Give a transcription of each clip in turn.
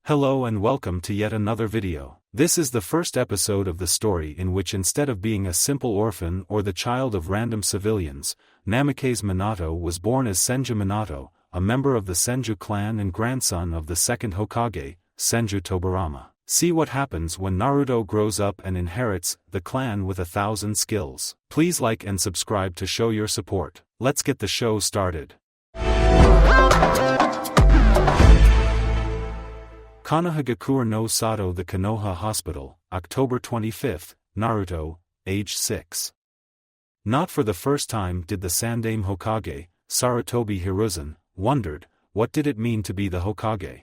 Hello and welcome to yet another video. This is the first episode of the story in which instead of being a simple orphan or the child of random civilians, Namikaze Minato was born as Senju Minato, a member of the Senju clan and grandson of the Second Hokage, Senju Tobirama. See what happens when Naruto grows up and inherits the clan with 1,000 skills. Please like and subscribe to show your support. Let's get the show started. Konohagakure no Sato, the Konoha Hospital, October 25, Naruto, age 6. Not for the first time did the Sandaime Hokage, Sarutobi Hiruzen, wondered, what did it mean to be the Hokage?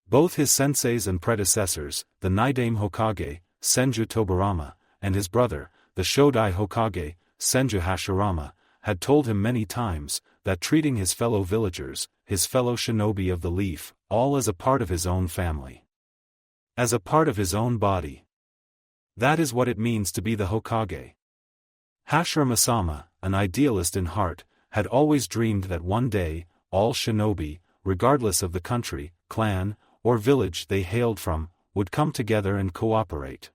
Both his senseis and predecessors, the Nidaime Hokage, Senju Tobirama, and his brother, the Shodai Hokage, Senju Hashirama, had told him many times, that treating his fellow villagers, his fellow shinobi of the leaf, all as a part of his own family. As a part of his own body. That is what it means to be the Hokage. Hashirama-sama, an idealist in heart, had always dreamed that one day, all shinobi, regardless of the country, clan, or village they hailed from, would come together and cooperate.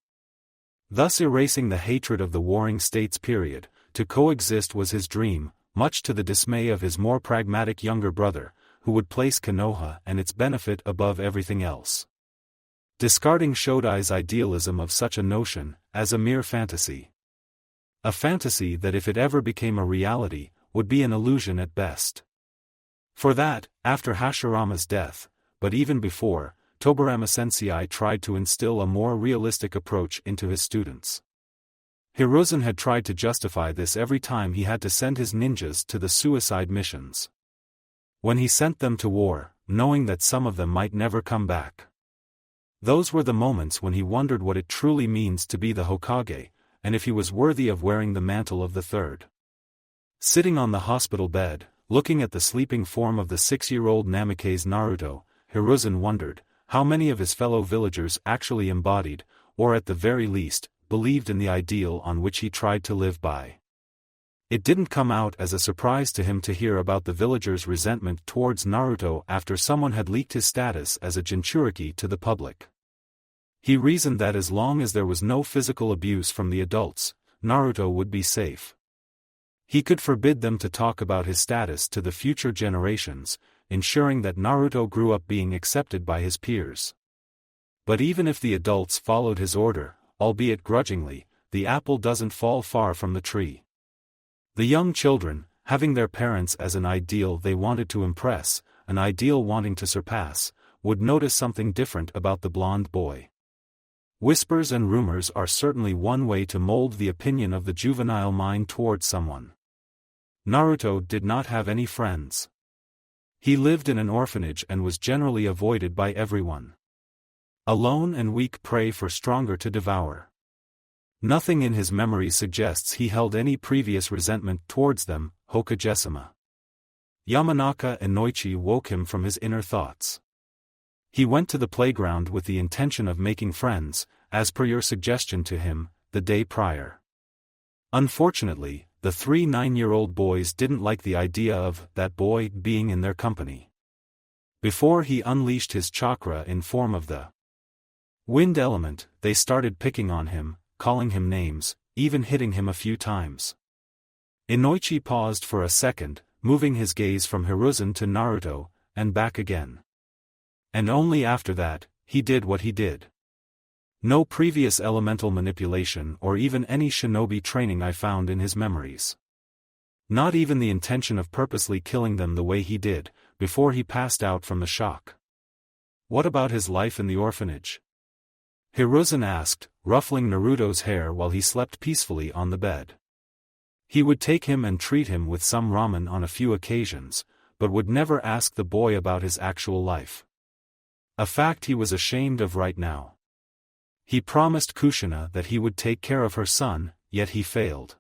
Thus erasing the hatred of the warring states. To coexist was his dream, much to the dismay of his more pragmatic younger brother, who would place Konoha and its benefit above everything else. Discarding Shodai's idealism of such a notion, as a mere fantasy. A fantasy that if it ever became a reality, would be an illusion at best. For that, after Hashirama's death, but even before, Tobirama Sensei tried to instill a more realistic approach into his students. Hiruzen had tried to justify this every time he had to send his ninjas to the suicide missions. When he sent them to war, knowing that some of them might never come back. Those were the moments when he wondered what it truly means to be the Hokage, and if he was worthy of wearing the mantle of the third. Sitting on the hospital bed, looking at the sleeping form of the 6-year-old Namikaze Naruto, Hiruzen wondered, how many of his fellow villagers actually embodied, or at the very least, believed in the ideal on which he tried to live by. It didn't come out as a surprise to him to hear about the villagers' resentment towards Naruto after someone had leaked his status as a Jinchuriki to the public. He reasoned that as long as there was no physical abuse from the adults, Naruto would be safe. He could forbid them to talk about his status to the future generations, ensuring that Naruto grew up being accepted by his peers. But even if the adults followed his order, albeit grudgingly, the apple doesn't fall far from the tree. The young children, having their parents as an ideal they wanted to impress, an ideal wanting to surpass, would notice something different about the blonde boy. Whispers and rumors are certainly one way to mold the opinion of the juvenile mind towards someone. Naruto did not have any friends. He lived in an orphanage and was generally avoided by everyone. Alone and weak prey for stronger to devour. Nothing in his memory suggests he held any previous resentment towards them. Hokage-sama. Yamanaka and Noichi woke him from his inner thoughts. He went to the playground with the intention of making friends, as per your suggestion to him, the day prior. Unfortunately, the 3 9-year-old boys didn't like the idea of that boy being in their company. Before he unleashed his chakra in form of the wind element, they started picking on him, calling him names, even hitting him a few times. Inoichi paused for a second, moving his gaze from Hiruzen to Naruto, and back again. And only after that, he did what he did. No previous elemental manipulation or even any shinobi training I found in his memories. Not even the intention of purposely killing them the way he did, before he passed out from the shock. What about his life in the orphanage? Hiruzen asked, ruffling Naruto's hair while he slept peacefully on the bed. He would take him and treat him with some ramen on a few occasions, but would never ask the boy about his actual life. A fact he was ashamed of right now. He promised Kushina that he would take care of her son, yet he failed.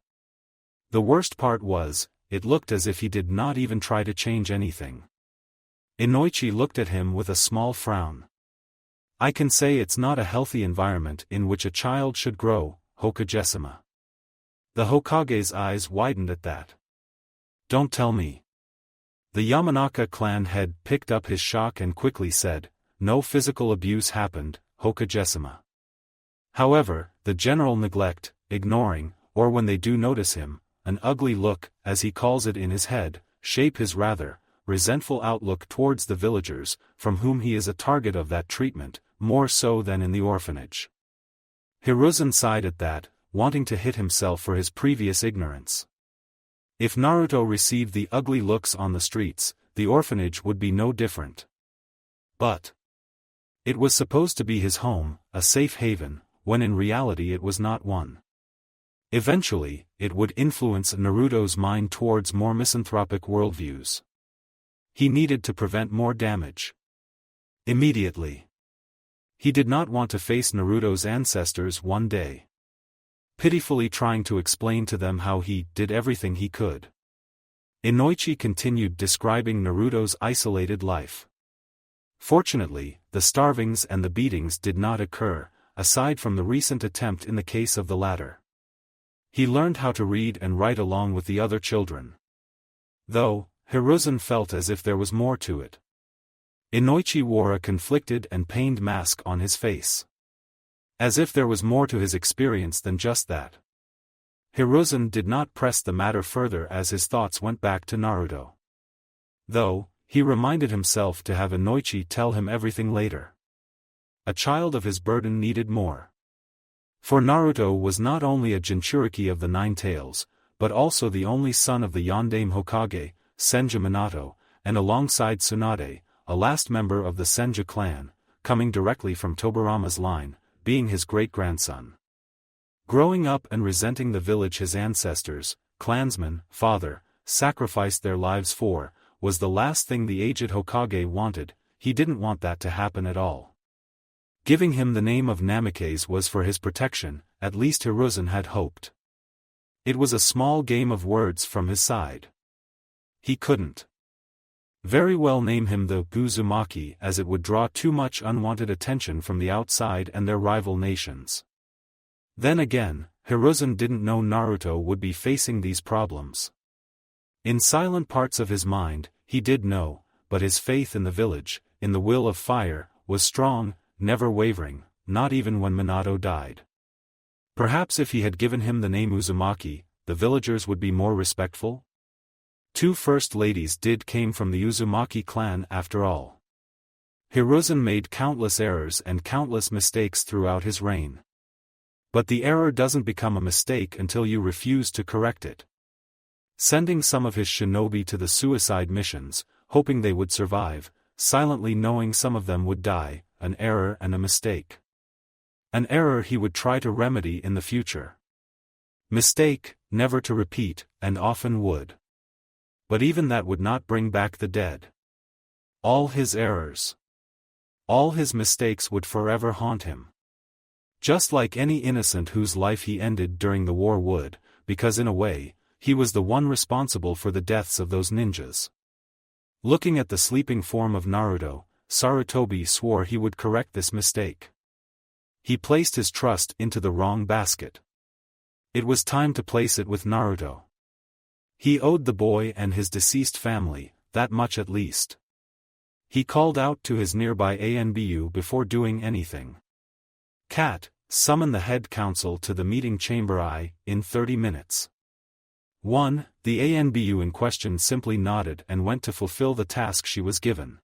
The worst part was, it looked as if he did not even try to change anything. Inoichi looked at him with a small frown. I can say it's not a healthy environment in which a child should grow, Hokage-sama. The Hokage's eyes widened at that. Don't tell me. The Yamanaka clan head picked up his shock and quickly said, no physical abuse happened, Hokagesima. However, the general neglect, ignoring, or when they do notice him, an ugly look, as he calls it in his head, shape his rather resentful outlook towards the villagers, from whom he is a target of that treatment, more so than in the orphanage. Hiruzen sighed at that, wanting to hit himself for his previous ignorance. If Naruto received the ugly looks on the streets, the orphanage would be no different. But it was supposed to be his home, a safe haven, when in reality it was not one. Eventually, it would influence Naruto's mind towards more misanthropic worldviews. He needed to prevent more damage. Immediately. He did not want to face Naruto's ancestors one day, pitifully trying to explain to them how he did everything he could. Inoichi continued describing Naruto's isolated life. Fortunately, the starvings and the beatings did not occur, aside from the recent attempt in the case of the latter. He learned how to read and write along with the other children. Though, Hiruzen felt as if there was more to it. Inoichi wore a conflicted and pained mask on his face. As if there was more to his experience than just that. Hiruzen did not press the matter further as his thoughts went back to Naruto. Though, he reminded himself to have Inoichi tell him everything later. A child of his burden needed more. For Naruto was not only a Jinchuriki of the Nine Tails, but also the only son of the Yondaime Hokage, Senju Minato, and alongside Tsunade, a last member of the Senju clan, coming directly from Tobirama's line, being his great-grandson. Growing up and resenting the village his ancestors, clansmen, father, sacrificed their lives for, was the last thing the aged Hokage wanted. He didn't want that to happen at all. Giving him the name of Namikaze was for his protection, at least Hiruzen had hoped. It was a small game of words from his side. He couldn't very well name him the Uzumaki, as it would draw too much unwanted attention from the outside and their rival nations. Then again, Hiruzen didn't know Naruto would be facing these problems. In silent parts of his mind, he did know, but his faith in the village, in the will of fire, was strong, never wavering, not even when Minato died. Perhaps if he had given him the name Uzumaki, the villagers would be more respectful? 2 first ladies came from the Uzumaki clan after all. Hiruzen made countless errors and countless mistakes throughout his reign. But the error doesn't become a mistake until you refuse to correct it. Sending some of his shinobi to the suicide missions, hoping they would survive, silently knowing some of them would die, an error and a mistake. An error he would try to remedy in the future. Mistake, never to repeat, and often would. But even that would not bring back the dead. All his errors, all his mistakes would forever haunt him. Just like any innocent whose life he ended during the war would, because in a way, he was the one responsible for the deaths of those ninjas. Looking at the sleeping form of Naruto, Sarutobi swore he would correct this mistake. He placed his trust into the wrong basket. It was time to place it with Naruto. He owed the boy and his deceased family, that much at least. He called out to his nearby ANBU before doing anything. Cat, summon the head council to the meeting chamber in 30 minutes. 1. The ANBU in question simply nodded and went to fulfill the task she was given.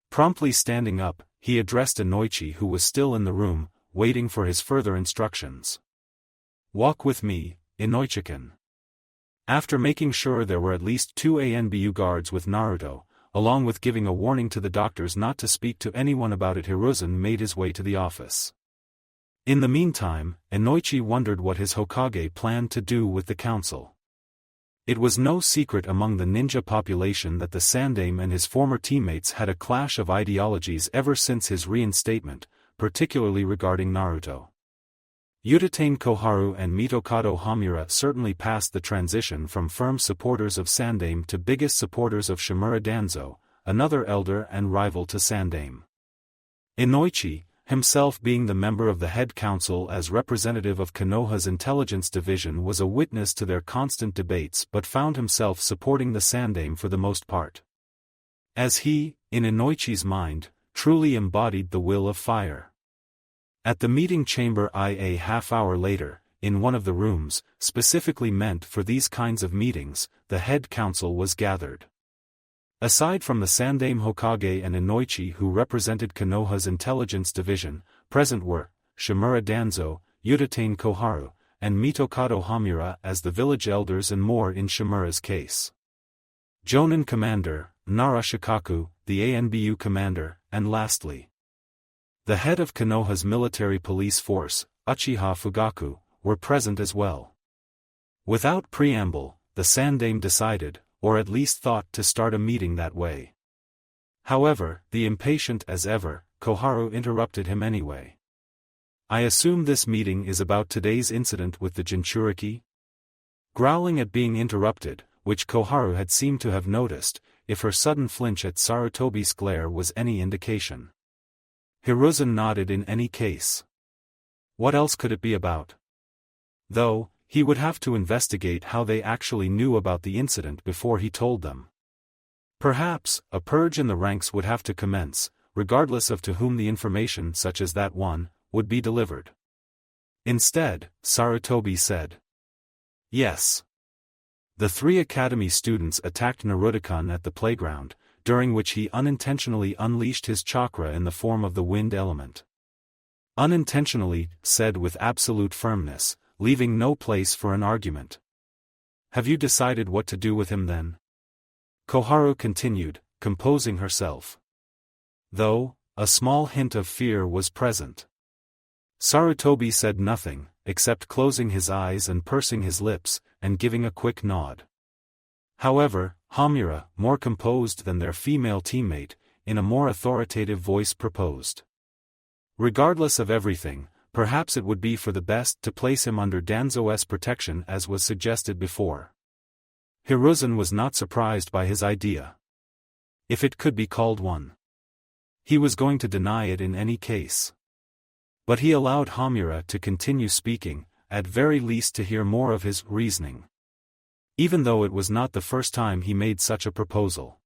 Promptly standing up, he addressed Inoichi, who was still in the room, waiting for his further instructions. Walk with me, Inoichi-kun. After making sure there were at least 2 ANBU guards with Naruto, along with giving a warning to the doctors not to speak to anyone about it, Hiruzen made his way to the office. In the meantime, Inoichi wondered what his Hokage planned to do with the council. It was no secret among the ninja population that the Sandaime and his former teammates had a clash of ideologies ever since his reinstatement, particularly regarding Naruto. Utatane Koharu and Mitokado Hamura certainly passed the transition from firm supporters of Sandaime to biggest supporters of Shimura Danzo, another elder and rival to Sandaime. Inoichi, himself being the member of the head council as representative of Konoha's intelligence division, was a witness to their constant debates but found himself supporting the Sandaime for the most part. As he, in Inoichi's mind, truly embodied the will of fire. At the meeting chamber a half-hour later, in one of the rooms, specifically meant for these kinds of meetings, the head council was gathered. Aside from the Sandaime Hokage and Inoichi who represented Konoha's intelligence division, present were Shimura Danzo, Yudatane Koharu, and Mitokado Hamura as the village elders and more in Shimura's case. Jonin Commander, Nara Shikaku, the ANBU commander, and lastly, the head of Konoha's military police force, Uchiha Fugaku, were present as well. Without preamble, the Sandaime decided, or at least thought to start a meeting that way. However, the impatient as ever, Koharu interrupted him anyway. I assume this meeting is about today's incident with the Jinchuriki? Growling at being interrupted, which Koharu had seemed to have noticed, if her sudden flinch at Sarutobi's glare was any indication. Hiruzen nodded in any case. What else could it be about? Though, he would have to investigate how they actually knew about the incident before he told them. Perhaps, a purge in the ranks would have to commence, regardless of to whom the information such as that one, would be delivered. Instead, Sarutobi said. Yes. The 3 academy students attacked Naruto-kun at the playground, during which he unintentionally unleashed his chakra in the form of the wind element. Unintentionally, said with absolute firmness, leaving no place for an argument. Have you decided what to do with him then? Koharu continued, composing herself. Though, a small hint of fear was present. Sarutobi said nothing, except closing his eyes and pursing his lips, and giving a quick nod. However, Hamura, more composed than their female teammate, in a more authoritative voice proposed. Regardless of everything, perhaps it would be for the best to place him under Danzo's protection as was suggested before. Hiruzen was not surprised by his idea. If it could be called one. He was going to deny it in any case. But he allowed Hamura to continue speaking, at very least to hear more of his reasoning. Even though it was not the first time he made such a proposal.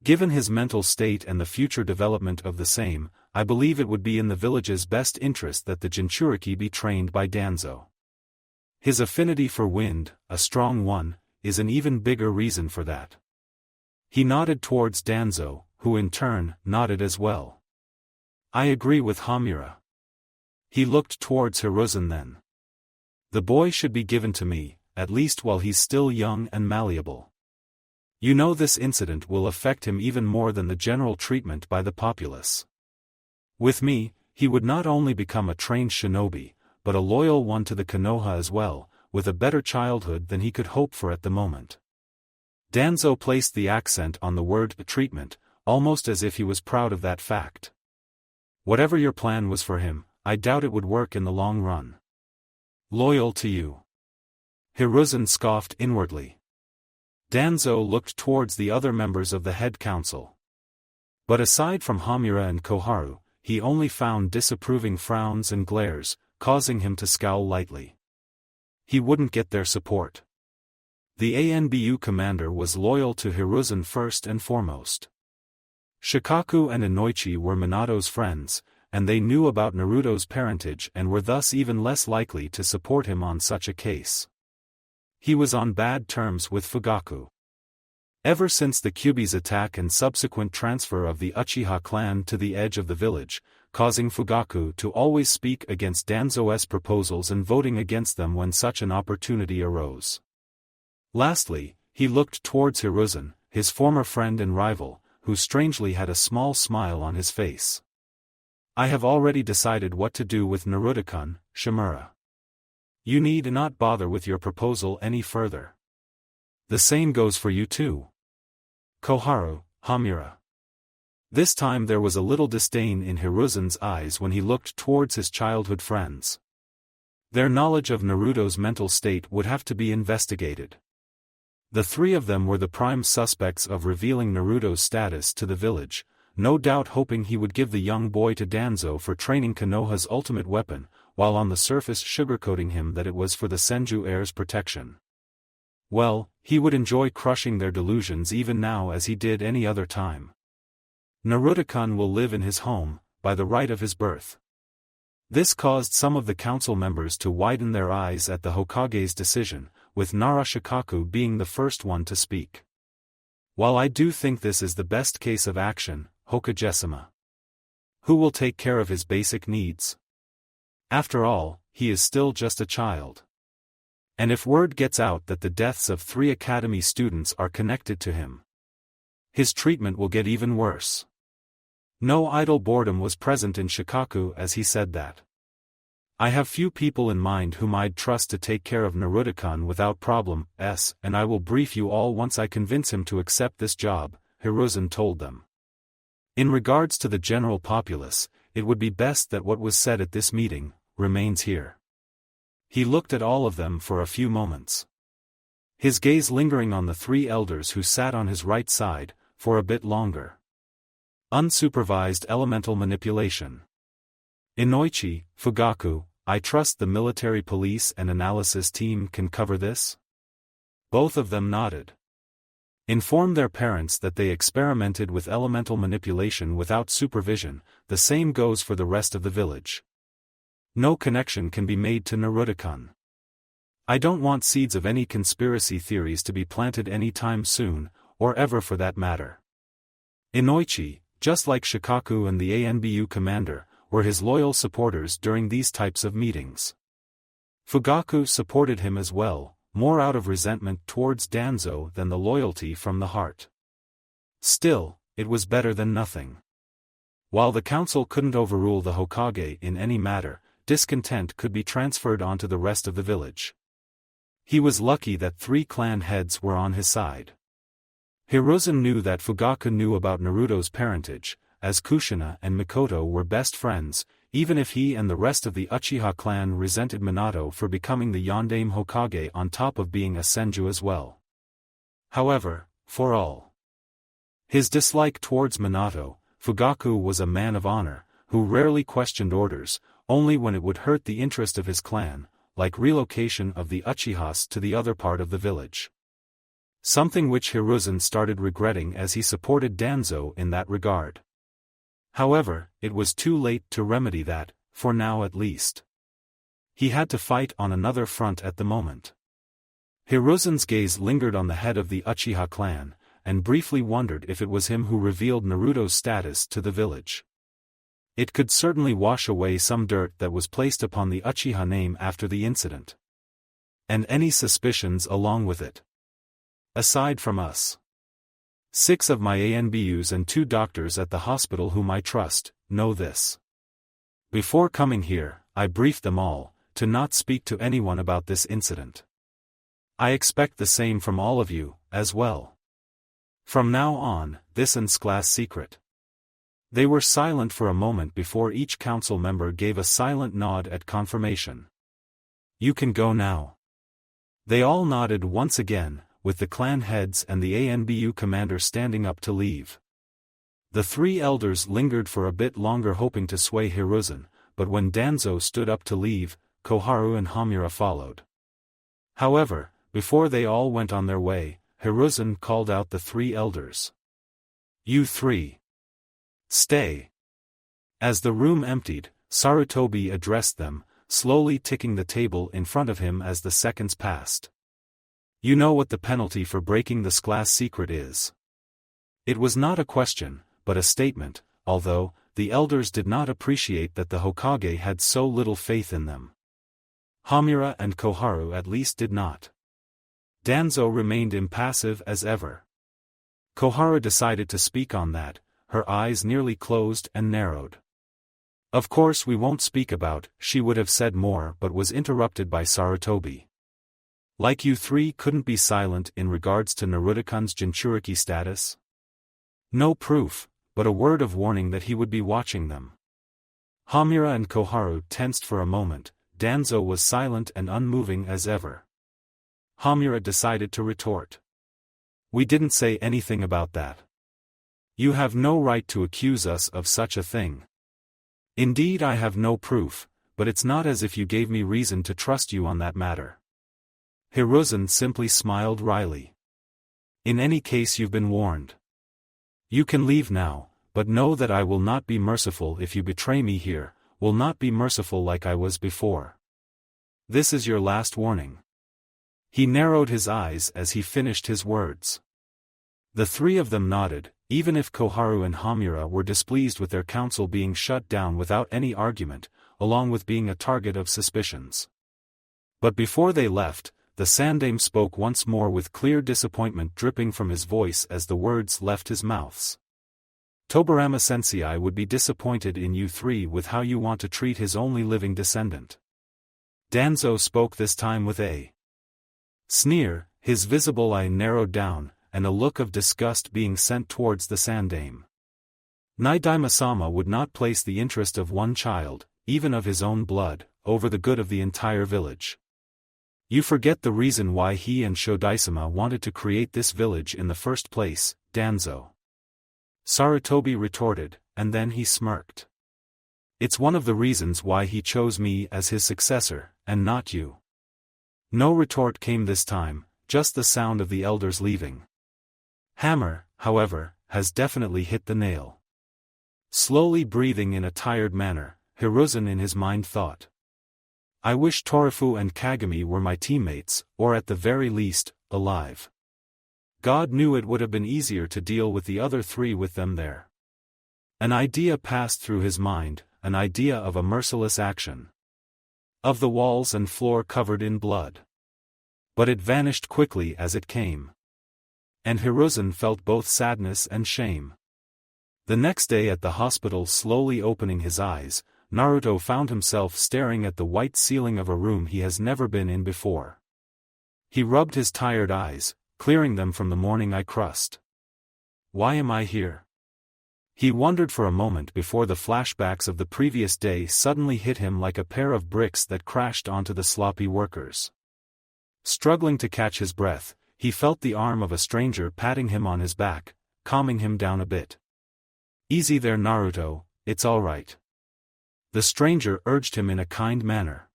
Given his mental state and the future development of the same, I believe it would be in the village's best interest that the Jinchuriki be trained by Danzo. His affinity for wind, a strong one, is an even bigger reason for that. He nodded towards Danzo, who in turn, nodded as well. I agree with Hamura. He looked towards Hiruzen then. The boy should be given to me, at least while he's still young and malleable. You know this incident will affect him even more than the general treatment by the populace. With me, he would not only become a trained shinobi, but a loyal one to the Konoha as well, with a better childhood than he could hope for at the moment. Danzo placed the accent on the word treatment, almost as if he was proud of that fact. Whatever your plan was for him, I doubt it would work in the long run. Loyal to you. Hiruzen scoffed inwardly. Danzo looked towards the other members of the head council. But aside from Hamura and Koharu, he only found disapproving frowns and glares, causing him to scowl lightly. He wouldn't get their support. The ANBU commander was loyal to Hiruzen first and foremost. Shikaku and Inoichi were Minato's friends, and they knew about Naruto's parentage and were thus even less likely to support him on such a case. He was on bad terms with Fugaku. Ever since the Kyuubi's attack and subsequent transfer of the Uchiha clan to the edge of the village, causing Fugaku to always speak against Danzo's proposals and voting against them when such an opportunity arose. Lastly, he looked towards Hiruzen, his former friend and rival, who strangely had a small smile on his face. I have already decided what to do with Naruto-kun, Shimura. You need not bother with your proposal any further. The same goes for you too. Koharu, Hamura. This time there was a little disdain in Hiruzen's eyes when he looked towards his childhood friends. Their knowledge of Naruto's mental state would have to be investigated. The 3 of them were the prime suspects of revealing Naruto's status to the village, no doubt hoping he would give the young boy to Danzo for training Konoha's ultimate weapon, while on the surface sugarcoating him that it was for the Senju heir's protection. Well, he would enjoy crushing their delusions even now as he did any other time. Naruto-kun will live in his home, by the right of his birth. This caused some of the council members to widen their eyes at the Hokage's decision, with Narashikaku being the first one to speak. While I do think this is the best case of action, Hokage-sama. Who will take care of his basic needs? After all, he is still just a child. And if word gets out that the deaths of 3 academy students are connected to him, his treatment will get even worse. No idle boredom was present in Shikaku as he said that. I have few people in mind whom I'd trust to take care of Naruto-kun without problem, and I will brief you all once I convince him to accept this job, Hiruzen told them. In regards to the general populace, it would be best that what was said at this meeting remains here. He looked at all of them for a few moments. His gaze lingering on the 3 elders who sat on his right side, for a bit longer. Unsupervised elemental manipulation. Inoichi, Fugaku, I trust the military police and analysis team can cover this? Both of them nodded. Inform their parents that they experimented with elemental manipulation without supervision, the same goes for the rest of the village. No connection can be made to Naruto-kun. I don't want seeds of any conspiracy theories to be planted any time soon, or ever for that matter. Inoichi, just like Shikaku and the ANBU commander, were his loyal supporters during these types of meetings. Fugaku supported him as well, more out of resentment towards Danzo than the loyalty from the heart. Still, it was better than nothing. While the council couldn't overrule the Hokage in any matter, discontent could be transferred onto the rest of the village. He was lucky that 3 clan heads were on his side. Hiruzen knew that Fugaku knew about Naruto's parentage, as Kushina and Mikoto were best friends, even if he and the rest of the Uchiha clan resented Minato for becoming the Yondaime Hokage on top of being a Senju as well. However, for all his dislike towards Minato, Fugaku was a man of honor, who rarely questioned orders, only when it would hurt the interest of his clan, like relocation of the Uchihas to the other part of the village. Something which Hiruzen started regretting as he supported Danzo in that regard. However, it was too late to remedy that, for now at least. He had to fight on another front at the moment. Hiruzen's gaze lingered on the head of the Uchiha clan, and briefly wondered if it was him who revealed Naruto's status to the village. It could certainly wash away some dirt that was placed upon the Uchiha name after the incident. And any suspicions along with it. Aside from us. 6 of my ANBUs and 2 doctors at the hospital whom I trust, know this. Before coming here, I briefed them all, to not speak to anyone about this incident. I expect the same from all of you, as well. From now on, this is class secret. They were silent for a moment before each council member gave a silent nod at confirmation. You can go now. They all nodded once again, with the clan heads and the ANBU commander standing up to leave. The 3 elders lingered for a bit longer hoping to sway Hiruzen, but when Danzo stood up to leave, Koharu and Hamura followed. However, before they all went on their way, Hiruzen called out the 3 elders. You 3. Stay. As the room emptied, Sarutobi addressed them, slowly ticking the table in front of him as the seconds passed. You know what the penalty for breaking this class secret is. It was not a question, but a statement, although, the elders did not appreciate that the Hokage had so little faith in them. Hamura and Koharu at least did not. Danzo remained impassive as ever. Koharu decided to speak on that, her eyes nearly closed and narrowed. Of course we won't speak about, she would have said more but was interrupted by Sarutobi. Like you 3 couldn't be silent in regards to Naruto-kun's Jinchuriki status? No proof, but a word of warning that he would be watching them. Hamura and Koharu tensed for a moment, Danzo was silent and unmoving as ever. Hamura decided to retort. We didn't say anything about that. You have no right to accuse us of such a thing. Indeed I have no proof, but it's not as if you gave me reason to trust you on that matter. Hiruzen simply smiled wryly. In any case you've been warned. You can leave now, but know that I will not be merciful if you betray me here, will not be merciful like I was before. This is your last warning." He narrowed his eyes as he finished his words. The three of them nodded, even if Koharu and Hamura were displeased with their council being shut down without any argument, along with being a target of suspicions. But before they left, the Sandaime spoke once more with clear disappointment dripping from his voice as the words left his mouths. "Tobirama Sensei would be disappointed in you three with how you want to treat his only living descendant." Danzo spoke this time with a sneer, his visible eye narrowed down, and a look of disgust being sent towards the Sandaime. Naidaima-sama would not place the interest of one child, even of his own blood, over the good of the entire village. "You forget the reason why he and Shodai-sama wanted to create this village in the first place, Danzo." Sarutobi retorted, and then he smirked. "It's one of the reasons why he chose me as his successor, and not you." No retort came this time, just the sound of the elders leaving. Hammer, however, has definitely hit the nail. Slowly breathing in a tired manner, Hiruzen in his mind thought. "I wish Torifu and Kagami were my teammates, or at the very least, alive. God knew it would have been easier to deal with the other three with them there." An idea passed through his mind, an idea of a merciless action. Of the walls and floor covered in blood. But it vanished quickly as it came. And Hiruzen felt both sadness and shame. The next day at the hospital, slowly opening his eyes, Naruto found himself staring at the white ceiling of a room he has never been in before. He rubbed his tired eyes, clearing them from the morning eye crust. "Why am I here?" He wondered for a moment before the flashbacks of the previous day suddenly hit him like a pair of bricks that crashed onto the sloppy workers. Struggling to catch his breath, he felt the arm of a stranger patting him on his back, calming him down a bit. "Easy there, Naruto, it's all right." The stranger urged him in a kind manner.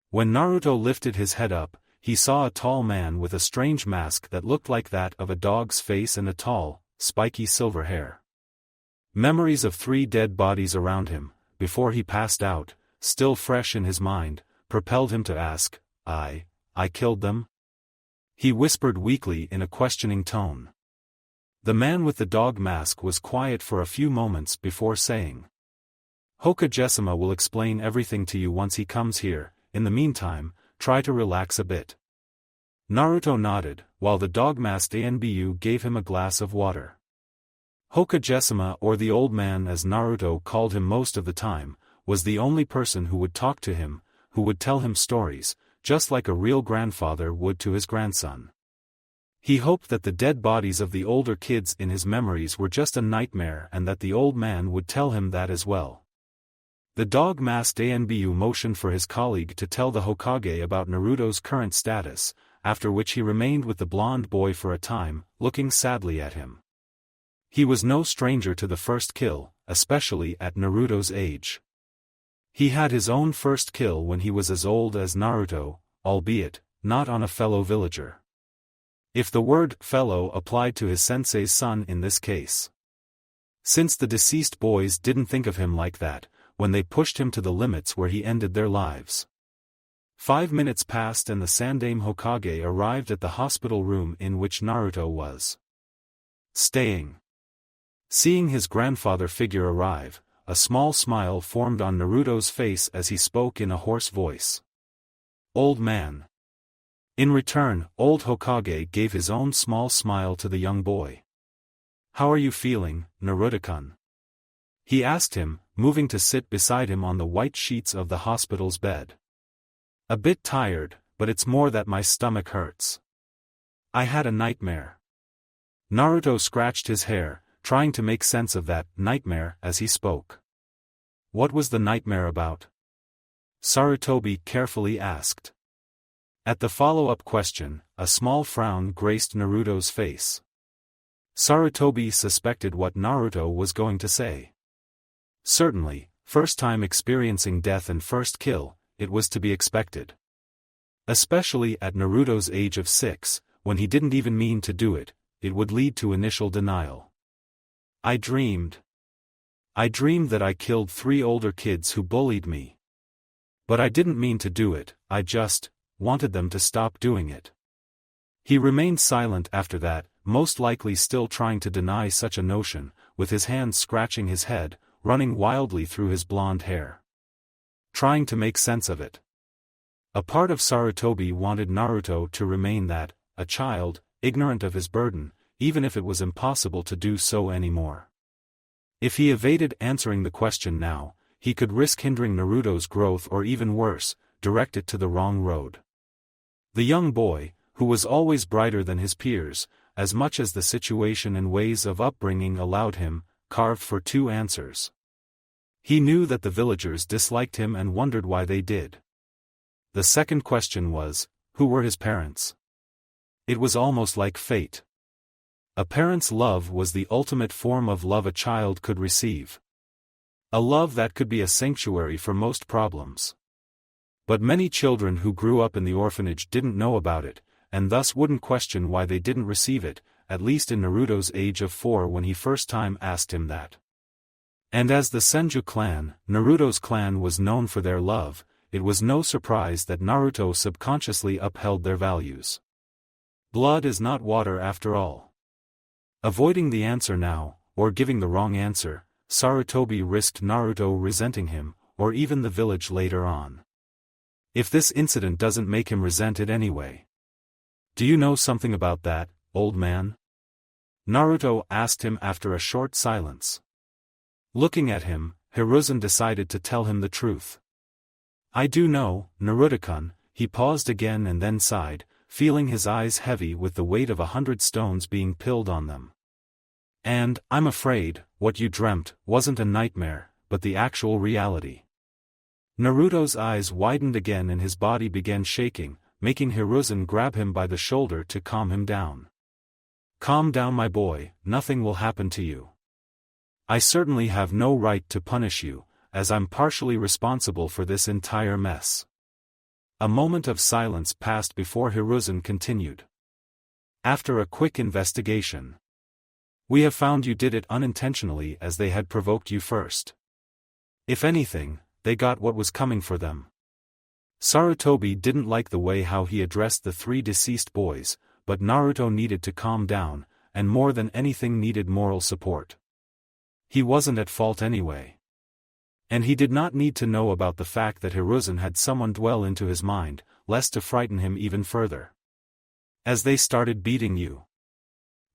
When Naruto lifted his head up, he saw a tall man with a strange mask that looked like that of a dog's face and a tall, spiky silver hair. Memories of 3 dead bodies around him, before he passed out, still fresh in his mind, propelled him to ask, I killed them?" He whispered weakly in a questioning tone. The man with the dog mask was quiet for a few moments before saying, "Hokage-sama will explain everything to you once he comes here, in the meantime, try to relax a bit." Naruto nodded, while the dog-masked Anbu gave him a glass of water. Hokage-sama, or the old man as Naruto called him most of the time, was the only person who would talk to him, who would tell him stories, just like a real grandfather would to his grandson. He hoped that the dead bodies of the older kids in his memories were just a nightmare and that the old man would tell him that as well. The dog-masked Anbu motioned for his colleague to tell the Hokage about Naruto's current status, after which he remained with the blonde boy for a time, looking sadly at him. He was no stranger to the first kill, especially at Naruto's age. He had his own first kill when he was as old as Naruto, albeit, not on a fellow villager. If the word fellow applied to his sensei's son in this case. Since the deceased boys didn't think of him like that, when they pushed him to the limits where he ended their lives. 5 minutes passed and the Sandaime Hokage arrived at the hospital room in which Naruto was staying. Seeing his grandfather figure arrive, a small smile formed on Naruto's face as he spoke in a hoarse voice. "Old man." In return, old Hokage gave his own small smile to the young boy. "How are you feeling, Naruto-kun?" he asked him, moving to sit beside him on the white sheets of the hospital's bed. "A bit tired, but it's more that my stomach hurts. I had a nightmare." Naruto scratched his hair, trying to make sense of that nightmare as he spoke. "What was the nightmare about?" Sarutobi carefully asked. At the follow-up question, a small frown graced Naruto's face. Sarutobi suspected what Naruto was going to say. Certainly, first time experiencing death and first kill, it was to be expected. Especially at Naruto's age of 6, when he didn't even mean to do it, it would lead to initial denial. "I dreamed." I dreamed that I killed 3 older kids who bullied me. But I didn't mean to do it, I just wanted them to stop doing it." He remained silent after that, most likely still trying to deny such a notion, with his hands scratching his head, running wildly through his blonde hair. Trying to make sense of it. A part of Sarutobi wanted Naruto to remain that, a child, ignorant of his burden, even if it was impossible to do so anymore. If he evaded answering the question now, he could risk hindering Naruto's growth or even worse, direct it to the wrong road. The young boy, who was always brighter than his peers, as much as the situation and ways of upbringing allowed him, carved for 2 answers. He knew that the villagers disliked him and wondered why they did. The second question was, who were his parents? It was almost like fate. A parent's love was the ultimate form of love a child could receive. A love that could be a sanctuary for most problems. But many children who grew up in the orphanage didn't know about it, and thus wouldn't question why they didn't receive it, at least in Naruto's age of 4 when he first time asked him that. And as the Senju clan, Naruto's clan was known for their love, it was no surprise that Naruto subconsciously upheld their values. Blood is not water after all. Avoiding the answer now, or giving the wrong answer, Sarutobi risked Naruto resenting him, or even the village later on. If this incident doesn't make him resent it anyway. "Do you know something about that, old man?" Naruto asked him after a short silence. Looking at him, Hiruzen decided to tell him the truth. "I do know, Naruto-kun." He paused again and then sighed, feeling his eyes heavy with the weight of 100 stones being pilled on them. "And, I'm afraid, what you dreamt wasn't a nightmare, but the actual reality." Naruto's eyes widened again and his body began shaking, making Hiruzen grab him by the shoulder to calm him down. "Calm down, my boy, nothing will happen to you. I certainly have no right to punish you, as I'm partially responsible for this entire mess." A moment of silence passed before Hiruzen continued. "After a quick investigation, we have found you did it unintentionally as they had provoked you first. If anything, they got what was coming for them." Sarutobi didn't like the way how he addressed the 3 deceased boys, but Naruto needed to calm down, and more than anything needed moral support. He wasn't at fault anyway. And he did not need to know about the fact that Hiruzen had someone dwell into his mind, lest to frighten him even further. "As they started beating you,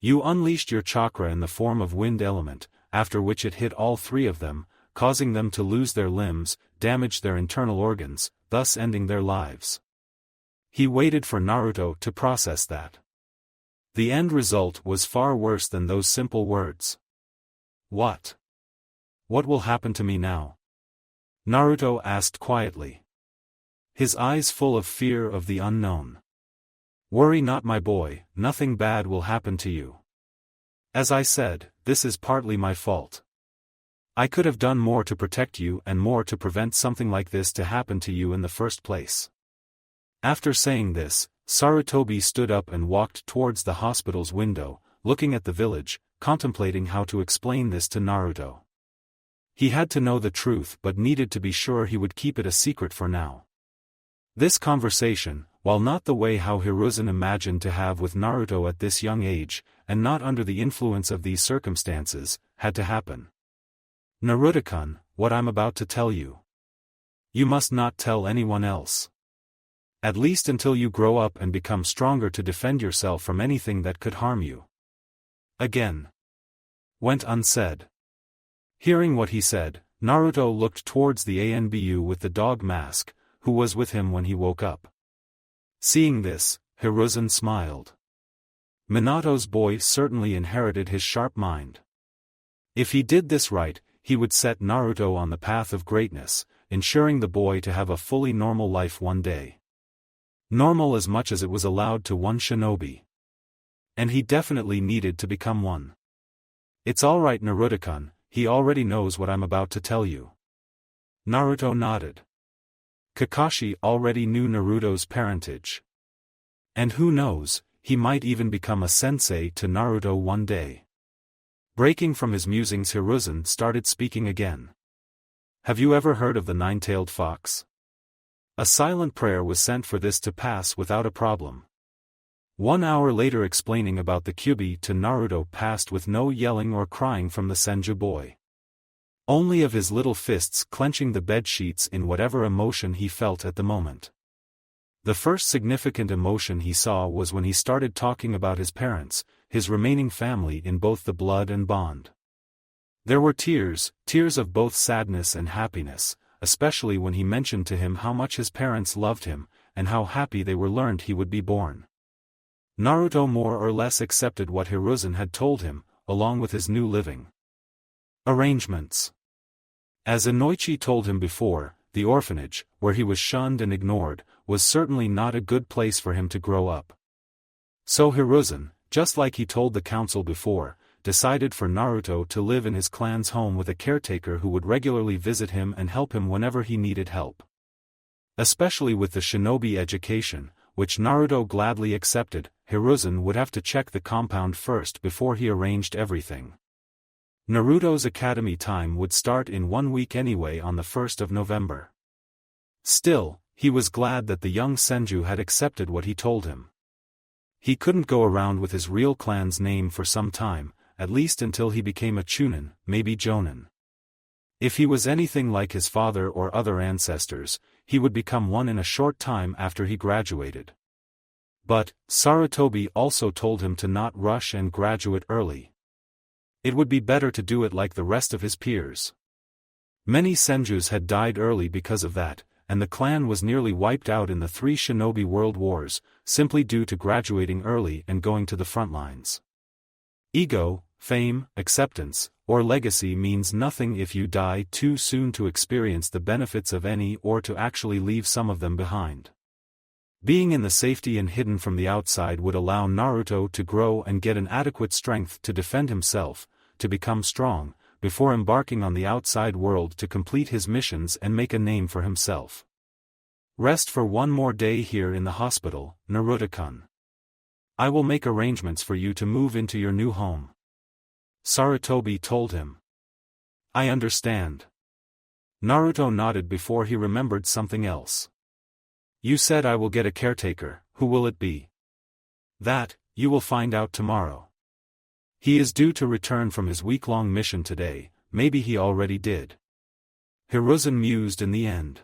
you unleashed your chakra in the form of wind element, after which it hit all 3 of them, causing them to lose their limbs, damage their internal organs, thus ending their lives." He waited for Naruto to process that. The end result was far worse than those simple words. "What? What will happen to me now?" Naruto asked quietly. His eyes full of fear of the unknown. "Worry not, my boy, nothing bad will happen to you. As I said, this is partly my fault. I could have done more to protect you and more to prevent something like this to happen to you in the first place." After saying this, Sarutobi stood up and walked towards the hospital's window, looking at the village, contemplating how to explain this to Naruto. He had to know the truth but needed to be sure he would keep it a secret for now. This conversation, while not the way how Hiruzen imagined to have with Naruto at this young age, and not under the influence of these circumstances, had to happen. "Naruto-kun, what I'm about to tell you, you must not tell anyone else. At least until you grow up and become stronger to defend yourself from anything that could harm you." Again went unsaid. Hearing what he said, Naruto looked towards the Anbu with the dog mask, who was with him when he woke up. Seeing this, Hiruzen smiled. Minato's boy certainly inherited his sharp mind. If he did this right, he would set Naruto on the path of greatness, ensuring the boy to have a fully normal life one day. Normal as much as it was allowed to one shinobi. And he definitely needed to become one. "It's alright, Naruto-kun, he already knows what I'm about to tell you." Naruto nodded. Kakashi already knew Naruto's parentage. And who knows, he might even become a sensei to Naruto one day. Breaking from his musings, Hiruzen started speaking again. Have you ever heard of the nine-tailed fox? A silent prayer was sent for this to pass without a problem. 1 hour later, explaining about the Kyubi to Naruto passed with no yelling or crying from the Senju boy. Only of his little fists clenching the bed sheets in whatever emotion he felt at the moment. The first significant emotion he saw was when he started talking about his parents, his remaining family in both the blood and bond. There were tears of both sadness and happiness, especially when he mentioned to him how much his parents loved him, and how happy they were learned he would be born. Naruto more or less accepted what Hiruzen had told him, along with his new living arrangements. As Inoichi told him before, the orphanage, where he was shunned and ignored, was certainly not a good place for him to grow up. So Hiruzen, just like he told the council before, decided for Naruto to live in his clan's home with a caretaker who would regularly visit him and help him whenever he needed help. Especially with the shinobi education, which Naruto gladly accepted, Hiruzen would have to check the compound first before he arranged everything. Naruto's academy time would start in 1 week anyway, on the 1st of November. Still, he was glad that the young Senju had accepted what he told him. He couldn't go around with his real clan's name for some time, at least until he became a Chunin, maybe Jonin. If he was anything like his father or other ancestors, he would become one in a short time after he graduated. But, Sarutobi also told him to not rush and graduate early. It would be better to do it like the rest of his peers. Many Senjus had died early because of that, and the clan was nearly wiped out in the 3 shinobi world wars, simply due to graduating early and going to the front lines. Ego, fame, acceptance, or legacy means nothing if you die too soon to experience the benefits of any or to actually leave some of them behind. Being in the safety and hidden from the outside would allow Naruto to grow and get an adequate strength to defend himself, to become strong, before embarking on the outside world to complete his missions and make a name for himself. Rest for 1 more day here in the hospital, Naruto-kun. I will make arrangements for you to move into your new home. Sarutobi told him. I understand. Naruto nodded before he remembered something else. You said I will get a caretaker. Who will it be? That, you will find out tomorrow. He is due to return from his week-long mission today, maybe he already did. Hiruzen mused in the end.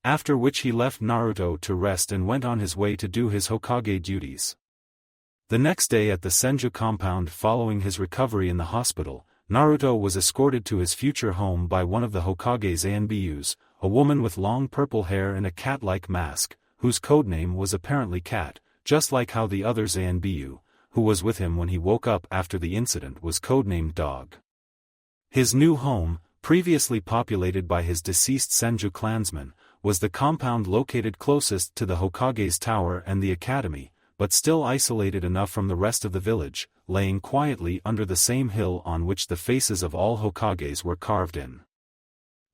After which he left Naruto to rest and went on his way to do his Hokage duties. The next day at the Senju compound, following his recovery in the hospital, Naruto was escorted to his future home by one of the Hokage's Anbus, a woman with long purple hair and a cat-like mask, whose codename was apparently Cat, just like how the other Anbu, who was with him when he woke up after the incident, was codenamed Dog. His new home, previously populated by his deceased Senju clansmen, was the compound located closest to the Hokage's tower and the academy, but still isolated enough from the rest of the village, laying quietly under the same hill on which the faces of all Hokages were carved in.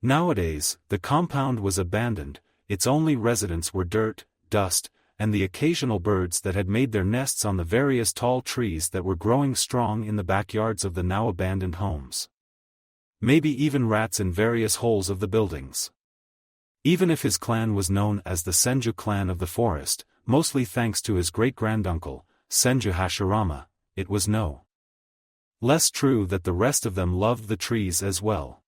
Nowadays, the compound was abandoned, its only residents were dirt, dust, and the occasional birds that had made their nests on the various tall trees that were growing strong in the backyards of the now abandoned homes. Maybe even rats in various holes of the buildings. Even if his clan was known as the Senju clan of the forest, mostly thanks to his great-granduncle, Senju Hashirama, it was no less true that the rest of them loved the trees as well.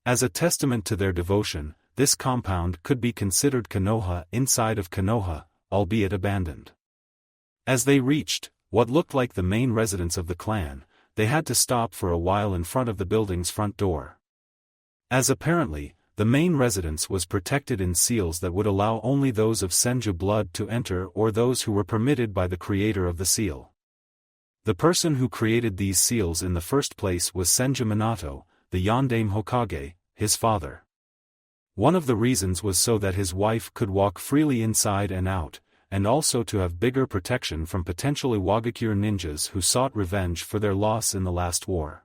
As a testament to their devotion, this compound could be considered Konoha inside of Konoha, albeit abandoned. As they reached what looked like the main residence of the clan, they had to stop for a while in front of the building's front door. As apparently, the main residence was protected in seals that would allow only those of Senju blood to enter or those who were permitted by the creator of the seal. The person who created these seals in the first place was Senju Minato, the Yondaime Hokage, his father. One of the reasons was so that his wife could walk freely inside and out, and also to have bigger protection from potential Iwagakure ninjas who sought revenge for their loss in the last war.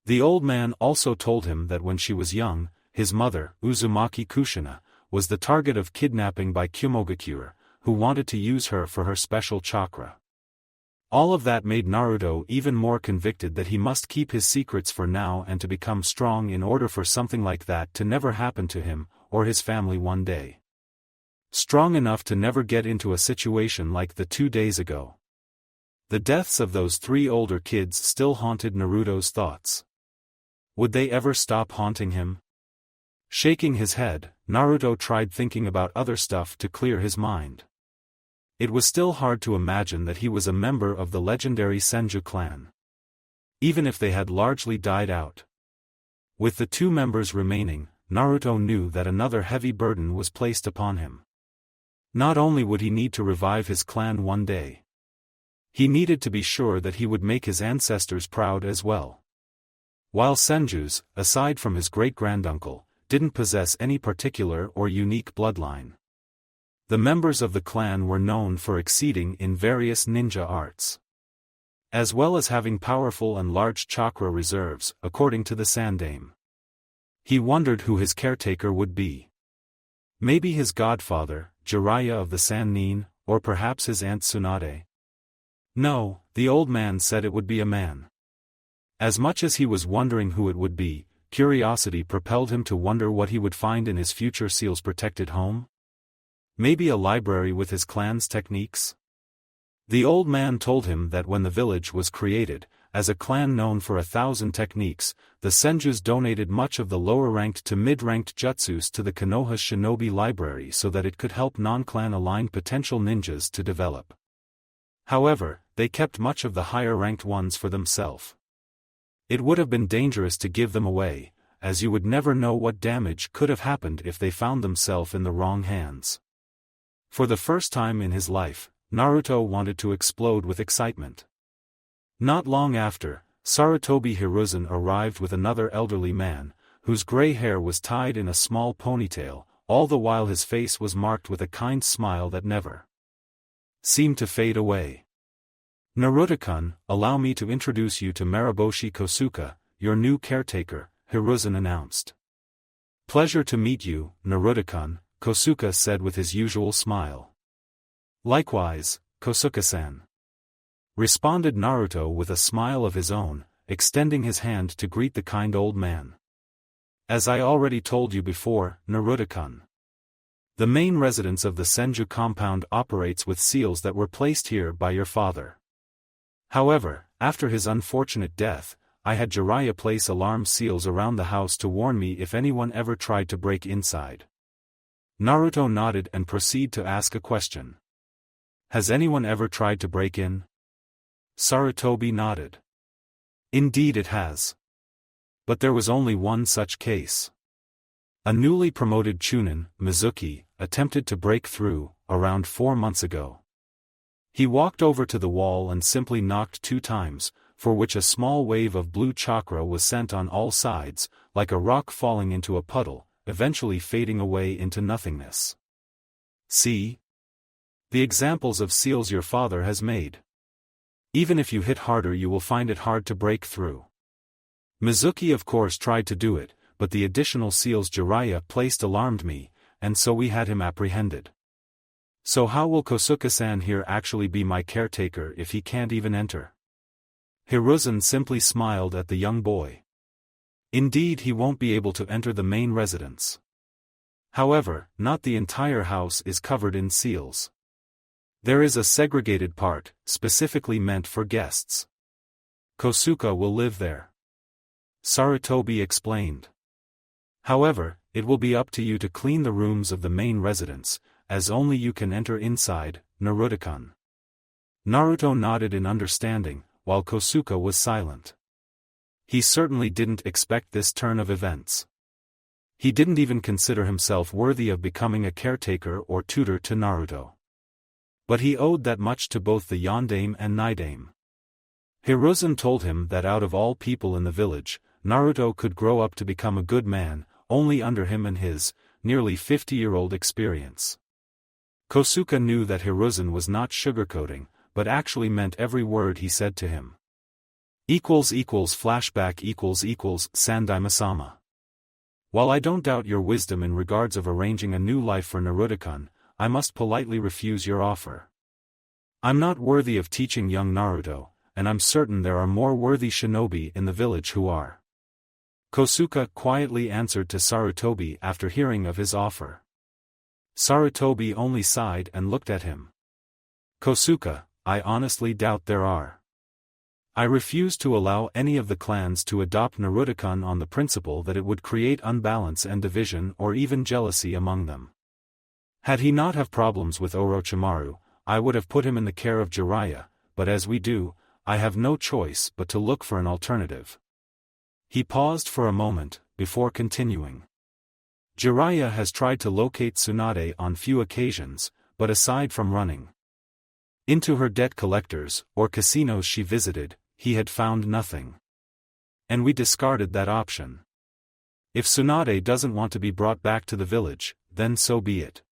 The old man also told him that when she was young, his mother, Uzumaki Kushina, was the target of kidnapping by Kyomogakure, who wanted to use her for her special chakra. All of that made Naruto even more convicted that he must keep his secrets for now and to become strong in order for something like that to never happen to him, or his family one day. Strong enough to never get into a situation like the 2 days ago. The deaths of those 3 older kids still haunted Naruto's thoughts. Would they ever stop haunting him? Shaking his head, Naruto tried thinking about other stuff to clear his mind. It was still hard to imagine that he was a member of the legendary Senju clan. Even if they had largely died out. With the 2 members remaining, Naruto knew that another heavy burden was placed upon him. Not only would he need to revive his clan one day. He needed to be sure that he would make his ancestors proud as well. While Senjus, aside from his great-granduncle, didn't possess any particular or unique bloodline. The members of the clan were known for exceeding in various ninja arts. As well as having powerful and large chakra reserves, according to the Sandaime. He wondered who his caretaker would be. Maybe his godfather, Jiraiya of the Sannin, or perhaps his aunt Tsunade. No, the old man said it would be a man. As much as he was wondering who it would be, curiosity propelled him to wonder what he would find in his future seal's protected home. Maybe a library with his clan's techniques? The old man told him that when the village was created, as a clan known for 1,000 techniques, the Senjus donated much of the lower-ranked to mid-ranked jutsus to the Konoha Shinobi library so that it could help non-clan aligned potential ninjas to develop. However, they kept much of the higher-ranked ones for themselves. It would have been dangerous to give them away, as you would never know what damage could have happened if they found themselves in the wrong hands. For the first time in his life, Naruto wanted to explode with excitement. Not long after, Sarutobi Hiruzen arrived with another elderly man, whose gray hair was tied in a small ponytail, all the while his face was marked with a kind smile that never seemed to fade away. Naruto-kun, allow me to introduce you to Mariboshi Kosuke, your new caretaker, Hiruzen announced. Pleasure to meet you, Naruto-kun, Kosuke said with his usual smile. Likewise, Kosuke-san. Responded Naruto with a smile of his own, extending his hand to greet the kind old man. As I already told you before, Naruto-kun. The main residence of the Senju compound operates with seals that were placed here by your father. However, after his unfortunate death, I had Jiraiya place alarm seals around the house to warn me if anyone ever tried to break inside. Naruto nodded and proceeded to ask a question. Has anyone ever tried to break in? Sarutobi nodded. Indeed it has. But there was only one such case. A newly promoted Chunin, Mizuki, attempted to break through, around 4 months ago. He walked over to the wall and simply knocked 2 times, for which a small wave of blue chakra was sent on all sides, like a rock falling into a puddle, eventually fading away into nothingness. See? The examples of seals your father has made. Even if you hit harder you will find it hard to break through. Mizuki of course tried to do it, but the additional seals Jiraiya placed alarmed me, and so we had him apprehended. So how will Kosuke-san here actually be my caretaker if he can't even enter? Hiruzen simply smiled at the young boy. Indeed he won't be able to enter the main residence. However, not the entire house is covered in seals. There is a segregated part, specifically meant for guests. Kosuke will live there. Sarutobi explained. However, it will be up to you to clean the rooms of the main residence, as only you can enter inside, Naruto-kun. Naruto nodded in understanding, while Kosuke was silent. He certainly didn't expect this turn of events. He didn't even consider himself worthy of becoming a caretaker or tutor to Naruto. But he owed that much to both the Yondaime and Nidaime. Hiruzen told him that out of all people in the village, Naruto could grow up to become a good man, only under him and his, nearly 50-year-old experience. Kosuke knew that Hiruzen was not sugarcoating, but actually meant every word he said to him. Flashback Sandaime-sama. While I don't doubt your wisdom in regards of arranging a new life for Naruto-kun, I must politely refuse your offer. I'm not worthy of teaching young Naruto, and I'm certain there are more worthy shinobi in the village who are. Kosuke quietly answered to Sarutobi after hearing of his offer. Sarutobi only sighed and looked at him. Kosuke, I honestly doubt there are. I refuse to allow any of the clans to adopt Naruto-kun on the principle that it would create unbalance and division or even jealousy among them. Had he not have problems with Orochimaru, I would have put him in the care of Jiraiya, but as we do, I have no choice but to look for an alternative. He paused for a moment, before continuing. Jiraiya has tried to locate Tsunade on few occasions, but aside from running into her debt collectors, or casinos she visited, he had found nothing. And we discarded that option. If Tsunade doesn't want to be brought back to the village, then so be it.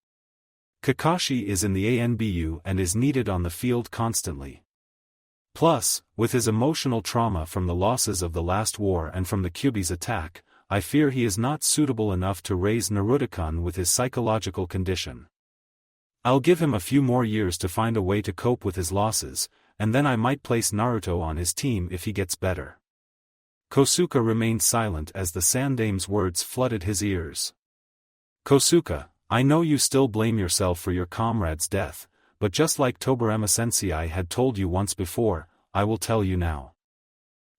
Kakashi is in the ANBU and is needed on the field constantly. Plus, with his emotional trauma from the losses of the last war and from the Kyuubi's attack, I fear he is not suitable enough to raise Naruto-kun with his psychological condition. I'll give him a few more years to find a way to cope with his losses, and then I might place Naruto on his team if he gets better. Kosuke remained silent as the Sandame's words flooded his ears. Kosuke, I know you still blame yourself for your comrade's death, but just like Tobirama Sensei had told you once before, I will tell you now.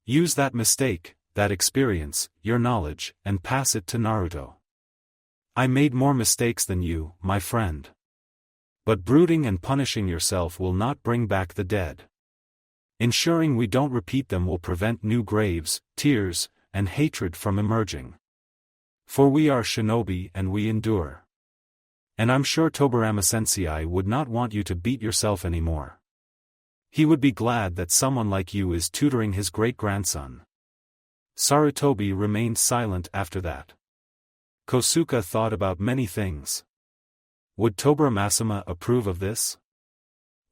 Use that mistake, that experience, your knowledge, and pass it to Naruto. I made more mistakes than you, my friend. But brooding and punishing yourself will not bring back the dead. Ensuring we don't repeat them will prevent new graves, tears, and hatred from emerging. For we are shinobi and we endure. And I'm sure Tobirama Sensei would not want you to beat yourself anymore. He would be glad that someone like you is tutoring his great-grandson. Sarutobi remained silent after that. Kosuke thought about many things. Would Tobirama approve of this?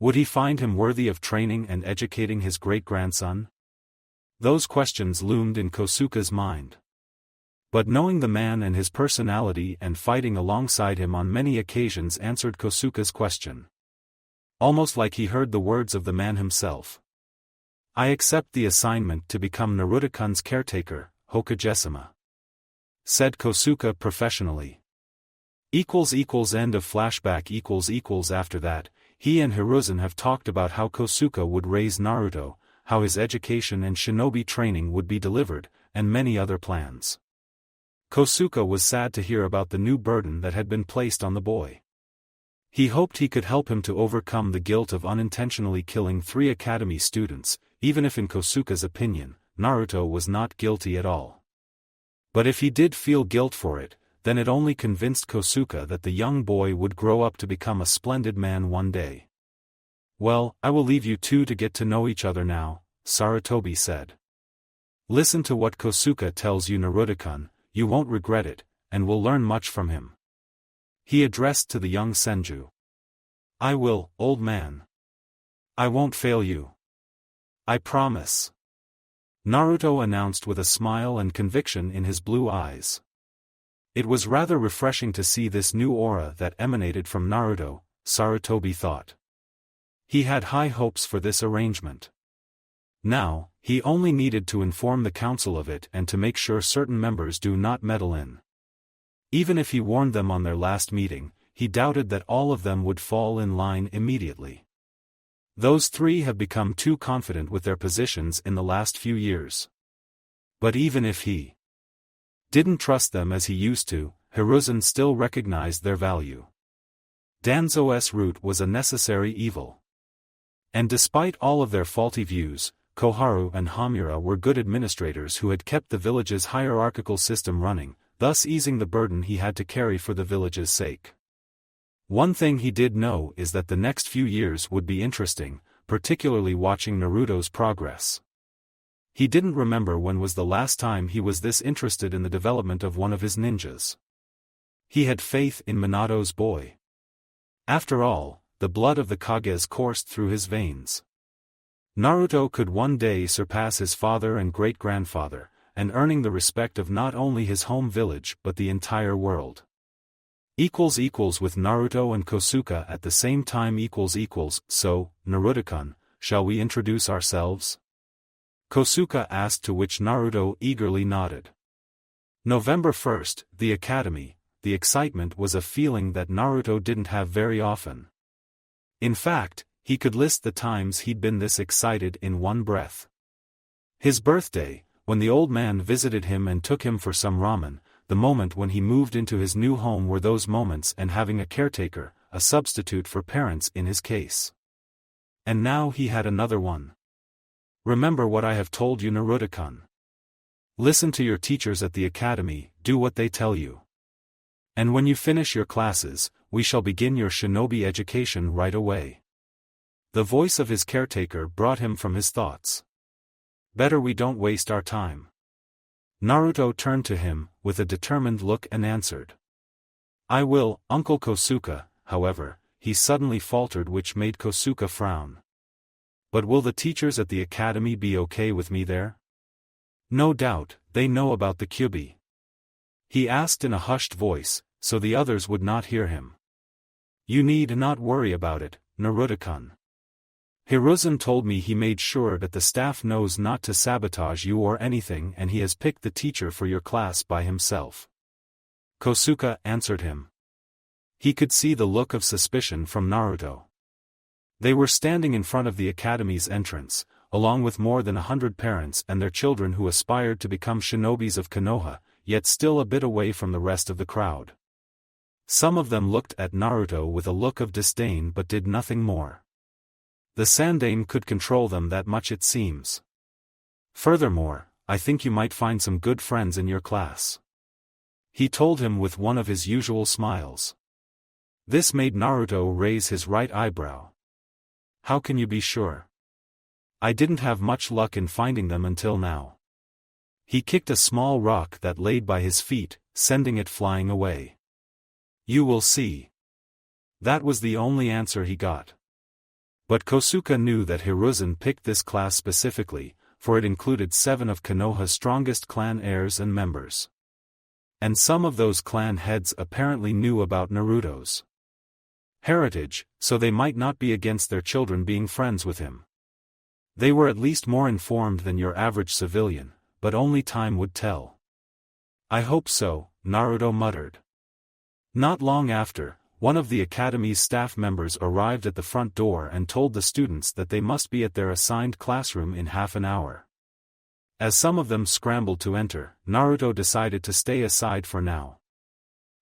Would he find him worthy of training and educating his great-grandson? Those questions loomed in Kosuke's mind. But knowing the man and his personality and fighting alongside him on many occasions answered Kosuke's question. Almost like he heard the words of the man himself. I accept the assignment to become Naruto-kun's caretaker, Hokage-sama. Said Kosuke professionally. End of flashback. After that, he and Hiruzen have talked about how Kosuke would raise Naruto, how his education and shinobi training would be delivered, and many other plans. Kosuke was sad to hear about the new burden that had been placed on the boy. He hoped he could help him to overcome the guilt of unintentionally killing 3 academy students, even if in Kosuke's opinion, Naruto was not guilty at all. But if he did feel guilt for it, then it only convinced Kosuke that the young boy would grow up to become a splendid man one day. Well, I will leave you two to get to know each other now, Sarutobi said. Listen to what Kosuke tells you, Naruto-kun. You won't regret it, and will learn much from him. He addressed to the young Senju. I will, old man. I won't fail you. I promise. Naruto announced with a smile and conviction in his blue eyes. It was rather refreshing to see this new aura that emanated from Naruto, Sarutobi thought. He had high hopes for this arrangement. Now, he only needed to inform the council of it and to make sure certain members do not meddle in. Even if he warned them on their last meeting, he doubted that all of them would fall in line immediately. Those 3 have become too confident with their positions in the last few years. But even if he didn't trust them as he used to, Hiruzen still recognized their value. Danzo's route was a necessary evil. And despite all of their faulty views, Koharu and Hamura were good administrators who had kept the village's hierarchical system running, thus easing the burden he had to carry for the village's sake. One thing he did know is that the next few years would be interesting, particularly watching Naruto's progress. He didn't remember when was the last time he was this interested in the development of one of his ninjas. He had faith in Minato's boy. After all, the blood of the Kages coursed through his veins. Naruto could one day surpass his father and great-grandfather, and earning the respect of not only his home village but the entire world. With Naruto and Kosuke at the same time So, Naruto-kun, shall we introduce ourselves? Kosuke asked, to which Naruto eagerly nodded. November 1st, the academy. The excitement was a feeling that Naruto didn't have very often. In fact, he could list the times he'd been this excited in one breath. His birthday, when the old man visited him and took him for some ramen, the moment when he moved into his new home were those moments, and having a caretaker, a substitute for parents in his case. And now he had another one. Remember what I have told you, Naruto-kun. Listen to your teachers at the academy, do what they tell you. And when you finish your classes, we shall begin your shinobi education right away. The voice of his caretaker brought him from his thoughts. Better we don't waste our time. Naruto turned to him, with a determined look, and answered. I will, Uncle Kosuke. However, he suddenly faltered, which made Kosuke frown. But will the teachers at the academy be okay with me there? No doubt, they know about the Kyuubi. He asked in a hushed voice, so the others would not hear him. You need not worry about it, Naruto-kun. Hiruzen told me he made sure that the staff knows not to sabotage you or anything, and he has picked the teacher for your class by himself. Kosuke answered him. He could see the look of suspicion from Naruto. They were standing in front of the academy's entrance, along with more than 100 parents and their children who aspired to become shinobis of Konoha, yet still a bit away from the rest of the crowd. Some of them looked at Naruto with a look of disdain but did nothing more. The Sandaime could control them, that much it seems. Furthermore, I think you might find some good friends in your class. He told him with one of his usual smiles. This made Naruto raise his right eyebrow. How can you be sure? I didn't have much luck in finding them until now. He kicked a small rock that laid by his feet, sending it flying away. You will see. That was the only answer he got. But Kosuke knew that Hiruzen picked this class specifically, for it included 7 of Konoha's strongest clan heirs and members. And some of those clan heads apparently knew about Naruto's heritage, so they might not be against their children being friends with him. They were at least more informed than your average civilian, but only time would tell. I hope so, Naruto muttered. Not long after, one of the academy's staff members arrived at the front door and told the students that they must be at their assigned classroom in half an hour. As some of them scrambled to enter, Naruto decided to stay aside for now.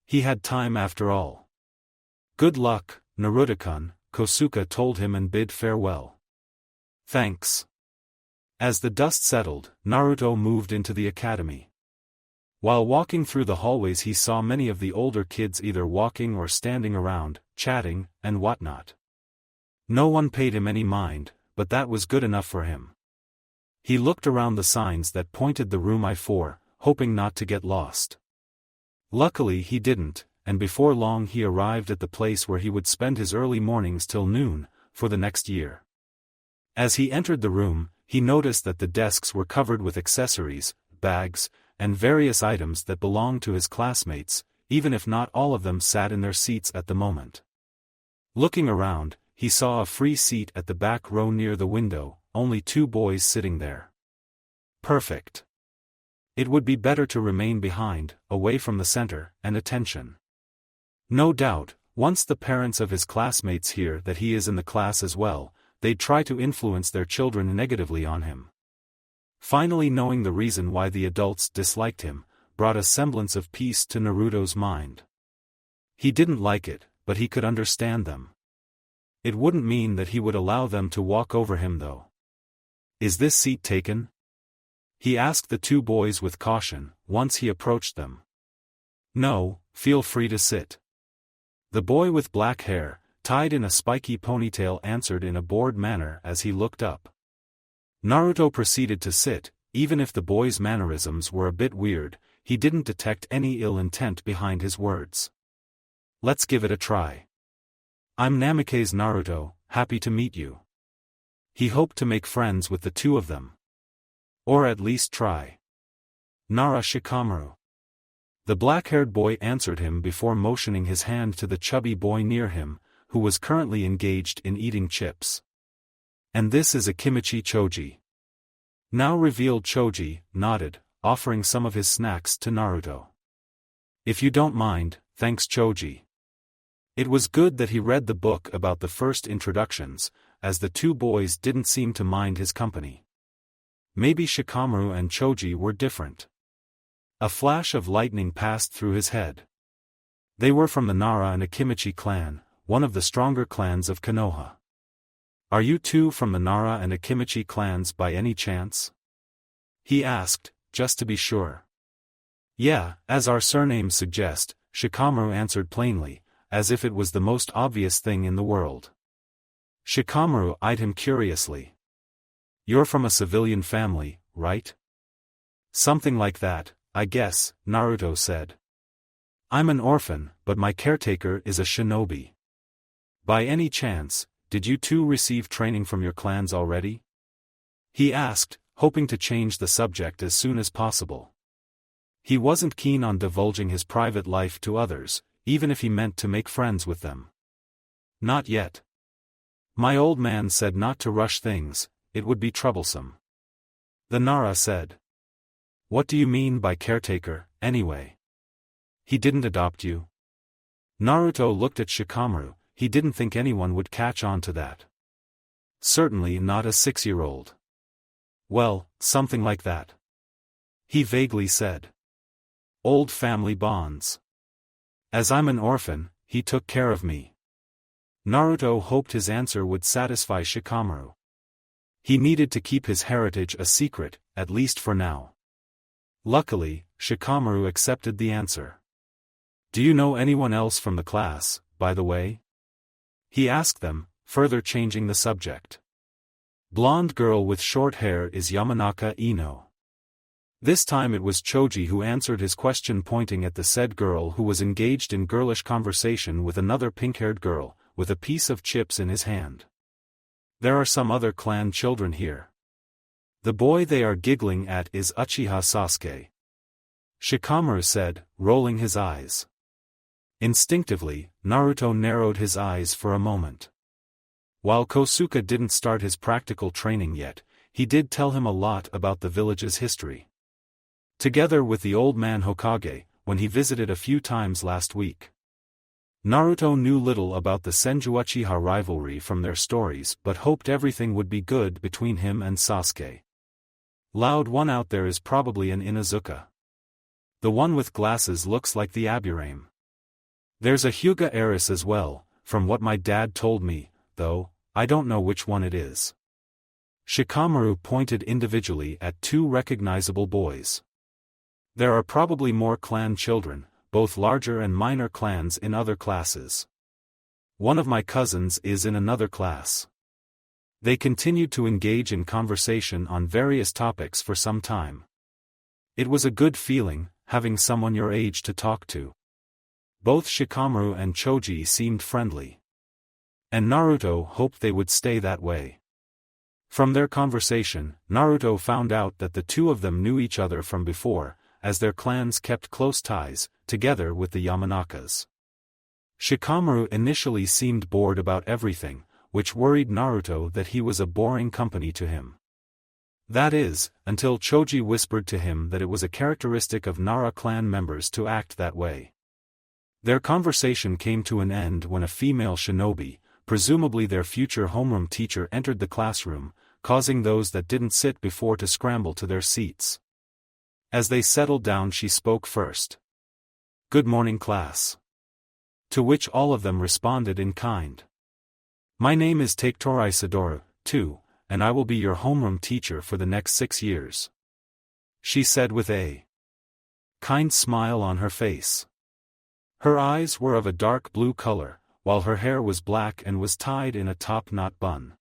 He had time after all. Good luck, Naruto-kun, Kosuke told him and bid farewell. Thanks. As the dust settled, Naruto moved into the academy. While walking through the hallways he saw many of the older kids either walking or standing around, chatting, and whatnot. No one paid him any mind, but that was good enough for him. He looked around the signs that pointed the room I-4, hoping not to get lost. Luckily he didn't, and before long he arrived at the place where he would spend his early mornings till noon, for the next year. As he entered the room, he noticed that the desks were covered with accessories, bags, and various items that belonged to his classmates, even if not all of them sat in their seats at the moment. Looking around, he saw a free seat at the back row near the window, only 2 boys sitting there. Perfect. It would be better to remain behind, away from the center and attention. No doubt, once the parents of his classmates hear that he is in the class as well, they'd try to influence their children negatively on him. Finally knowing the reason why the adults disliked him, brought a semblance of peace to Naruto's mind. He didn't like it, but he could understand them. It wouldn't mean that he would allow them to walk over him though. Is this seat taken? He asked the 2 boys with caution, once he approached them. No, feel free to sit. The boy with black hair, tied in a spiky ponytail, answered in a bored manner as he looked up. Naruto proceeded to sit. Even if the boy's mannerisms were a bit weird, he didn't detect any ill intent behind his words. Let's give it a try. I'm Namikaze Naruto, happy to meet you. He hoped to make friends with the 2 of them. Or at least try. Nara Shikamaru. The black-haired boy answered him before motioning his hand to the chubby boy near him, who was currently engaged in eating chips. And this is a Kimichi Choji. Now revealed Choji, nodded, offering some of his snacks to Naruto. If you don't mind, thanks Choji. It was good that he read the book about the first introductions, as the two boys didn't seem to mind his company. Maybe Shikamaru and Choji were different. A flash of lightning passed through his head. They were from the Nara and Akimichi clan, one of the stronger clans of Konoha. Are you two from the Nara and Akimichi clans by any chance? He asked, just to be sure. Yeah, as our surnames suggest, Shikamaru answered plainly, as if it was the most obvious thing in the world. Shikamaru eyed him curiously. You're from a civilian family, right? Something like that, I guess, Naruto said. I'm an orphan, but my caretaker is a shinobi. By any chance, did you two receive training from your clans already? He asked, hoping to change the subject as soon as possible. He wasn't keen on divulging his private life to others, even if he meant to make friends with them. Not yet. My old man said not to rush things, it would be troublesome. The Nara said. What do you mean by caretaker, anyway? He didn't adopt you? Naruto looked at Shikamaru, he didn't think anyone would catch on to that. Certainly not a 6-year-old. Well, something like that. He vaguely said. Old family bonds. As I'm an orphan, he took care of me. Naruto hoped his answer would satisfy Shikamaru. He needed to keep his heritage a secret, at least for now. Luckily, Shikamaru accepted the answer. Do you know anyone else from the class, by the way? He asked them, further changing the subject. Blonde girl with short hair is Yamanaka Ino. This time it was Choji who answered his question, pointing at the said girl who was engaged in girlish conversation with another pink-haired girl, with a piece of chips in his hand. There are some other clan children here. The boy they are giggling at is Uchiha Sasuke. Shikamaru said, rolling his eyes. Instinctively, Naruto narrowed his eyes for a moment. While Kosuke didn't start his practical training yet, he did tell him a lot about the village's history. Together with the old man Hokage, when he visited a few times last week. Naruto knew little about the Senju Uchiha rivalry from their stories but hoped everything would be good between him and Sasuke. Loud one out there is probably an Inuzuka. The one with glasses looks like the Aburame. There's a Hyuga heiress as well, from what my dad told me, though, I don't know which one it is. Shikamaru pointed individually at two recognizable boys. There are probably more clan children, both larger and minor clans in other classes. One of my cousins is in another class. They continued to engage in conversation on various topics for some time. It was a good feeling, having someone your age to talk to. Both Shikamaru and Choji seemed friendly. And Naruto hoped they would stay that way. From their conversation, Naruto found out that the two of them knew each other from before, as their clans kept close ties, together with the Yamanakas. Shikamaru initially seemed bored about everything, which worried Naruto that he was a boring company to him. That is, until Choji whispered to him that it was a characteristic of Nara clan members to act that way. Their conversation came to an end when a female shinobi, presumably their future homeroom teacher, entered the classroom, causing those that didn't sit before to scramble to their seats. As they settled down, she spoke first. Good morning, class. To which all of them responded in kind. My name is Taketorai Sadaru, too, and I will be your homeroom teacher for the next 6 years. She said with a kind smile on her face. Her eyes were of a dark blue color, while her hair was black and was tied in a top-knot bun.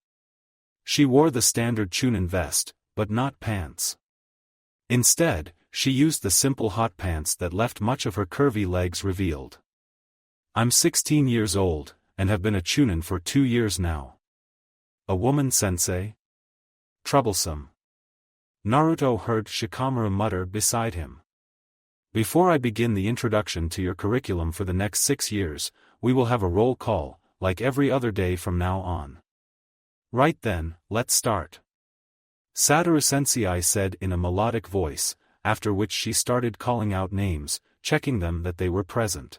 She wore the standard chunin vest, but not pants. Instead, she used the simple hot pants that left much of her curvy legs revealed. I'm 16 years old, and have been a chunin for 2 years now. A woman, sensei? Troublesome. Naruto heard Shikamaru mutter beside him. Before I begin the introduction to your curriculum for the next 6 years, we will have a roll call, like every other day from now on. Right then, let's start. Satoru Sensei said in a melodic voice, after which she started calling out names, checking them that they were present.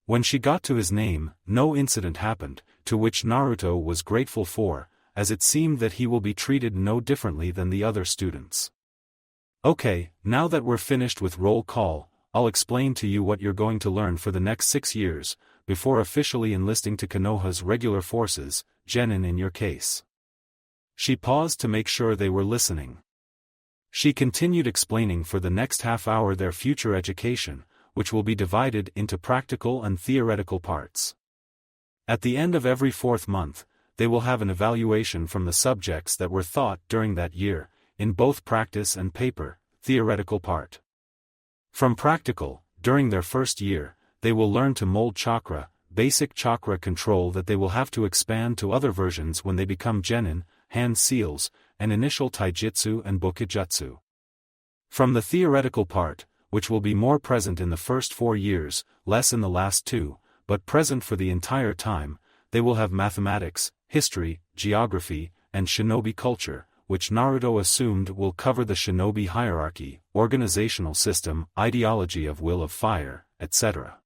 When she got to his name, no incident happened, to which Naruto was grateful for, as it seemed that he will be treated no differently than the other students. Okay, now that we're finished with roll call, I'll explain to you what you're going to learn for the next 6 years, before officially enlisting to Konoha's regular forces, genin in your case. She paused to make sure they were listening. She continued explaining for the next half hour their future education, which will be divided into practical and theoretical parts. At the end of every 4th month, they will have an evaluation from the subjects that were taught during that year, in both practice and paper, theoretical part. From practical, during their first year, they will learn to mold chakra, basic chakra control that they will have to expand to other versions when they become genin, hand seals, and initial taijutsu and bokujutsu. From the theoretical part, which will be more present in the first 4 years, less in the last 2, but present for the entire time, they will have mathematics, history, geography, and shinobi culture, which Naruto assumed will cover the shinobi hierarchy, organizational system, ideology of will of fire, etc.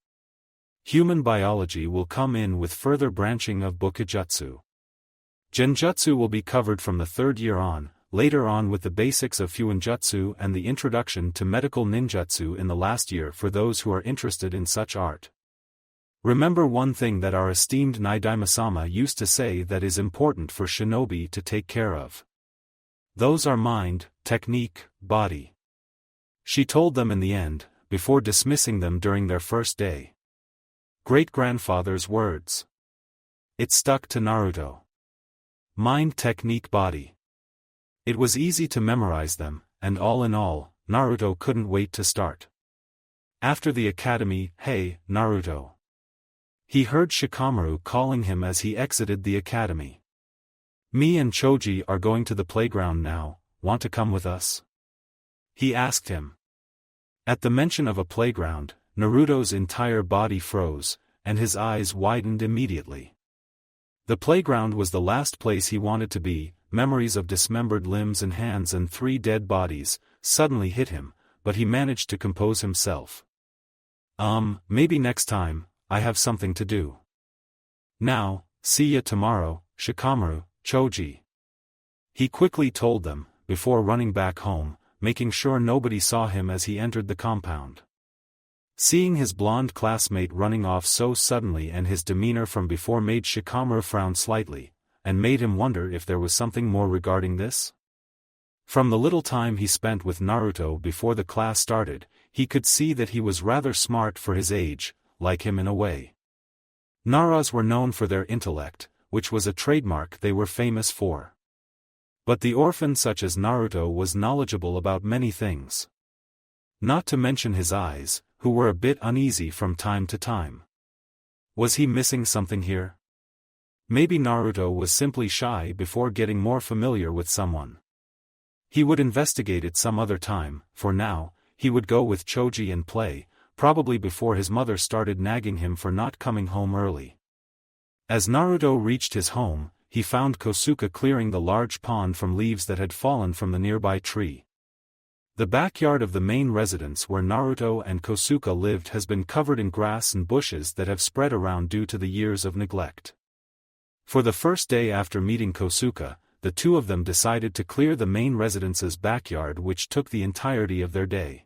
Human biology will come in with further branching of bokujutsu. Genjutsu will be covered from the 3rd year on, later on with the basics of fuinjutsu and the introduction to medical ninjutsu in the last year for those who are interested in such art. Remember one thing that our esteemed Naidama-sama used to say that is important for shinobi to take care of. Those are mind, technique, body. She told them in the end, before dismissing them during their first day. Great-grandfather's words. It stuck to Naruto. Mind, technique, body. It was easy to memorize them, and all in all, Naruto couldn't wait to start. After the academy, "Hey, Naruto." He heard Shikamaru calling him as he exited the academy. "Me and Choji are going to the playground now, want to come with us?" he asked him. At the mention of a playground, Naruto's entire body froze, and his eyes widened immediately. The playground was the last place he wanted to be. Memories of dismembered limbs and hands and 3 dead bodies suddenly hit him, but he managed to compose himself. Maybe next time, I have something to do. Now, see ya tomorrow, Shikamaru, Choji. He quickly told them, before running back home, making sure nobody saw him as he entered the compound. Seeing his blonde classmate running off so suddenly and his demeanor from before made Shikamaru frown slightly, and made him wonder if there was something more regarding this. From the little time he spent with Naruto before the class started, he could see that he was rather smart for his age, like him in a way. Naras were known for their intellect, which was a trademark they were famous for. But the orphan such as Naruto was knowledgeable about many things. Not to mention his eyes, who were a bit uneasy from time to time. Was he missing something here? Maybe Naruto was simply shy before getting more familiar with someone. He would investigate it some other time. For now, he would go with Choji and play, probably before his mother started nagging him for not coming home early. As Naruto reached his home, he found Kosuke clearing the large pond from leaves that had fallen from the nearby tree. The backyard of the main residence where Naruto and Kosuke lived has been covered in grass and bushes that have spread around due to the years of neglect. For the first day after meeting Kosuke, the two of them decided to clear the main residence's backyard, which took the entirety of their day.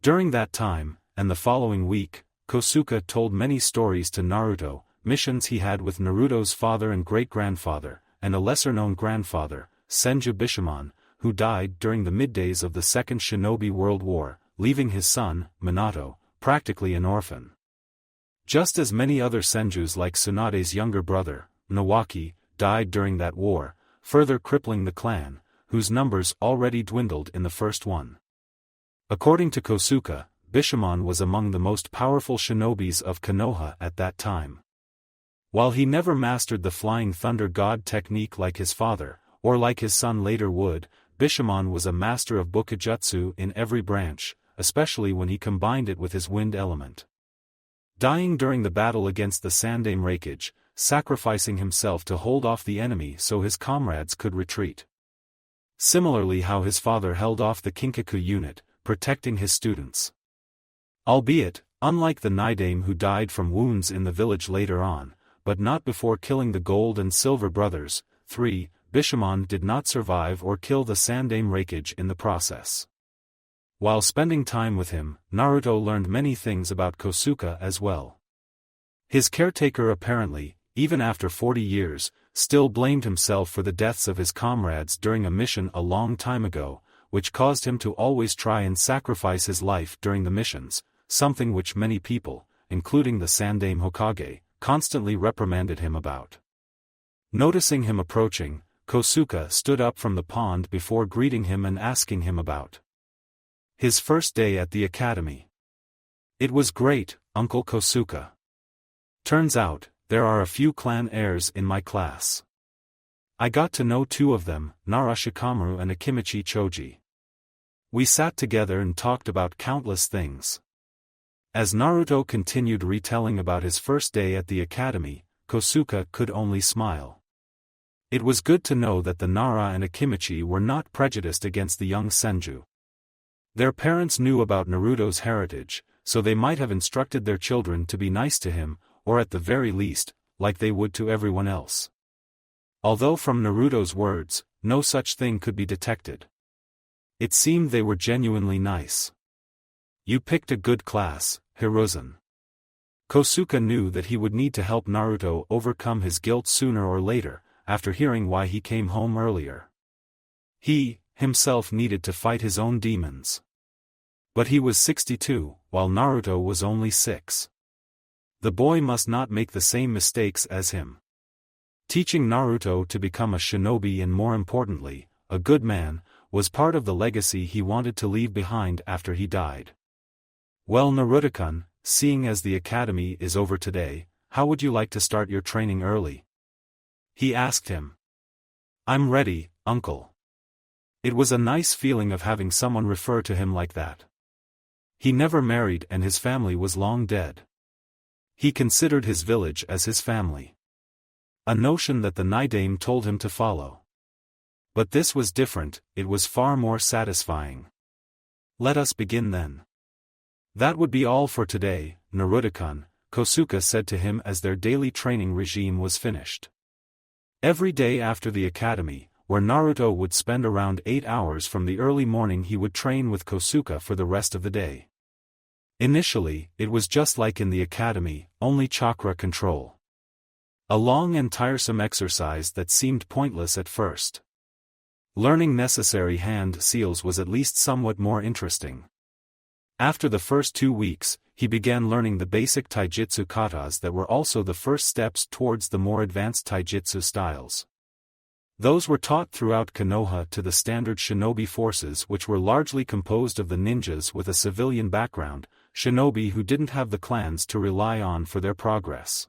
During that time, and the following week, Kosuke told many stories to Naruto, missions he had with Naruto's father and great-grandfather, and a lesser-known grandfather, Senju Bishamon, who died during the middays of the Second Shinobi World War, leaving his son, Minato, practically an orphan. Just as many other Senjus like Tsunade's younger brother, Nawaki, died during that war, further crippling the clan, whose numbers already dwindled in the first one. According to Kosuke, Bishamon was among the most powerful shinobis of Konoha at that time. While he never mastered the Flying Thunder God technique like his father, or like his son later would, Bishamon was a master of bokujutsu in every branch, especially when he combined it with his wind element. Dying during the battle against the Sandaime Raikage, sacrificing himself to hold off the enemy so his comrades could retreat. Similarly how his father held off the Kinkaku unit, protecting his students. Albeit, unlike the Nidaime who died from wounds in the village later on, but not before killing the Gold and Silver brothers, 3, Bishamon did not survive or kill the Sandaime Raikage in the process. While spending time with him, Naruto learned many things about Kosuke as well. His caretaker apparently, even after 40 years, still blamed himself for the deaths of his comrades during a mission a long time ago, which caused him to always try and sacrifice his life during the missions, something which many people, including the Sandaime Hokage, constantly reprimanded him about. Noticing him approaching, Kosuke stood up from the pond before greeting him and asking him about his first day at the academy. "It was great, Uncle Kosuke. Turns out, there are a few clan heirs in my class. I got to know 2 of them, Nara Shikamaru and Akimichi Choji. We sat together and talked about countless things." As Naruto continued retelling about his first day at the academy, Kosuke could only smile. It was good to know that the Nara and Akimichi were not prejudiced against the young Senju. Their parents knew about Naruto's heritage, so they might have instructed their children to be nice to him, or at the very least, like they would to everyone else. Although from Naruto's words, no such thing could be detected. It seemed they were genuinely nice. "You picked a good class, Hiruzen." Kosuke knew that he would need to help Naruto overcome his guilt sooner or later, after hearing why he came home earlier. He, himself needed to fight his own demons. But he was 62, while Naruto was only 6. The boy must not make the same mistakes as him. Teaching Naruto to become a shinobi and more importantly, a good man, was part of the legacy he wanted to leave behind after he died. "Well Naruto-kun, seeing as the academy is over today, how would you like to start your training early?" he asked him. "I'm ready, uncle." It was a nice feeling of having someone refer to him like that. He never married and his family was long dead. He considered his village as his family. A notion that the Nidaime told him to follow. But this was different, it was far more satisfying. "Let us begin then." "That would be all for today, Naruto-kun," Kosuke said to him as their daily training regime was finished. Every day after the academy, where Naruto would spend around 8 hours from the early morning, he would train with Kosuke for the rest of the day. Initially, it was just like in the academy, only chakra control. A long and tiresome exercise that seemed pointless at first. Learning necessary hand seals was at least somewhat more interesting. After the first 2 weeks, he began learning the basic taijutsu katas that were also the first steps towards the more advanced taijutsu styles. Those were taught throughout Konoha to the standard shinobi forces, which were largely composed of the ninjas with a civilian background, shinobi who didn't have the clans to rely on for their progress.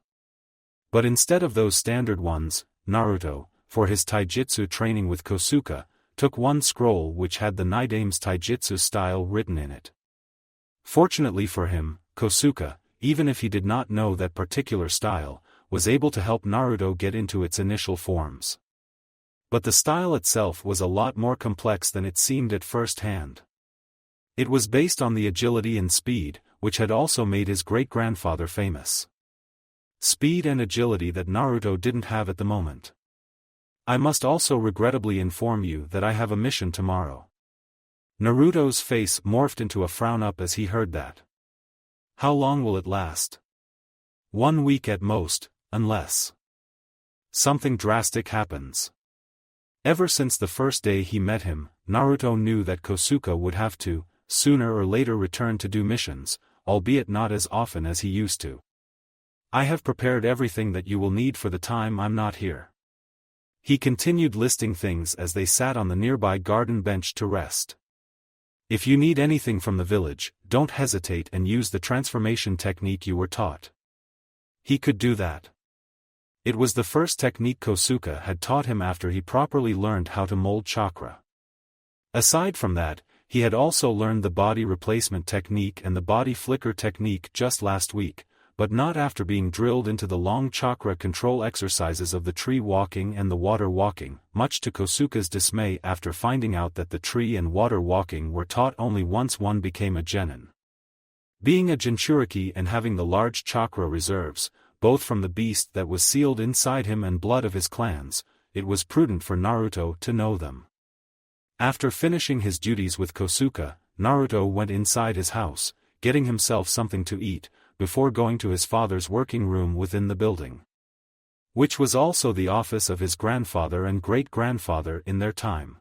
But instead of those standard ones, Naruto, for his taijutsu training with Kosuke, took one scroll which had the Nidaime's taijutsu style written in it. Fortunately for him, Kosuke, even if he did not know that particular style, was able to help Naruto get into its initial forms. But the style itself was a lot more complex than it seemed at first hand. It was based on the agility and speed, which had also made his great-grandfather famous. Speed and agility that Naruto didn't have at the moment. "I must also regrettably inform you that I have a mission tomorrow." Naruto's face morphed into a frown-up as he heard that. "How long will it last?" "1 week at most, unless something drastic happens." Ever since the first day he met him, Naruto knew that Kosuke would have to, sooner or later, return to do missions, albeit not as often as he used to. "I have prepared everything that you will need for the time I'm not here." He continued listing things as they sat on the nearby garden bench to rest. "If you need anything from the village, don't hesitate and use the transformation technique you were taught." He could do that. It was the first technique Kosuke had taught him after he properly learned how to mold chakra. Aside from that, he had also learned the body replacement technique and the body flicker technique just last week, but not after being drilled into the long chakra control exercises of the tree walking and the water walking, much to Kosuke's dismay after finding out that the tree and water walking were taught only once one became a genin. Being a Jinchuriki and having the large chakra reserves, both from the beast that was sealed inside him and blood of his clans, it was prudent for Naruto to know them. After finishing his duties with Kosuke, Naruto went inside his house, getting himself something to eat, before going to his father's working room within the building, which was also the office of his grandfather and great-grandfather in their time.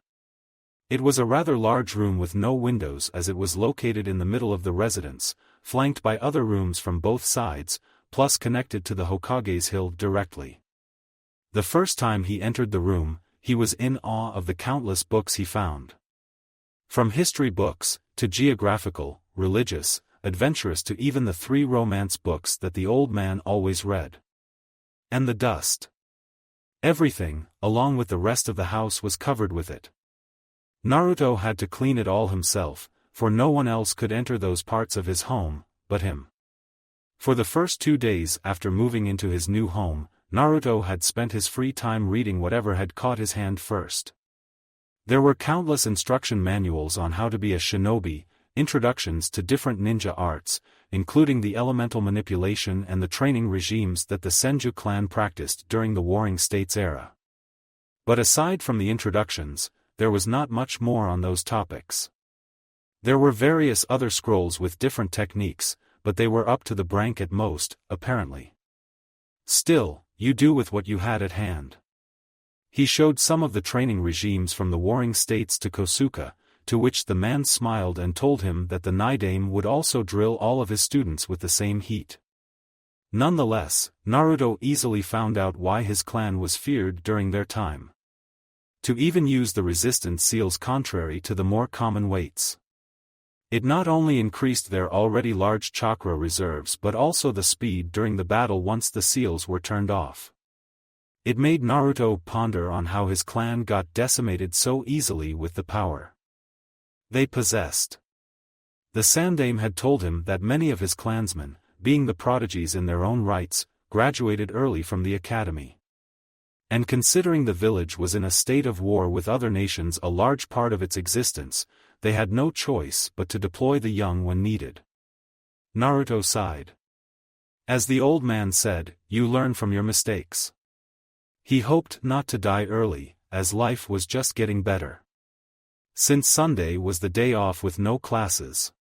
It was a rather large room with no windows as it was located in the middle of the residence, flanked by other rooms from both sides, plus connected to the Hokage's hill directly. The first time he entered the room, he was in awe of the countless books he found. From history books, to geographical, religious, adventurous to even the 3 romance books that the old man always read. And the dust. Everything, along with the rest of the house, was covered with it. Naruto had to clean it all himself, for no one else could enter those parts of his home, but him. For the first 2 days after moving into his new home, Naruto had spent his free time reading whatever had caught his hand first. There were countless instruction manuals on how to be a shinobi, introductions to different ninja arts, including the elemental manipulation and the training regimes that the Senju clan practiced during the Warring States era. But aside from the introductions, there was not much more on those topics. There were various other scrolls with different techniques, but they were up to the brank at most, apparently. Still, you do with what you had at hand. He showed some of the training regimes from the Warring States to Kosuke, to which the man smiled and told him that the Nidaime would also drill all of his students with the same heat. Nonetheless, Naruto easily found out why his clan was feared during their time. To even use the resistance seals contrary to the more common weights. It not only increased their already large chakra reserves but also the speed during the battle once the seals were turned off. It made Naruto ponder on how his clan got decimated so easily with the power they possessed. The Sandaime had told him that many of his clansmen, being the prodigies in their own rights, graduated early from the academy. And considering the village was in a state of war with other nations a large part of its existence, they had no choice but to deploy the young when needed. Naruto sighed. As the old man said, you learn from your mistakes. He hoped not to die early, as life was just getting better. Since Sunday was the day off with no classes.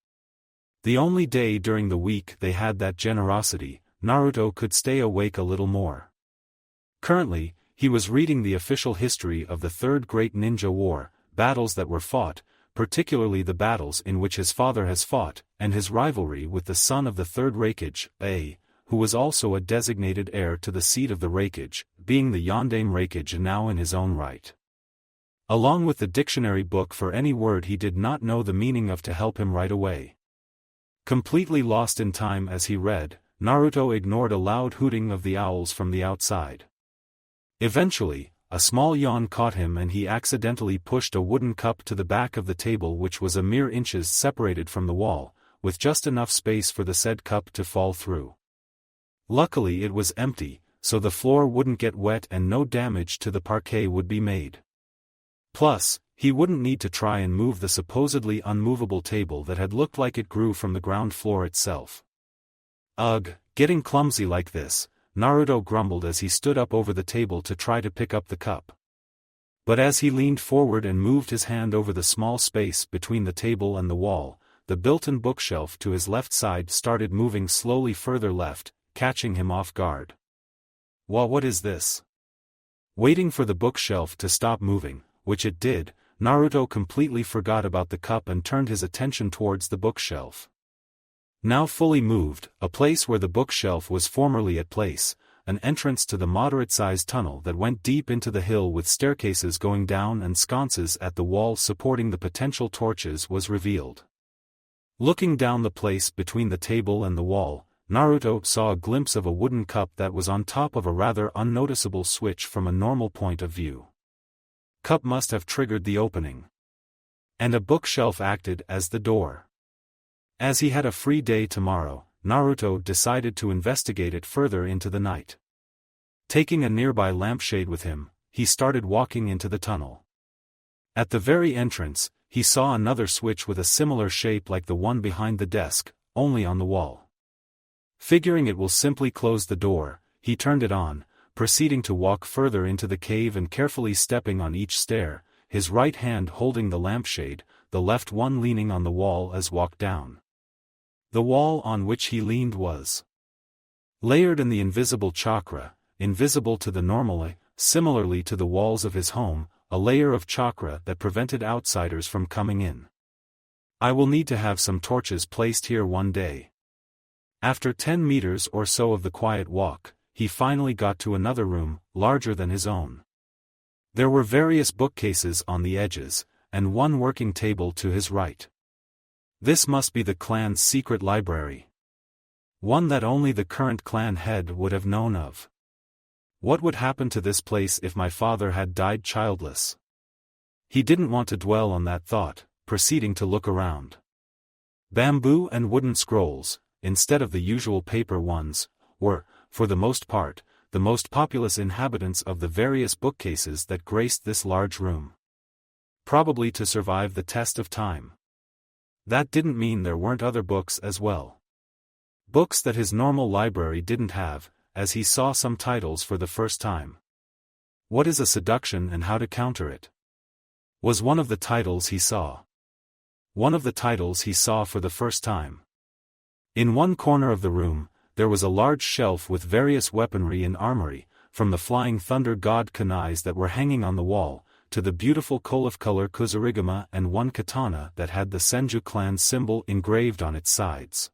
The only day during the week they had that generosity, Naruto could stay awake a little more. Currently, he was reading the official history of the Third Great Ninja War, battles that were fought, particularly the battles in which his father has fought, and his rivalry with the son of the Third Hokage, who was also a designated heir to the seat of the Hokage, being the Yondaime Hokage now in his own right. Along with the dictionary book for any word he did not know the meaning of to help him right away. Completely lost in time as he read, Naruto ignored a loud hooting of the owls from the outside. Eventually, a small yawn caught him and he accidentally pushed a wooden cup to the back of the table which was a mere inches separated from the wall, with just enough space for the said cup to fall through. Luckily it was empty, so the floor wouldn't get wet and no damage to the parquet would be made. Plus, he wouldn't need to try and move the supposedly unmovable table that had looked like it grew from the ground floor itself. Ugh, getting clumsy like this, Naruto grumbled as he stood up over the table to try to pick up the cup. But as he leaned forward and moved his hand over the small space between the table and the wall, the built-in bookshelf to his left side started moving slowly further left, catching him off guard. What is this? Waiting for the bookshelf to stop moving, which it did, Naruto completely forgot about the cup and turned his attention towards the bookshelf. Now fully moved, a place where the bookshelf was formerly at place, an entrance to the moderate-sized tunnel that went deep into the hill with staircases going down and sconces at the wall supporting the potential torches was revealed. Looking down the place between the table and the wall, Naruto saw a glimpse of a wooden cup that was on top of a rather unnoticeable switch from a normal point of view. Cup must have triggered the opening. and a bookshelf acted as the door. As he had a free day tomorrow, Naruto decided to investigate it further into the night. Taking a nearby lampshade with him, he started walking into the tunnel. At the very entrance, he saw another switch with a similar shape like the one behind the desk, only on the wall. Figuring it will simply close the door, he turned it on, proceeding to walk further into the cave and carefully stepping on each stair, his right hand holding the lampshade, the left one leaning on the wall as walked down. The wall on which he leaned was layered in the invisible chakra, invisible to the normal eye, similarly to the walls of his home, a layer of chakra that prevented outsiders from coming in. I will need to have some torches placed here one day. After 10 meters or so of the quiet walk, he finally got to another room, larger than his own. There were various bookcases on the edges, and one working table to his right. This must be the clan's secret library. One that only the current clan head would have known of. What would happen to this place if my father had died childless? He didn't want to dwell on that thought, proceeding to look around. Bamboo and wooden scrolls, instead of the usual paper ones, were, for the most part, the most populous inhabitants of the various bookcases that graced this large room. Probably to survive the test of time. That didn't mean there weren't other books as well. Books that his normal library didn't have, as he saw some titles for the first time. What is a seduction and how to counter it? Was one of the titles he saw. One of the titles he saw for the first time. In one corner of the room, there was a large shelf with various weaponry and armory, from the flying thunder god kunais that were hanging on the wall, to the beautiful color kusarigama and one katana that had the Senju clan symbol engraved on its sides.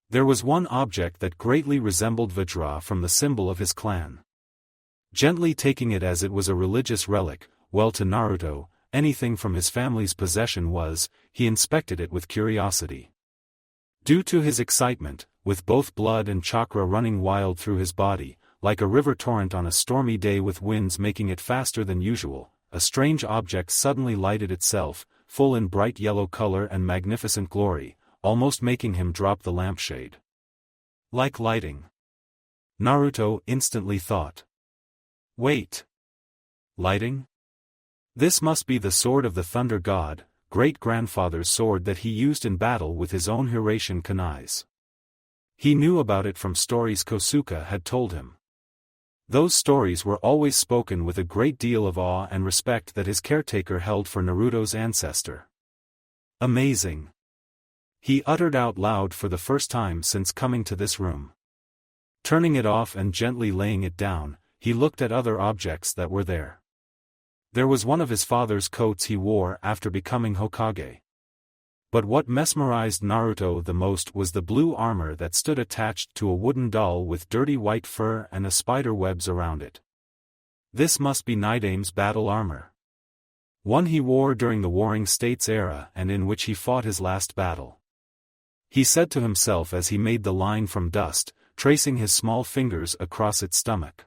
There was one object that greatly resembled Vajra from the symbol of his clan. Gently taking it as it was a religious relic, well to Naruto, anything from his family's possession was, he inspected it with curiosity. Due to his excitement, with both blood and chakra running wild through his body, like a river torrent on a stormy day with winds making it faster than usual, a strange object suddenly lighted itself, full in bright yellow color and magnificent glory, almost making him drop the lampshade. Like lighting. Naruto instantly thought. Wait. Lighting? This must be the sword of the Thunder God, great-grandfather's sword that he used in battle with his own Hiraition kunais. He knew about it from stories Kosuke had told him. Those stories were always spoken with a great deal of awe and respect that his caretaker held for Naruto's ancestor. Amazing. He uttered out loud for the first time since coming to this room. Turning it off and gently laying it down, he looked at other objects that were there. There was one of his father's coats he wore after becoming Hokage. But what mesmerized Naruto the most was the blue armor that stood attached to a wooden doll with dirty white fur and a spider webs around it. This must be Nidame's battle armor. One he wore during the Warring States era and in which he fought his last battle. He said to himself as he made the line from dust, tracing his small fingers across its stomach.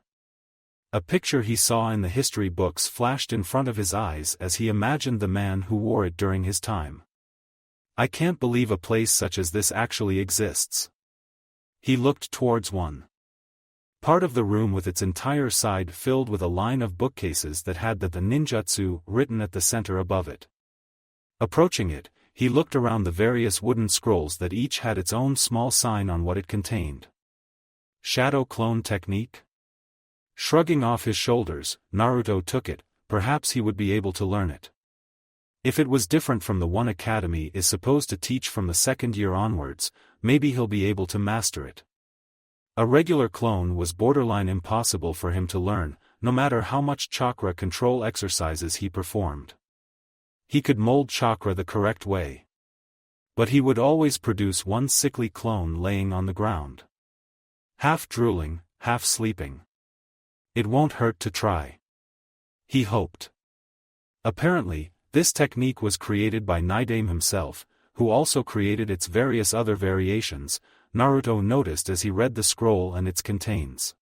A picture he saw in the history books flashed in front of his eyes as he imagined the man who wore it during his time. I can't believe a place such as this actually exists. He looked towards one part of the room with its entire side filled with a line of bookcases that had the ninjutsu written at the center above it. Approaching it, he looked around the various wooden scrolls that each had its own small sign on what it contained. Shadow clone technique? Shrugging off his shoulders, Naruto took it, perhaps he would be able to learn it. If it was different from the one academy is supposed to teach from the second year onwards, maybe he'll be able to master it. A regular clone was borderline impossible for him to learn, no matter how much chakra control exercises he performed. He could mold chakra the correct way. But he would always produce one sickly clone laying on the ground. Half drooling, half sleeping. It won't hurt to try. He hoped. Apparently, this technique was created by Nidame himself, who also created its various other variations, Naruto noticed as he read the scroll and its contains.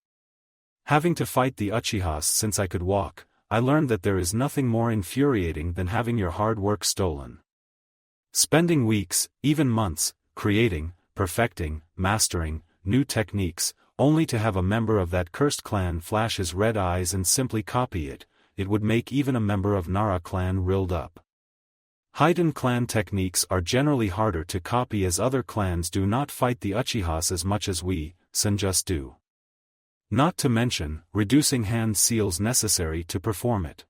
Having to fight the Uchihas since I could walk, I learned that there is nothing more infuriating than having your hard work stolen. Spending weeks, even months, creating, perfecting, mastering, new techniques, only to have a member of that cursed clan flash his red eyes and simply copy it, it would make even a member of Nara clan riled up. Hiden clan techniques are generally harder to copy as other clans do not fight the Uchihas as much as we, Senjus do. Not to mention, reducing hand seals necessary to perform it.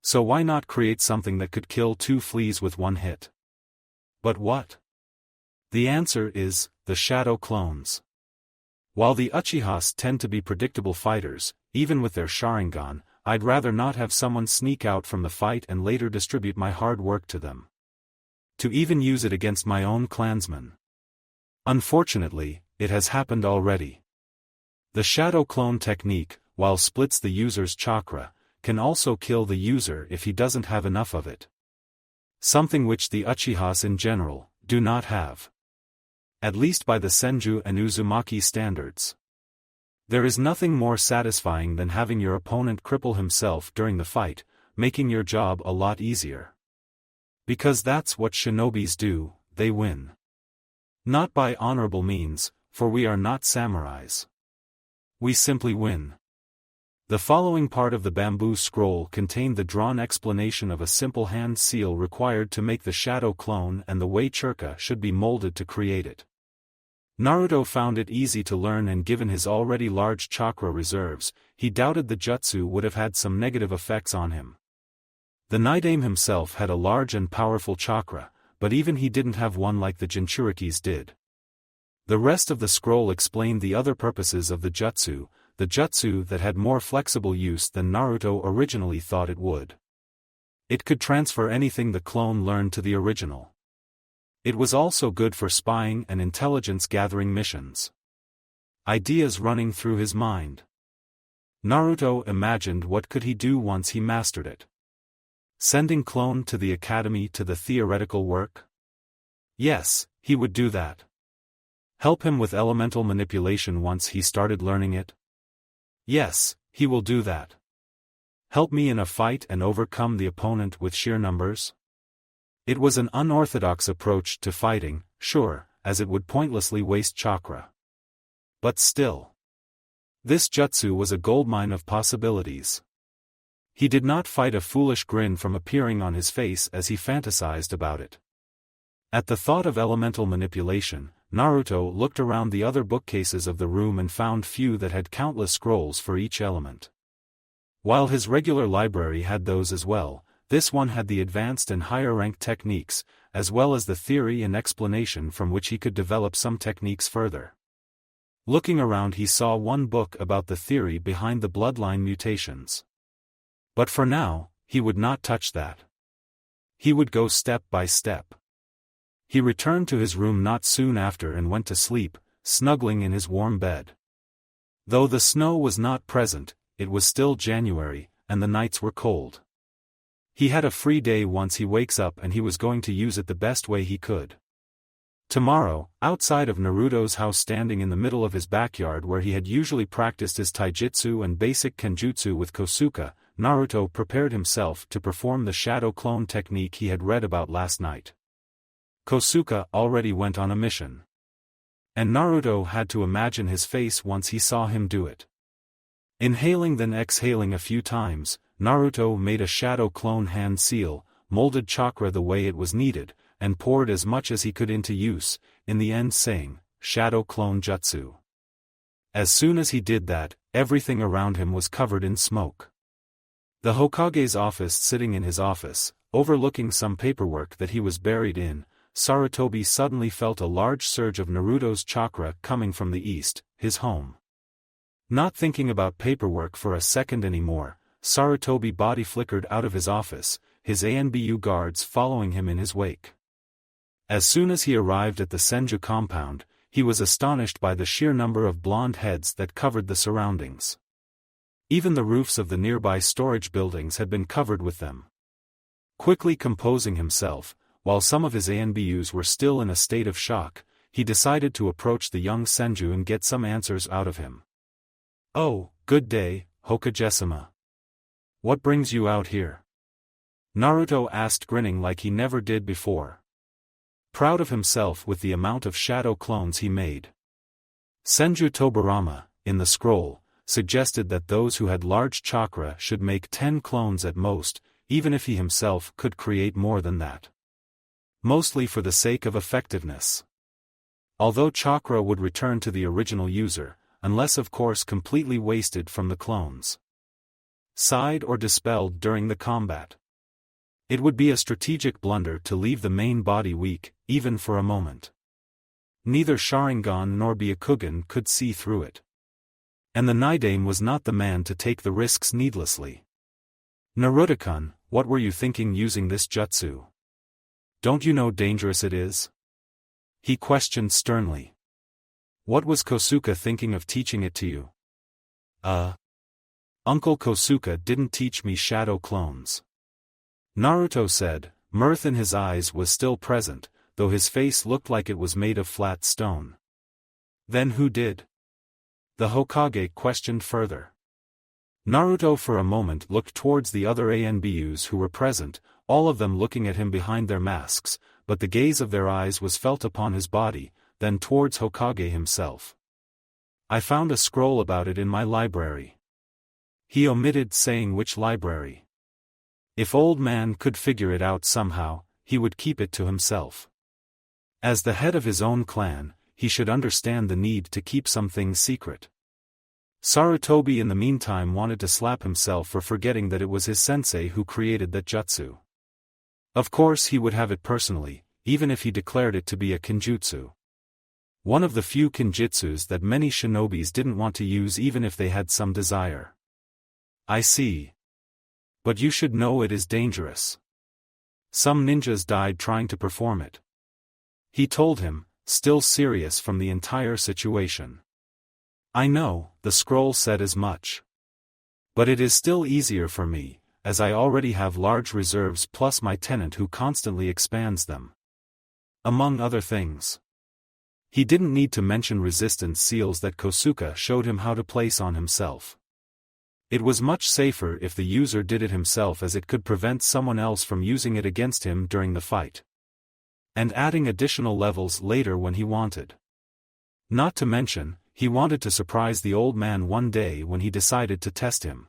So why not create something that could kill 2 fleas with 1 hit? But what? The answer is, the shadow clones. While the Uchihas tend to be predictable fighters, even with their Sharingan, I'd rather not have someone sneak out from the fight and later distribute my hard work to them. To even use it against my own clansmen. Unfortunately, it has happened already. The shadow clone technique, while splits the user's chakra, can also kill the user if he doesn't have enough of it. Something which the Uchihas in general do not have. At least by the Senju and Uzumaki standards. There is nothing more satisfying than having your opponent cripple himself during the fight, making your job a lot easier. Because that's what shinobis do, they win. Not by honorable means, for we are not samurais. We simply win. The following part of the bamboo scroll contained the drawn explanation of a simple hand seal required to make the shadow clone and the way Churka should be molded to create it. Naruto found it easy to learn, and given his already large chakra reserves, he doubted the jutsu would have had some negative effects on him. The Nidaime himself had a large and powerful chakra, but even he didn't have one like the Jinchurikis did. The rest of the scroll explained the other purposes of the jutsu that had more flexible use than Naruto originally thought it would. It could transfer anything the clone learned to the original. It was also good for spying and intelligence-gathering missions. Ideas running through his mind. Naruto imagined what could he do once he mastered it. Sending clone to the academy to the theoretical work? Yes, he would do that. Help him with elemental manipulation once he started learning it? Yes, he will do that. Help me in a fight and overcome the opponent with sheer numbers? It was an unorthodox approach to fighting, sure, as it would pointlessly waste chakra. But still. This jutsu was a goldmine of possibilities. He did not fight a foolish grin from appearing on his face as he fantasized about it. At the thought of elemental manipulation, Naruto looked around the other bookcases of the room and found few that had countless scrolls for each element. While his regular library had those as well, this one had the advanced and higher-ranked techniques, as well as the theory and explanation from which he could develop some techniques further. Looking around, he saw one book about the theory behind the bloodline mutations. But for now, he would not touch that. He would go step by step. He returned to his room not soon after and went to sleep, snuggling in his warm bed. Though the snow was not present, it was still January, and the nights were cold. He had a free day once he wakes up, and he was going to use it the best way he could. Tomorrow, outside of Naruto's house, standing in the middle of his backyard where he had usually practiced his taijutsu and basic kenjutsu with Kosuke, Naruto prepared himself to perform the shadow clone technique he had read about last night. Kosuke already went on a mission. And Naruto had to imagine his face once he saw him do it. Inhaling then exhaling a few times, Naruto made a shadow clone hand seal, molded chakra the way it was needed, and poured as much as he could into use, in the end saying, "Shadow clone jutsu." As soon as he did that, everything around him was covered in smoke. The Hokage's office, sitting in his office, overlooking some paperwork that he was buried in, Sarutobi suddenly felt a large surge of Naruto's chakra coming from the east, his home. Not thinking about paperwork for a second anymore, Sarutobi body flickered out of his office, his ANBU guards following him in his wake. As soon as he arrived at the Senju compound, he was astonished by the sheer number of blonde heads that covered the surroundings. Even the roofs of the nearby storage buildings had been covered with them. Quickly composing himself, while some of his ANBUs were still in a state of shock, he decided to approach the young Senju and get some answers out of him. "Oh, good day, Hokage-sama. What brings you out here? Naruto asked, grinning like he never did before. Proud of himself with the amount of shadow clones he made. Senju Tobirama, in the scroll, suggested that those who had large chakra should make 10 clones at most, even if he himself could create more than that. Mostly for the sake of effectiveness. Although chakra would return to the original user, unless of course completely wasted from the clones. Side or dispelled during the combat. It would be a strategic blunder to leave the main body weak, even for a moment. Neither Sharingan nor Byakugan could see through it. And the Naidame was not the man to take the risks needlessly. Naruto-kun, what were you thinking using this jutsu? Don't you know dangerous it is? He questioned sternly. What was Kosuke thinking of teaching it to you? Uncle Kosuke didn't teach me shadow clones. Naruto said. Mirth in his eyes was still present, though his face looked like it was made of flat stone. Then who did? The Hokage questioned further. Naruto for a moment looked towards the other ANBUs who were present, all of them looking at him behind their masks, but the gaze of their eyes was felt upon his body, then towards Hokage himself. I found a scroll about it in my library. He omitted saying which library. If old man could figure it out somehow, he would keep it to himself. As the head of his own clan, he should understand the need to keep some things secret. Sarutobi in the meantime wanted to slap himself for forgetting that it was his sensei who created that jutsu. Of course he would have it personally, even if he declared it to be a kinjutsu. One of the few kinjutsus that many shinobis didn't want to use even if they had some desire. I see. But you should know it is dangerous. Some ninjas died trying to perform it. He told him, still serious from the entire situation. I know, the scroll said as much. But it is still easier for me, as I already have large reserves plus my tenant who constantly expands them. Among other things. He didn't need to mention resistance seals that Kosuke showed him how to place on himself. It was much safer if the user did it himself, as it could prevent someone else from using it against him during the fight. And adding additional levels later when he wanted. Not to mention, he wanted to surprise the old man one day when he decided to test him.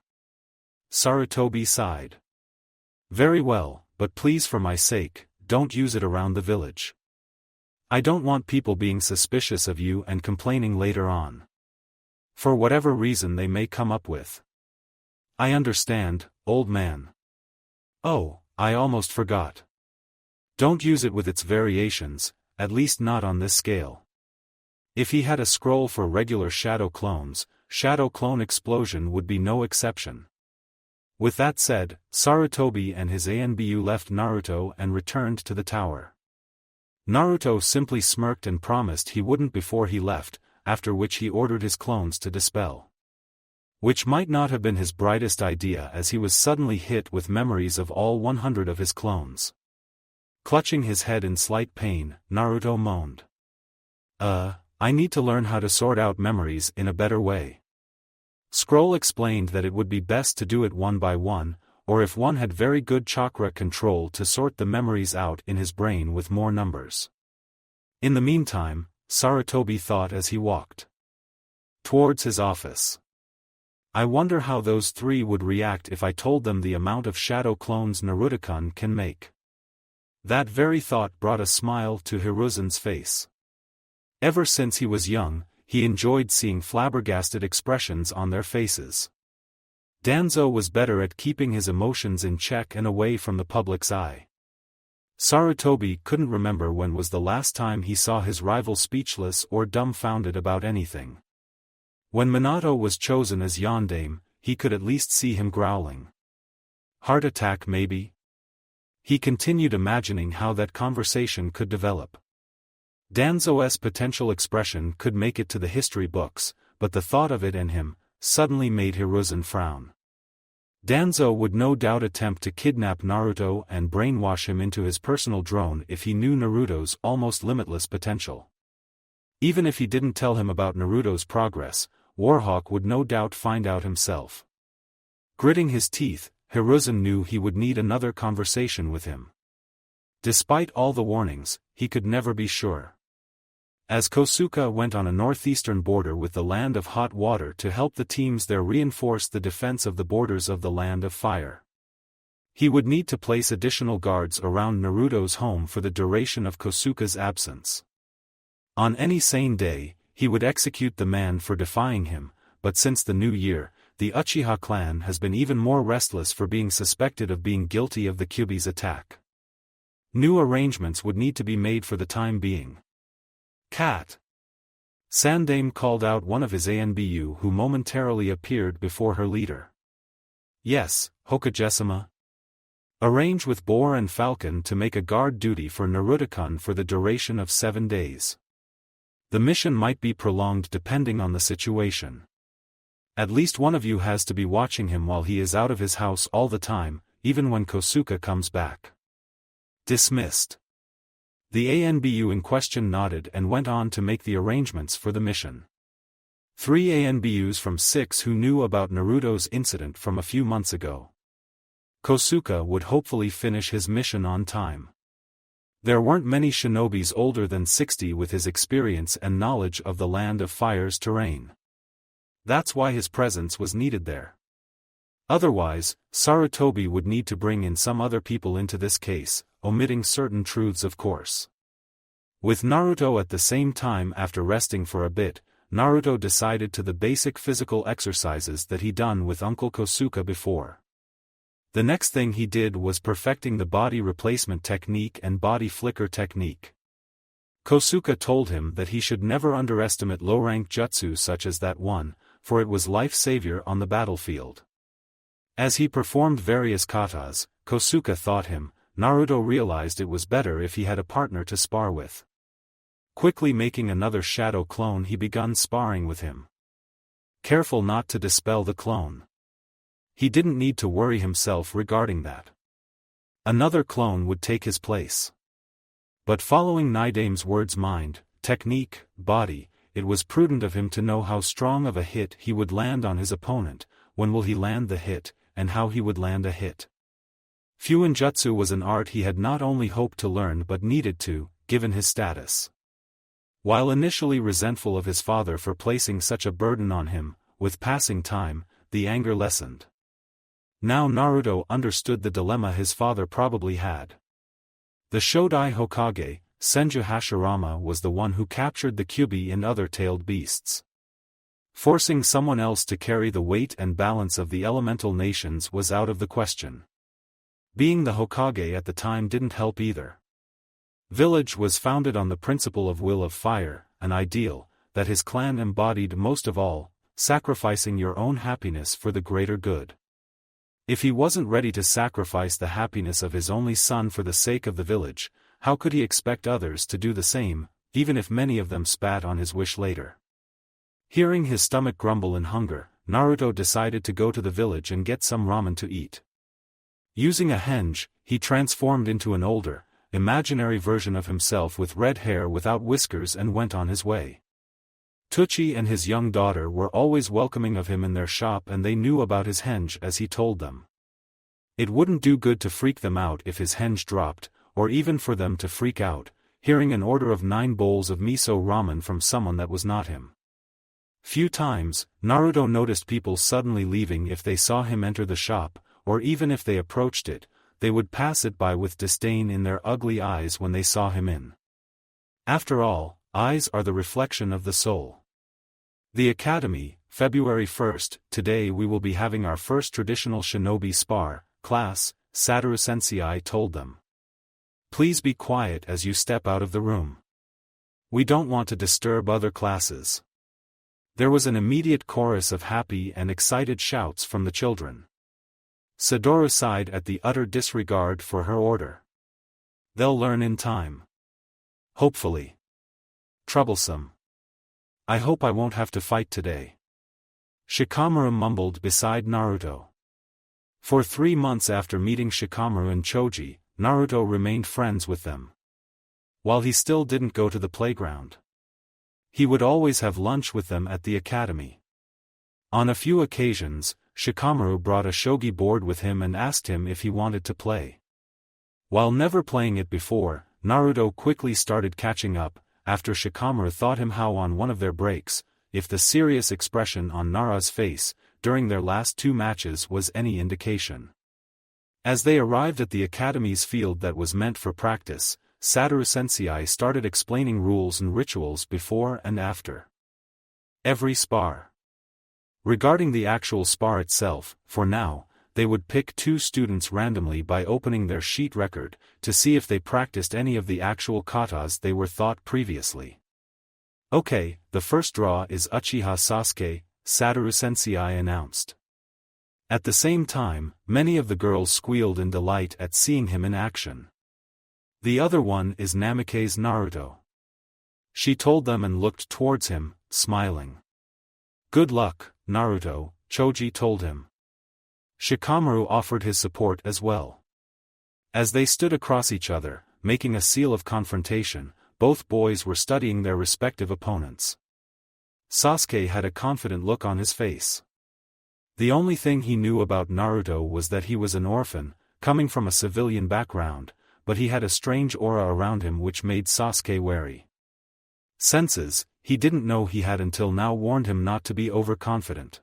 Sarutobi sighed. Very well, but please for my sake, don't use it around the village. I don't want people being suspicious of you and complaining later on. For whatever reason they may come up with. I understand, old man. Oh, I almost forgot. Don't use it with its variations, at least not on this scale. If he had a scroll for regular shadow clones, shadow clone explosion would be no exception. With that said, Sarutobi and his ANBU left Naruto and returned to the tower. Naruto simply smirked and promised he wouldn't before he left, after which he ordered his clones to dispel. Which might not have been his brightest idea, as he was suddenly hit with memories of all 100 of his clones. Clutching his head in slight pain, Naruto moaned. I need to learn how to sort out memories in a better way. Scroll explained that it would be best to do it one by one, or if one had very good chakra control to sort the memories out in his brain with more numbers. In the meantime, Sarutobi thought as he walked towards his office. I wonder how those three would react if I told them the amount of shadow clones Naruto-kun can make. That very thought brought a smile to Hiruzen's face. Ever since he was young, he enjoyed seeing flabbergasted expressions on their faces. Danzo was better at keeping his emotions in check and away from the public's eye. Sarutobi couldn't remember when was the last time he saw his rival speechless or dumbfounded about anything. When Minato was chosen as Yondaime, he could at least see him growling. Heart attack maybe? He continued imagining how that conversation could develop. Danzo's potential expression could make it to the history books, but the thought of it and him suddenly made Hiruzen frown. Danzo would no doubt attempt to kidnap Naruto and brainwash him into his personal drone if he knew Naruto's almost limitless potential. Even if he didn't tell him about Naruto's progress, Warhawk would no doubt find out himself. Gritting his teeth, Hiruzen knew he would need another conversation with him. Despite all the warnings, he could never be sure. As Kosuke went on a northeastern border with the Land of Hot Water to help the teams there reinforce the defense of the borders of the Land of Fire. He would need to place additional guards around Naruto's home for the duration of Kosuke's absence. On any sane day, he would execute the man for defying him, but since the new year, the Uchiha clan has been even more restless for being suspected of being guilty of the Kyuubi's attack. New arrangements would need to be made for the time being. Cat. Sandaime called out one of his ANBU who momentarily appeared before her leader. Yes, Hokage-sama. Arrange with Boar and Falcon to make a guard duty for Naruto-kun for the duration of 7 days. The mission might be prolonged depending on the situation. At least one of you has to be watching him while he is out of his house all the time, even when Kosuke comes back. Dismissed. The ANBU in question nodded and went on to make the arrangements for the mission. 3 ANBUs from 6 who knew about Naruto's incident from a few months ago. Kosuke would hopefully finish his mission on time. There weren't many shinobis older than 60 with his experience and knowledge of the Land of Fire's terrain. That's why his presence was needed there. Otherwise, Sarutobi would need to bring in some other people into this case, omitting certain truths of course. With Naruto at the same time after resting for a bit, Naruto decided to the basic physical exercises that he'd done with Uncle Kosuke before. The next thing he did was perfecting the body replacement technique and body flicker technique. Kosuke told him that he should never underestimate low-rank jutsu such as that one, for it was life-savior on the battlefield. As he performed various katas, Kosuke thought him, Naruto realized it was better if he had a partner to spar with. Quickly making another shadow clone, he began sparring with him. Careful not to dispel the clone. He didn't need to worry himself regarding that. Another clone would take his place. But following Nidaime's words mind, technique, body, it was prudent of him to know how strong of a hit he would land on his opponent, when will he land the hit, and how he would land a hit. Fuinjutsu was an art he had not only hoped to learn but needed to, given his status. While initially resentful of his father for placing such a burden on him, with passing time, the anger lessened. Now Naruto understood the dilemma his father probably had. The Shodai Hokage, Senju Hashirama, was the one who captured the Kyuubi and other tailed beasts. Forcing someone else to carry the weight and balance of the elemental nations was out of the question. Being the Hokage at the time didn't help either. Village was founded on the principle of will of fire, an ideal that his clan embodied most of all, sacrificing your own happiness for the greater good. If he wasn't ready to sacrifice the happiness of his only son for the sake of the village, how could he expect others to do the same, even if many of them spat on his wish later? Hearing his stomach grumble in hunger, Naruto decided to go to the village and get some ramen to eat. Using a henge, he transformed into an older, imaginary version of himself with red hair without whiskers and went on his way. Tucci and his young daughter were always welcoming of him in their shop and they knew about his henge as he told them. It wouldn't do good to freak them out if his henge dropped, or even for them to freak out, hearing an order of 9 bowls of miso ramen from someone that was not him. Few times, Naruto noticed people suddenly leaving if they saw him enter the shop, or even if they approached it, they would pass it by with disdain in their ugly eyes when they saw him in. After all, eyes are the reflection of the soul. The Academy, February 1st, today we will be having our first traditional shinobi spar, class, Satoru Sensei told them. Please be quiet as you step out of the room. We don't want to disturb other classes. There was an immediate chorus of happy and excited shouts from the children. Sadora sighed at the utter disregard for her order. They'll learn in time. Hopefully. Troublesome. I hope I won't have to fight today. Shikamaru mumbled beside Naruto. For 3 months after meeting Shikamaru and Choji, Naruto remained friends with them. While he still didn't go to the playground, he would always have lunch with them at the academy. On a few occasions, Shikamaru brought a shogi board with him and asked him if he wanted to play. While never playing it before, Naruto quickly started catching up, after Shikamaru taught him how on one of their breaks, if the serious expression on Nara's face, during their last 2 matches was any indication. As they arrived at the academy's field that was meant for practice, Satoru-sensei started explaining rules and rituals before and after every spar. Regarding the actual spar itself, for now, they would pick 2 students randomly by opening their sheet record, to see if they practiced any of the actual katas they were taught previously. Okay, the first draw is Uchiha Sasuke, Satoru-sensei announced. At the same time, many of the girls squealed in delight at seeing him in action. The other one is Namikaze Naruto. She told them and looked towards him, smiling. Good luck, Naruto, Choji told him. Shikamaru offered his support as well. As they stood across each other, making a seal of confrontation, both boys were studying their respective opponents. Sasuke had a confident look on his face. The only thing he knew about Naruto was that he was an orphan, coming from a civilian background, but he had a strange aura around him which made Sasuke wary. Senses, he didn't know he had until now warned him not to be overconfident.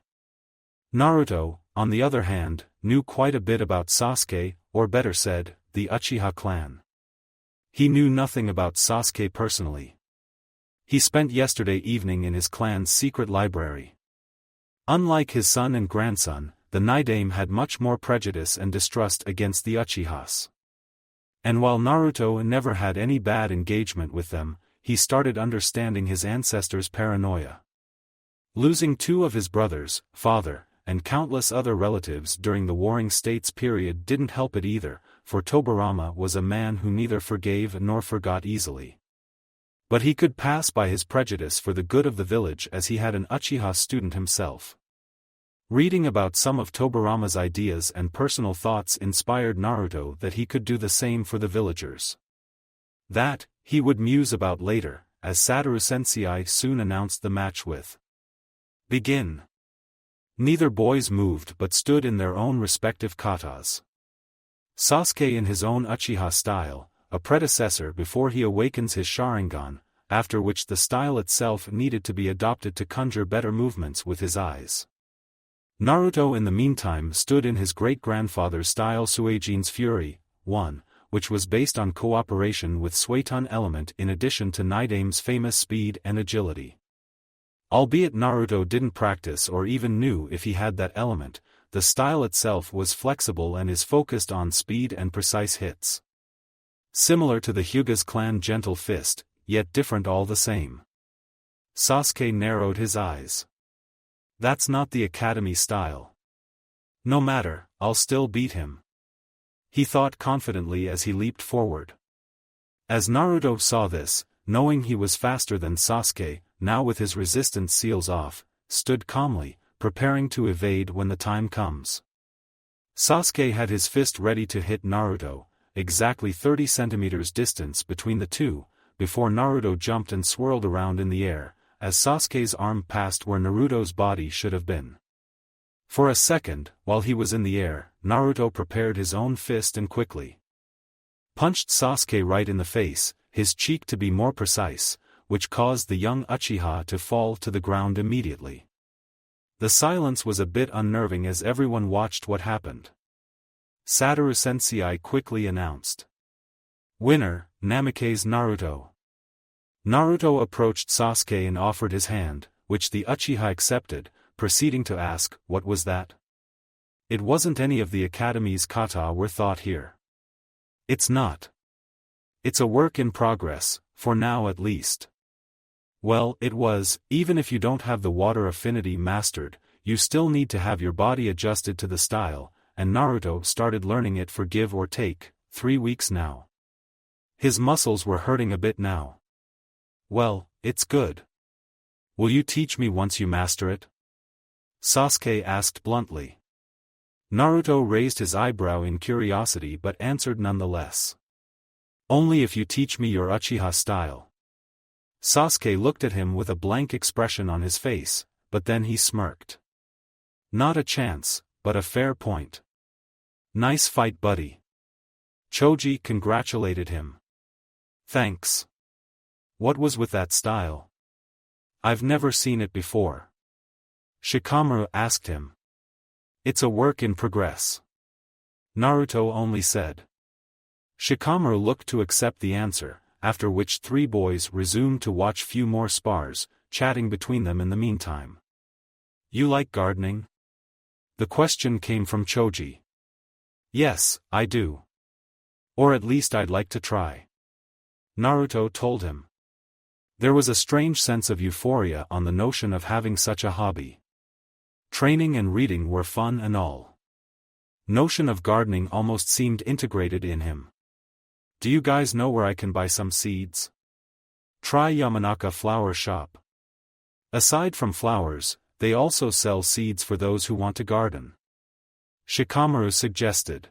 Naruto, on the other hand, knew quite a bit about Sasuke, or better said, the Uchiha clan. He knew nothing about Sasuke personally. He spent yesterday evening in his clan's secret library. Unlike his son and grandson, the Naidame had much more prejudice and distrust against the Uchihas. And while Naruto never had any bad engagement with them, he started understanding his ancestors' paranoia. Losing 2 of his brothers, father, and countless other relatives during the Warring States period didn't help it either, for Tobirama was a man who neither forgave nor forgot easily. But he could pass by his prejudice for the good of the village as he had an Uchiha student himself. Reading about some of Tobirama's ideas and personal thoughts inspired Naruto that he could do the same for the villagers. That, he would muse about later, as Satoru-sensei soon announced the match with begin. Neither boys moved but stood in their own respective katas. Sasuke in his own Uchiha style, a predecessor before he awakens his Sharingan, after which the style itself needed to be adopted to conjure better movements with his eyes. Naruto in the meantime stood in his great-grandfather's style Suijin's Fury, 1, which was based on cooperation with Suiton element in addition to Naidame's famous speed and agility. Albeit Naruto didn't practice or even knew if he had that element, the style itself was flexible and is focused on speed and precise hits. Similar to the Hyuga's clan Gentle Fist, yet different all the same. Sasuke narrowed his eyes. That's not the academy style. No matter, I'll still beat him. He thought confidently as he leaped forward. As Naruto saw this, knowing he was faster than Sasuke, now with his resistance seals off, stood calmly, preparing to evade when the time comes. Sasuke had his fist ready to hit Naruto, exactly 30 centimeters distance between the two, before Naruto jumped and swirled around in the air, as Sasuke's arm passed where Naruto's body should have been. For a second, while he was in the air, Naruto prepared his own fist and quickly punched Sasuke right in the face, his cheek to be more precise, which caused the young Uchiha to fall to the ground immediately. The silence was a bit unnerving as everyone watched what happened. Satoru-sensei quickly announced. Winner, Namikaze Naruto. Naruto approached Sasuke and offered his hand, which the Uchiha accepted, proceeding to ask, what was that? It wasn't any of the academy's kata were taught here. It's not. It's a work in progress, for now at least. Well, it was, even if you don't have the water affinity mastered, you still need to have your body adjusted to the style, and Naruto started learning it for give or take, 3 weeks now. His muscles were hurting a bit now. Well, it's good. Will you teach me once you master it? Sasuke asked bluntly. Naruto raised his eyebrow in curiosity but answered nonetheless. Only if you teach me your Uchiha style. Sasuke looked at him with a blank expression on his face, but then he smirked. Not a chance, but a fair point. Nice fight, buddy. Choji congratulated him. Thanks. What was with that style? I've never seen it before. Shikamaru asked him. It's a work in progress. Naruto only said. Shikamaru looked to accept the answer, after which three boys resumed to watch few more spars, chatting between them in the meantime. You like gardening? The question came from Choji. Yes, I do. Or at least I'd like to try. Naruto told him. There was a strange sense of euphoria on the notion of having such a hobby. Training and reading were fun and all. Notion of gardening almost seemed integrated in him. Do you guys know where I can buy some seeds? Try Yamanaka Flower Shop. Aside from flowers, they also sell seeds for those who want to garden. Shikamaru suggested.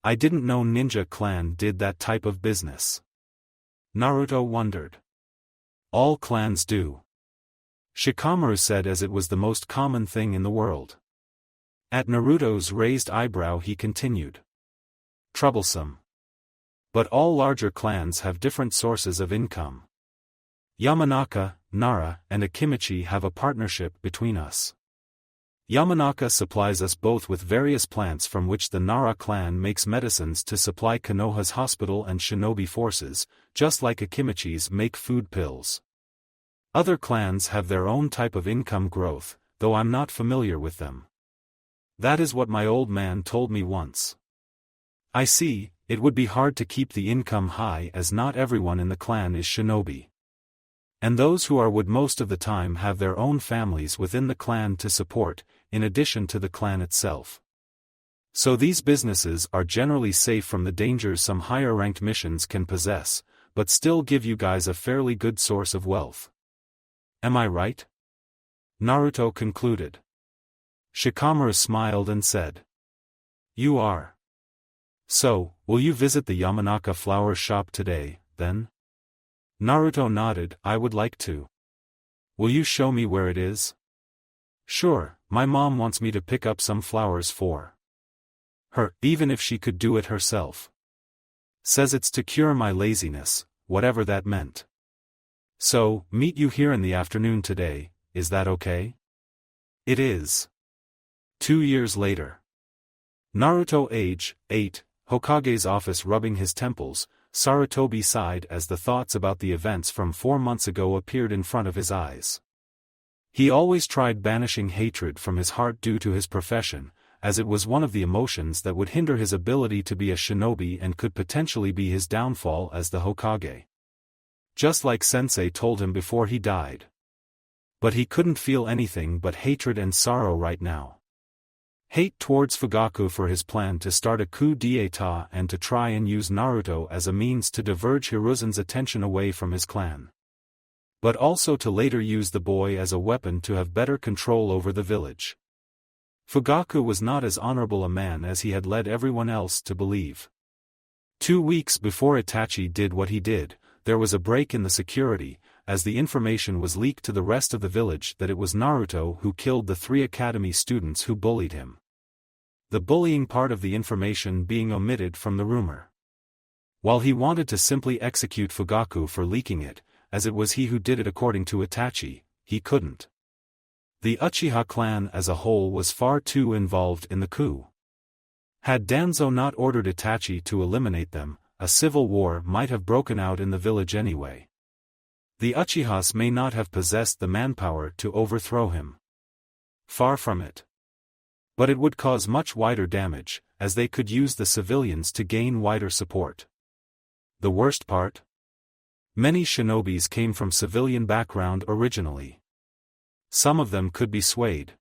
I didn't know Ninja Clan did that type of business. Naruto wondered. All clans do. Shikamaru said as it was the most common thing in the world. At Naruto's raised eyebrow he continued. Troublesome. But all larger clans have different sources of income. Yamanaka, Nara, and Akimichi have a partnership between us. Yamanaka supplies us both with various plants from which the Nara clan makes medicines to supply Konoha's hospital and shinobi forces, just like Akimichi's make food pills. Other clans have their own type of income growth, though I'm not familiar with them. That is what my old man told me once. I see, it would be hard to keep the income high as not everyone in the clan is shinobi. And those who are would most of the time have their own families within the clan to support, in addition to the clan itself. So these businesses are generally safe from the dangers some higher-ranked missions can possess, but still give you guys a fairly good source of wealth. Am I right? Naruto concluded. Shikamaru smiled and said. You are. So, will you visit the Yamanaka flower shop today, then? Naruto nodded. I would like to. Will you show me where it is? Sure, my mom wants me to pick up some flowers for her, even if she could do it herself. Says it's to cure my laziness, whatever that meant. So, meet you here in the afternoon today, is that okay? It is. 2 years later. Naruto age 8, Hokage's office rubbing his temples, Sarutobi sighed as the thoughts about the events from 4 months ago appeared in front of his eyes. He always tried banishing hatred from his heart due to his profession, as it was one of the emotions that would hinder his ability to be a shinobi and could potentially be his downfall as the Hokage. Just like Sensei told him before he died. But he couldn't feel anything but hatred and sorrow right now. Hate towards Fugaku for his plan to start a coup d'état and to try and use Naruto as a means to diverge Hiruzen's attention away from his clan. But also to later use the boy as a weapon to have better control over the village. Fugaku was not as honorable a man as he had led everyone else to believe. 2 weeks before Itachi did what he did, there was a break in the security, as the information was leaked to the rest of the village that it was Naruto who killed the 3 academy students who bullied him. The bullying part of the information being omitted from the rumor. While he wanted to simply execute Fugaku for leaking it, as it was he who did it according to Itachi, he couldn't. The Uchiha clan as a whole was far too involved in the coup. Had Danzo not ordered Itachi to eliminate them, a civil war might have broken out in the village anyway. The Uchihas may not have possessed the manpower to overthrow him. Far from it. But it would cause much wider damage, as they could use the civilians to gain wider support. The worst part? Many shinobis came from civilian background originally. Some of them could be swayed.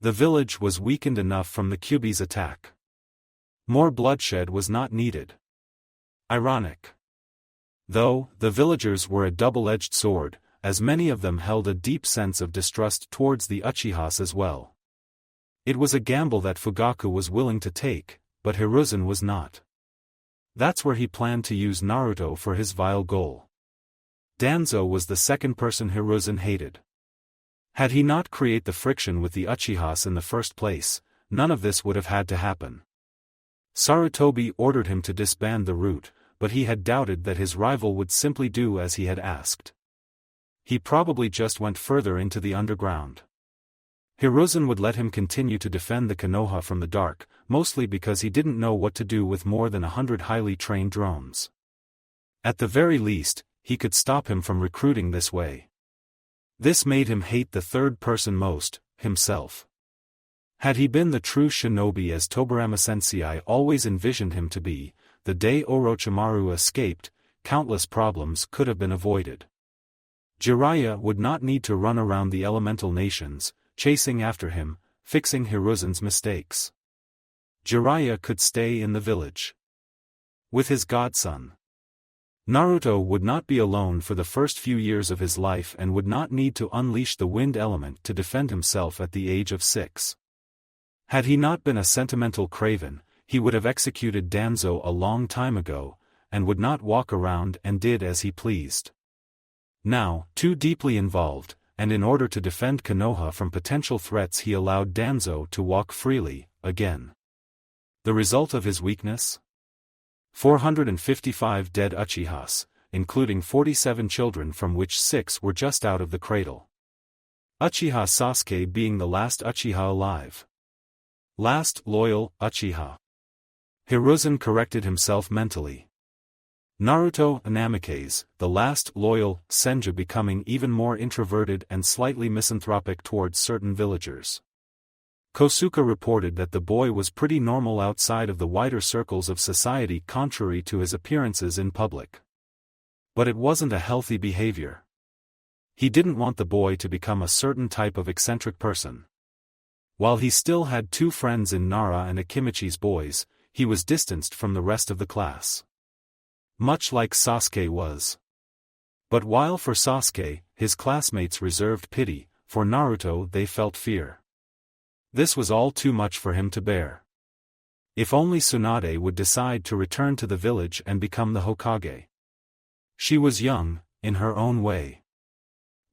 The village was weakened enough from the Kyuubi's attack. More bloodshed was not needed. Ironic. Though, the villagers were a double-edged sword, as many of them held a deep sense of distrust towards the Uchihas as well. It was a gamble that Fugaku was willing to take, but Hiruzen was not. That's where he planned to use Naruto for his vile goal. Danzo was the second person Hiruzen hated. Had he not created the friction with the Uchihas in the first place, none of this would have had to happen. Sarutobi ordered him to disband the route, but he had doubted that his rival would simply do as he had asked. He probably just went further into the underground. Hiruzen would let him continue to defend the Konoha from the dark, mostly because he didn't know what to do with more than 100 highly trained drones. At the very least, he could stop him from recruiting this way. This made him hate the third person most, himself. Had he been the true shinobi as Tobirama Sensei always envisioned him to be, the day Orochimaru escaped, countless problems could have been avoided. Jiraiya would not need to run around the elemental nations, chasing after him, fixing Hiruzen's mistakes. Jiraiya could stay in the village with his godson. Naruto would not be alone for the first few years of his life and would not need to unleash the wind element to defend himself at the age of 6. Had he not been a sentimental craven, he would have executed Danzo a long time ago, and would not walk around and did as he pleased. Now, too deeply involved, and in order to defend Konoha from potential threats he allowed Danzo to walk freely, again. The result of his weakness? 455 dead Uchihas, including 47 children from which 6 were just out of the cradle. Uchiha Sasuke being the last Uchiha alive. Last loyal Uchiha. Hiruzen corrected himself mentally. Naruto Namikaze, the last loyal Senju, becoming even more introverted and slightly misanthropic towards certain villagers. Kosuke reported that the boy was pretty normal outside of the wider circles of society contrary to his appearances in public. But it wasn't a healthy behavior. He didn't want the boy to become a certain type of eccentric person. While he still had 2 friends in Nara and Akimichi's boys, he was distanced from the rest of the class. Much like Sasuke was. But while for Sasuke, his classmates reserved pity, for Naruto they felt fear. This was all too much for him to bear. If only Tsunade would decide to return to the village and become the Hokage. She was young, in her own way.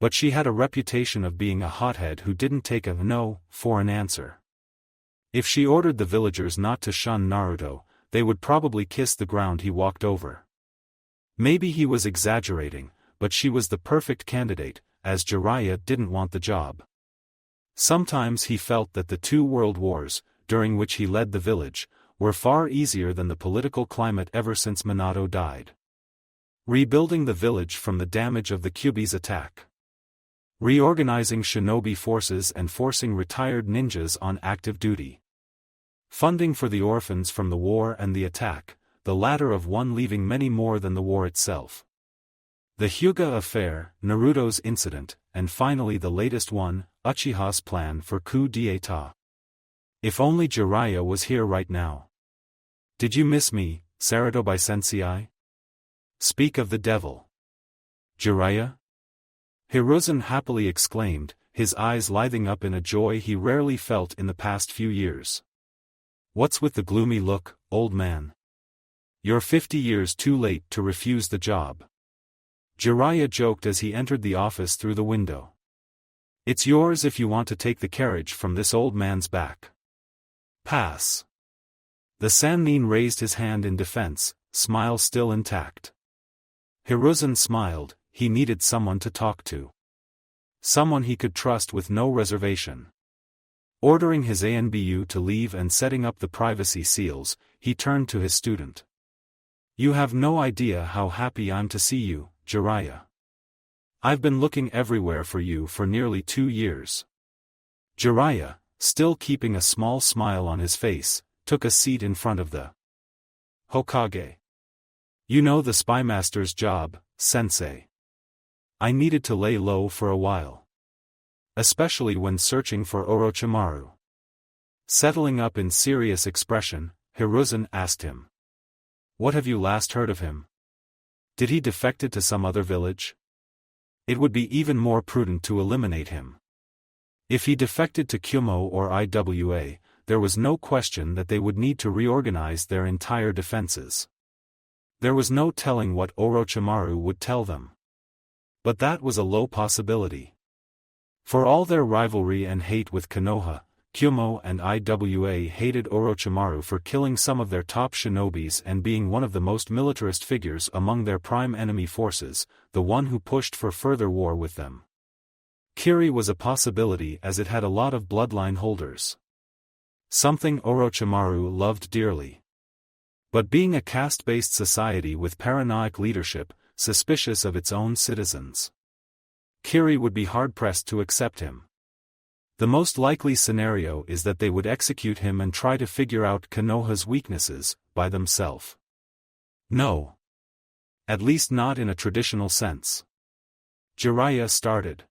But she had a reputation of being a hothead who didn't take a no for an answer. If she ordered the villagers not to shun Naruto, they would probably kiss the ground he walked over. Maybe he was exaggerating, but she was the perfect candidate, as Jiraiya didn't want the job. Sometimes he felt that the 2 world wars, during which he led the village, were far easier than the political climate ever since Minato died. Rebuilding the village from the damage of the Kyuubi's attack. Reorganizing shinobi forces and forcing retired ninjas on active duty. Funding for the orphans from the war and the attack, the latter of one leaving many more than the war itself. The Hyuga affair, Naruto's incident, and finally the latest one, Uchiha's plan for coup d'état. If only Jiraiya was here right now. Did you miss me, Sarutobi Sensei? Speak of the devil. Jiraiya? Hiruzen happily exclaimed, his eyes lighting up in a joy he rarely felt in the past few years. What's with the gloomy look, old man? You're 50 years too late to refuse the job. Jiraiya joked as he entered the office through the window. It's yours if you want to take the carriage from this old man's back. Pass. The Sannin raised his hand in defense, smile still intact. Hiruzen smiled, he needed someone to talk to. Someone he could trust with no reservation. Ordering his ANBU to leave and setting up the privacy seals, he turned to his student. You have no idea how happy I'm to see you, Jiraiya. I've been looking everywhere for you for nearly 2 years. Jiraiya, still keeping a small smile on his face, took a seat in front of the Hokage. You know the spymaster's job, sensei. I needed to lay low for a while. Especially when searching for Orochimaru. Settling up in serious expression, Hiruzen asked him. What have you last heard of him? Did he defected to some other village? It would be even more prudent to eliminate him. If he defected to Kumo or IWA, there was no question that they would need to reorganize their entire defenses. There was no telling what Orochimaru would tell them. But that was a low possibility. For all their rivalry and hate with Konoha, Kyumo and Iwa hated Orochimaru for killing some of their top shinobis and being one of the most militarist figures among their prime enemy forces, the one who pushed for further war with them. Kiri was a possibility as it had a lot of bloodline holders. Something Orochimaru loved dearly. But being a caste-based society with paranoid leadership, suspicious of its own citizens, Kiri would be hard-pressed to accept him. The most likely scenario is that they would execute him and try to figure out Konoha's weaknesses, by themselves. No. At least not in a traditional sense. Jiraiya started.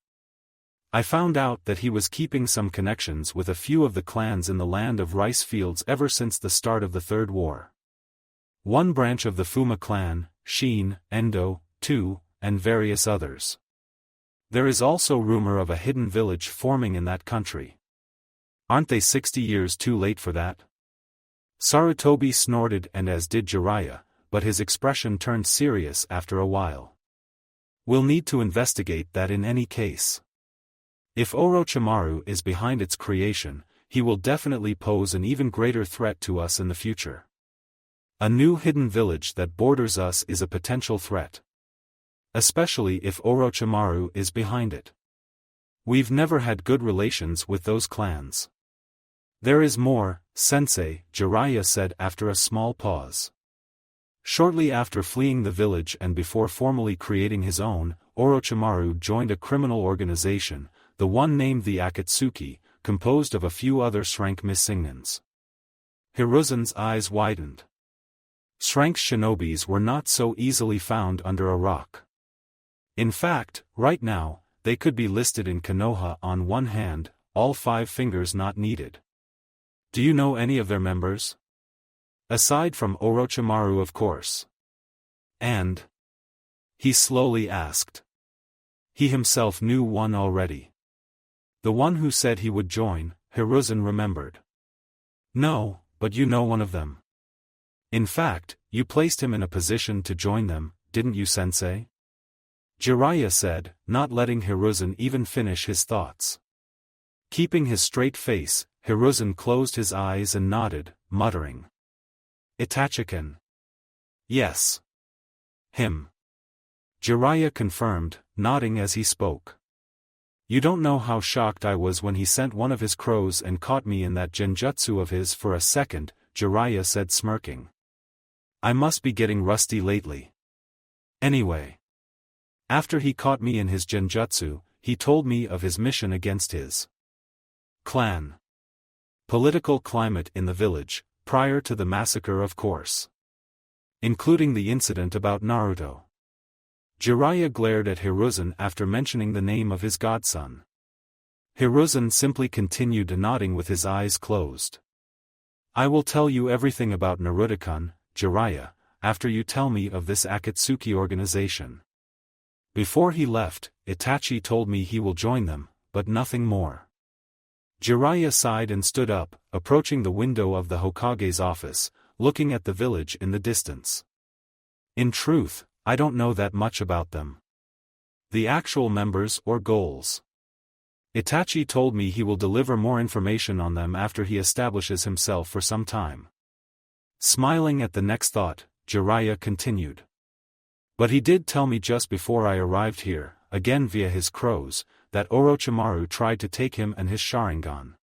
I found out that he was keeping some connections with a few of the clans in the land of rice fields ever since the start of the Third War. One branch of the Fuma clan, Shin, Endo, Tu, and various others. There is also rumor of a hidden village forming in that country. Aren't they 60 years too late for that? Sarutobi snorted and as did Jiraiya, but his expression turned serious after a while. We'll need to investigate that in any case. If Orochimaru is behind its creation, he will definitely pose an even greater threat to us in the future. A new hidden village that borders us is a potential threat. Especially if Orochimaru is behind it. We've never had good relations with those clans. There is more, Sensei, Jiraiya said after a small pause. Shortly after fleeing the village and before formally creating his own, Orochimaru joined a criminal organization, the one named the Akatsuki, composed of a few other Shrank Missingnans. Hiruzen's eyes widened. Shrank's shinobis were not so easily found under a rock. In fact, right now, they could be listed in Konoha on one hand, all 5 fingers not needed. Do you know any of their members? Aside from Orochimaru, of course. And? He slowly asked. He himself knew one already. The one who said he would join, Hiruzen remembered. No, but you know one of them. In fact, you placed him in a position to join them, didn't you, Sensei? Jiraiya said, not letting Hiruzen even finish his thoughts. Keeping his straight face, Hiruzen closed his eyes and nodded, muttering. Itachi-kun. Yes. Him. Jiraiya confirmed, nodding as he spoke. You don't know how shocked I was when he sent one of his crows and caught me in that genjutsu of his for a second, Jiraiya said smirking. I must be getting rusty lately. Anyway. After he caught me in his genjutsu, he told me of his mission against his clan. Political climate in the village, prior to the massacre of course. Including the incident about Naruto. Jiraiya glared at Hiruzen after mentioning the name of his godson. Hiruzen simply continued nodding with his eyes closed. I will tell you everything about Naruto-kun, Jiraiya, after you tell me of this Akatsuki organization. Before he left, Itachi told me he will join them, but nothing more. Jiraiya sighed and stood up, approaching the window of the Hokage's office, looking at the village in the distance. In truth, I don't know that much about them. The actual members or goals. Itachi told me he will deliver more information on them after he establishes himself for some time. Smiling at the next thought, Jiraiya continued. But he did tell me just before I arrived here, again via his crows, that Orochimaru tried to take him and his Sharingan.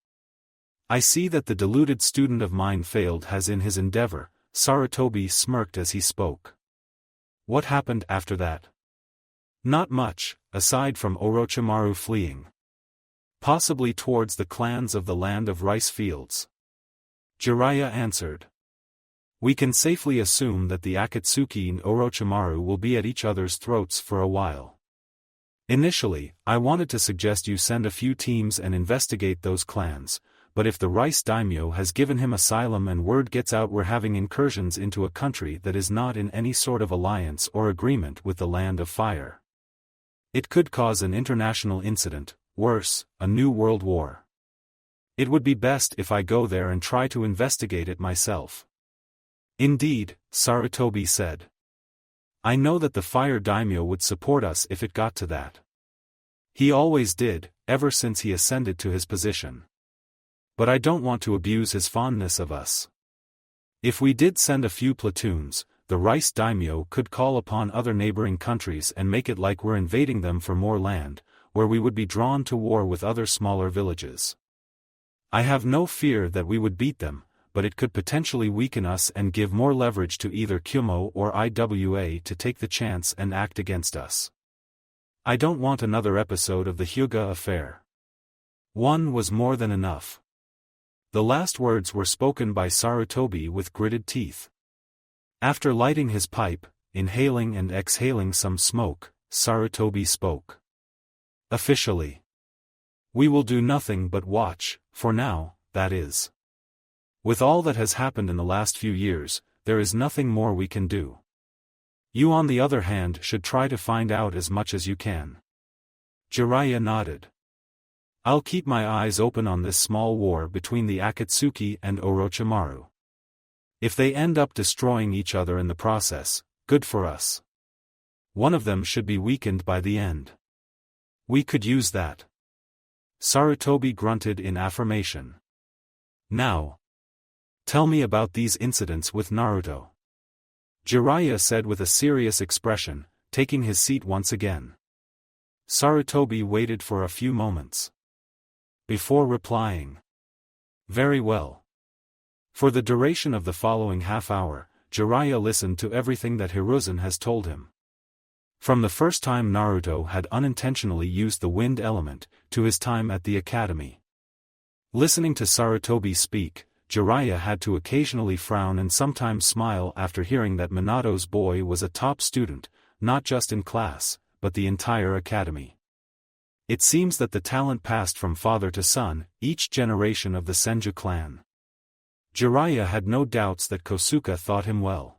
I see that the deluded student of mine failed as in his endeavor, Sarutobi smirked as he spoke. What happened after that? Not much, aside from Orochimaru fleeing. Possibly towards the clans of the land of rice fields. Jiraiya answered. We can safely assume that the Akatsuki and Orochimaru will be at each other's throats for a while. Initially, I wanted to suggest you send a few teams and investigate those clans, but if the rice daimyo has given him asylum and word gets out we're having incursions into a country that is not in any sort of alliance or agreement with the Land of Fire. It could cause an international incident, worse, a new world war. It would be best if I go there and try to investigate it myself. Indeed, Sarutobi said. I know that the Fire Daimyo would support us if it got to that. He always did, ever since he ascended to his position. But I don't want to abuse his fondness of us. If we did send a few platoons, the rice daimyo could call upon other neighboring countries and make it like we're invading them for more land, where we would be drawn to war with other smaller villages. I have no fear that we would beat them, but it could potentially weaken us and give more leverage to either Kyumo or IWA to take the chance and act against us. I don't want another episode of the Hyuga affair. One was more than enough. The last words were spoken by Sarutobi with gritted teeth. After lighting his pipe, inhaling and exhaling some smoke, Sarutobi spoke. Officially. We will do nothing but watch, for now, that is. With all that has happened in the last few years, there is nothing more we can do. You on the other hand should try to find out as much as you can. Jiraiya nodded. I'll keep my eyes open on this small war between the Akatsuki and Orochimaru. If they end up destroying each other in the process, good for us. One of them should be weakened by the end. We could use that. Sarutobi grunted in affirmation. Now, tell me about these incidents with Naruto. Jiraiya said with a serious expression, taking his seat once again. Sarutobi waited for a few moments before replying. Very well. For the duration of the following half hour, Jiraiya listened to everything that Hiruzen has told him. From the first time Naruto had unintentionally used the wind element, to his time at the academy. Listening to Sarutobi speak, Jiraiya had to occasionally frown and sometimes smile after hearing that Minato's boy was a top student, not just in class, but the entire academy. It seems that the talent passed from father to son, each generation of the Senju clan. Jiraiya had no doubts that Kosuke thought him well.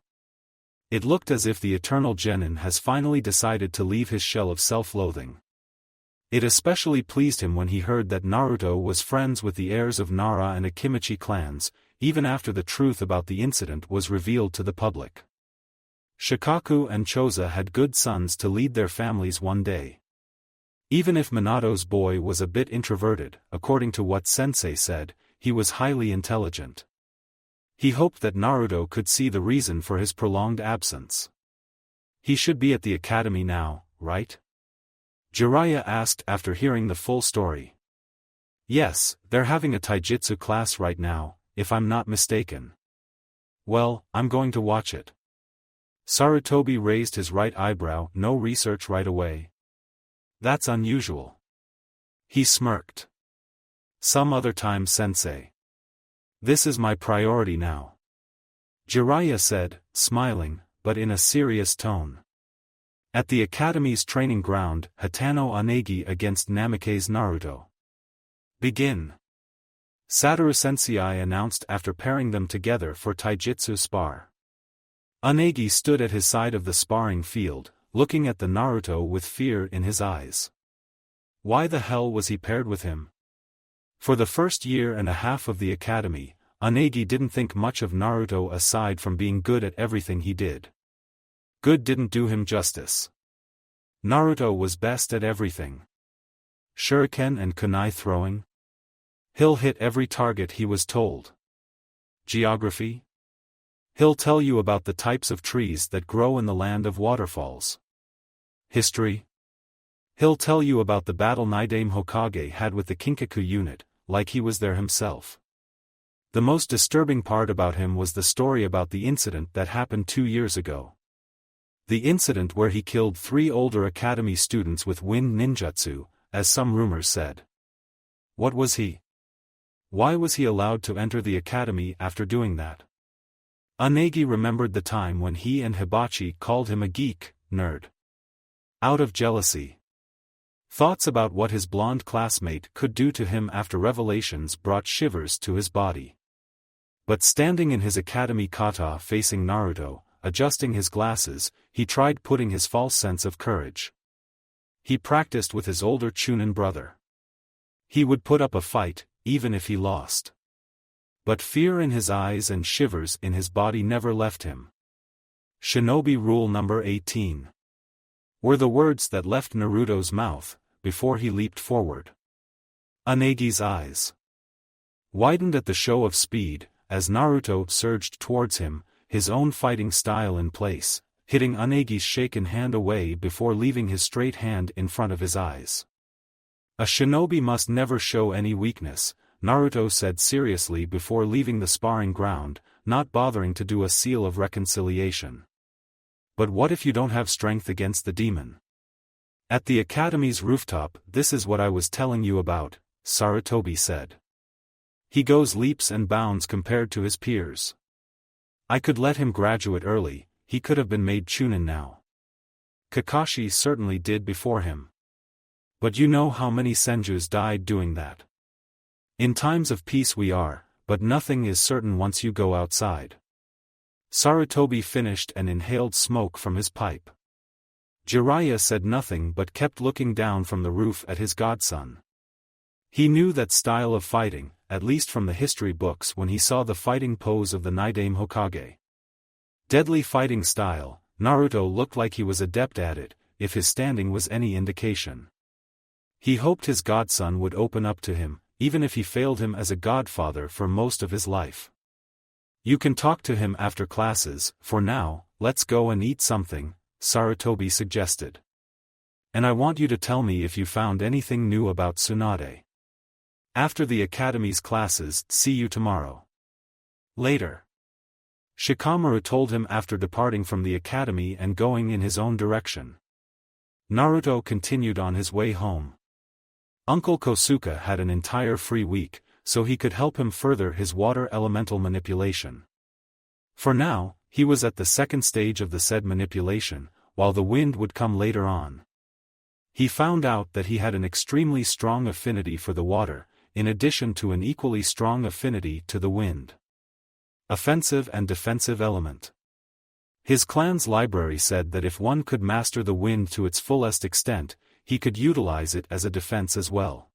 It looked as if the eternal genin has finally decided to leave his shell of self-loathing. It especially pleased him when he heard that Naruto was friends with the heirs of Nara and Akimichi clans, even after the truth about the incident was revealed to the public. Shikaku and Choza had good sons to lead their families one day. Even if Minato's boy was a bit introverted, according to what Sensei said, he was highly intelligent. He hoped that Naruto could see the reason for his prolonged absence. He should be at the academy now, right? Jiraiya asked after hearing the full story. Yes, they're having a taijutsu class right now, if I'm not mistaken. Well, I'm going to watch it. Sarutobi raised his right eyebrow. No research right away. That's unusual. He smirked. Some other time, Sensei. This is my priority now. Jiraiya said, smiling, but in a serious tone. At the academy's training ground, Hatano Onagi against Namikaze Naruto. Begin. Satoru Sensei announced after pairing them together for taijutsu spar. Onagi stood at his side of the sparring field, looking at the Naruto with fear in his eyes. Why the hell was he paired with him? For the first year and a half of the academy, Onagi didn't think much of Naruto aside from being good at everything he did. Good didn't do him justice. Naruto was best at everything. Shuriken and kunai throwing. He'll hit every target he was told. Geography? He'll tell you about the types of trees that grow in the land of waterfalls. History? He'll tell you about the battle Naidame Hokage had with the Kinkaku unit, like he was there himself. The most disturbing part about him was the story about the incident that happened 2 years ago. The incident where he killed 3 older academy students with wind ninjutsu, as some rumors said. What was he? Why was he allowed to enter the academy after doing that? Onagi remembered the time when he and Hibachi called him a geek, nerd. Out of jealousy. Thoughts about what his blonde classmate could do to him after revelations brought shivers to his body. But standing in his academy kata facing Naruto, adjusting his glasses, he tried putting his false sense of courage. He practiced with his older Chunin brother. He would put up a fight, even if he lost. But fear in his eyes and shivers in his body never left him. Shinobi Rule Number 18. Were the words that left Naruto's mouth, before he leaped forward. Onagi's eyes. widened at the show of speed, as Naruto surged towards him, his own fighting style in place, hitting Unagi's shaken hand away before leaving his straight hand in front of his eyes. A shinobi must never show any weakness, Naruto said seriously before leaving the sparring ground, not bothering to do a seal of reconciliation. But what if you don't have strength against the demon? At the academy's rooftop, this is what I was telling you about, Sarutobi said. He goes leaps and bounds compared to his peers. I could let him graduate early, he could have been made Chunin now. Kakashi certainly did before him. But you know how many Senjus died doing that. In times of peace we are, but nothing is certain once you go outside. Sarutobi finished and inhaled smoke from his pipe. Jiraiya said nothing but kept looking down from the roof at his godson. He knew that style of fighting, at least from the history books when he saw the fighting pose of the Naidame Hokage. Deadly fighting style, Naruto looked like he was adept at it, if his standing was any indication. He hoped his godson would open up to him, even if he failed him as a godfather for most of his life. You can talk to him after classes, for now, let's go and eat something, Sarutobi suggested. And I want you to tell me if you found anything new about Tsunade. After the academy's classes, see you tomorrow. Later. Shikamaru told him after departing from the academy and going in his own direction. Naruto continued on his way home. Uncle Kosuke had an entire free week, so he could help him further his water elemental manipulation. For now, he was at the second stage of the said manipulation, while the wind would come later on. He found out that he had an extremely strong affinity for the water, in addition to an equally strong affinity to the wind. Offensive and defensive element. His clan's library said that if one could master the wind to its fullest extent, he could utilize it as a defense as well.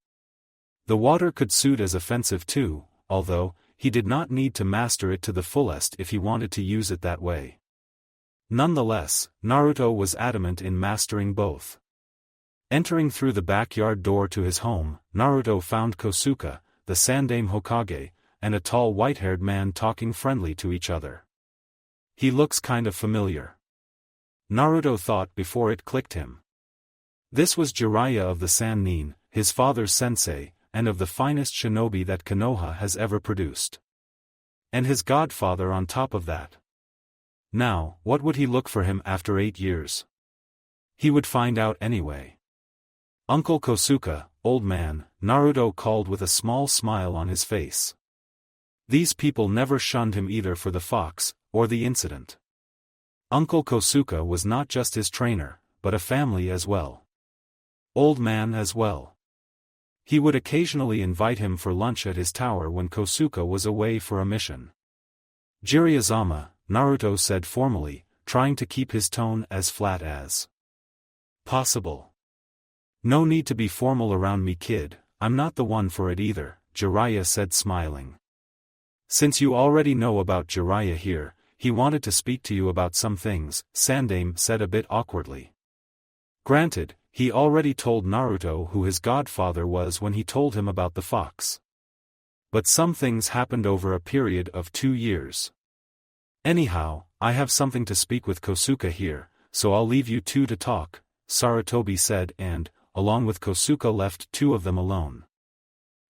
The water could suit as offensive too, although, he did not need to master it to the fullest if he wanted to use it that way. Nonetheless, Naruto was adamant in mastering both. Entering through the backyard door to his home, Naruto found Kosuke, the Sandaime Hokage, and a tall white-haired man talking friendly to each other. He looks kind of familiar. Naruto thought before it clicked him. This was Jiraiya of the Sannin, his father's sensei, and of the finest shinobi that Konoha has ever produced. And his godfather on top of that. Now, what would he look for him after 8 years? He would find out anyway. Uncle Kosuke, old man, Naruto called with a small smile on his face. These people never shunned him either for the fox, or the incident. Uncle Kosuke was not just his trainer, but a family as well. Old man as well. He would occasionally invite him for lunch at his tower when Kosuke was away for a mission. Jiraiya-sama, Naruto said formally, trying to keep his tone as flat as possible. No need to be formal around me, kid, I'm not the one for it either, Jiraiya said smiling. Since you already know about Jiraiya here, he wanted to speak to you about some things, Sandaime said a bit awkwardly. Granted, he already told Naruto who his godfather was when he told him about the fox. But some things happened over a period of 2 years. Anyhow, I have something to speak with Kosuke here, so I'll leave you two to talk, Sarutobi said and, along with Kosuke, left two of them alone.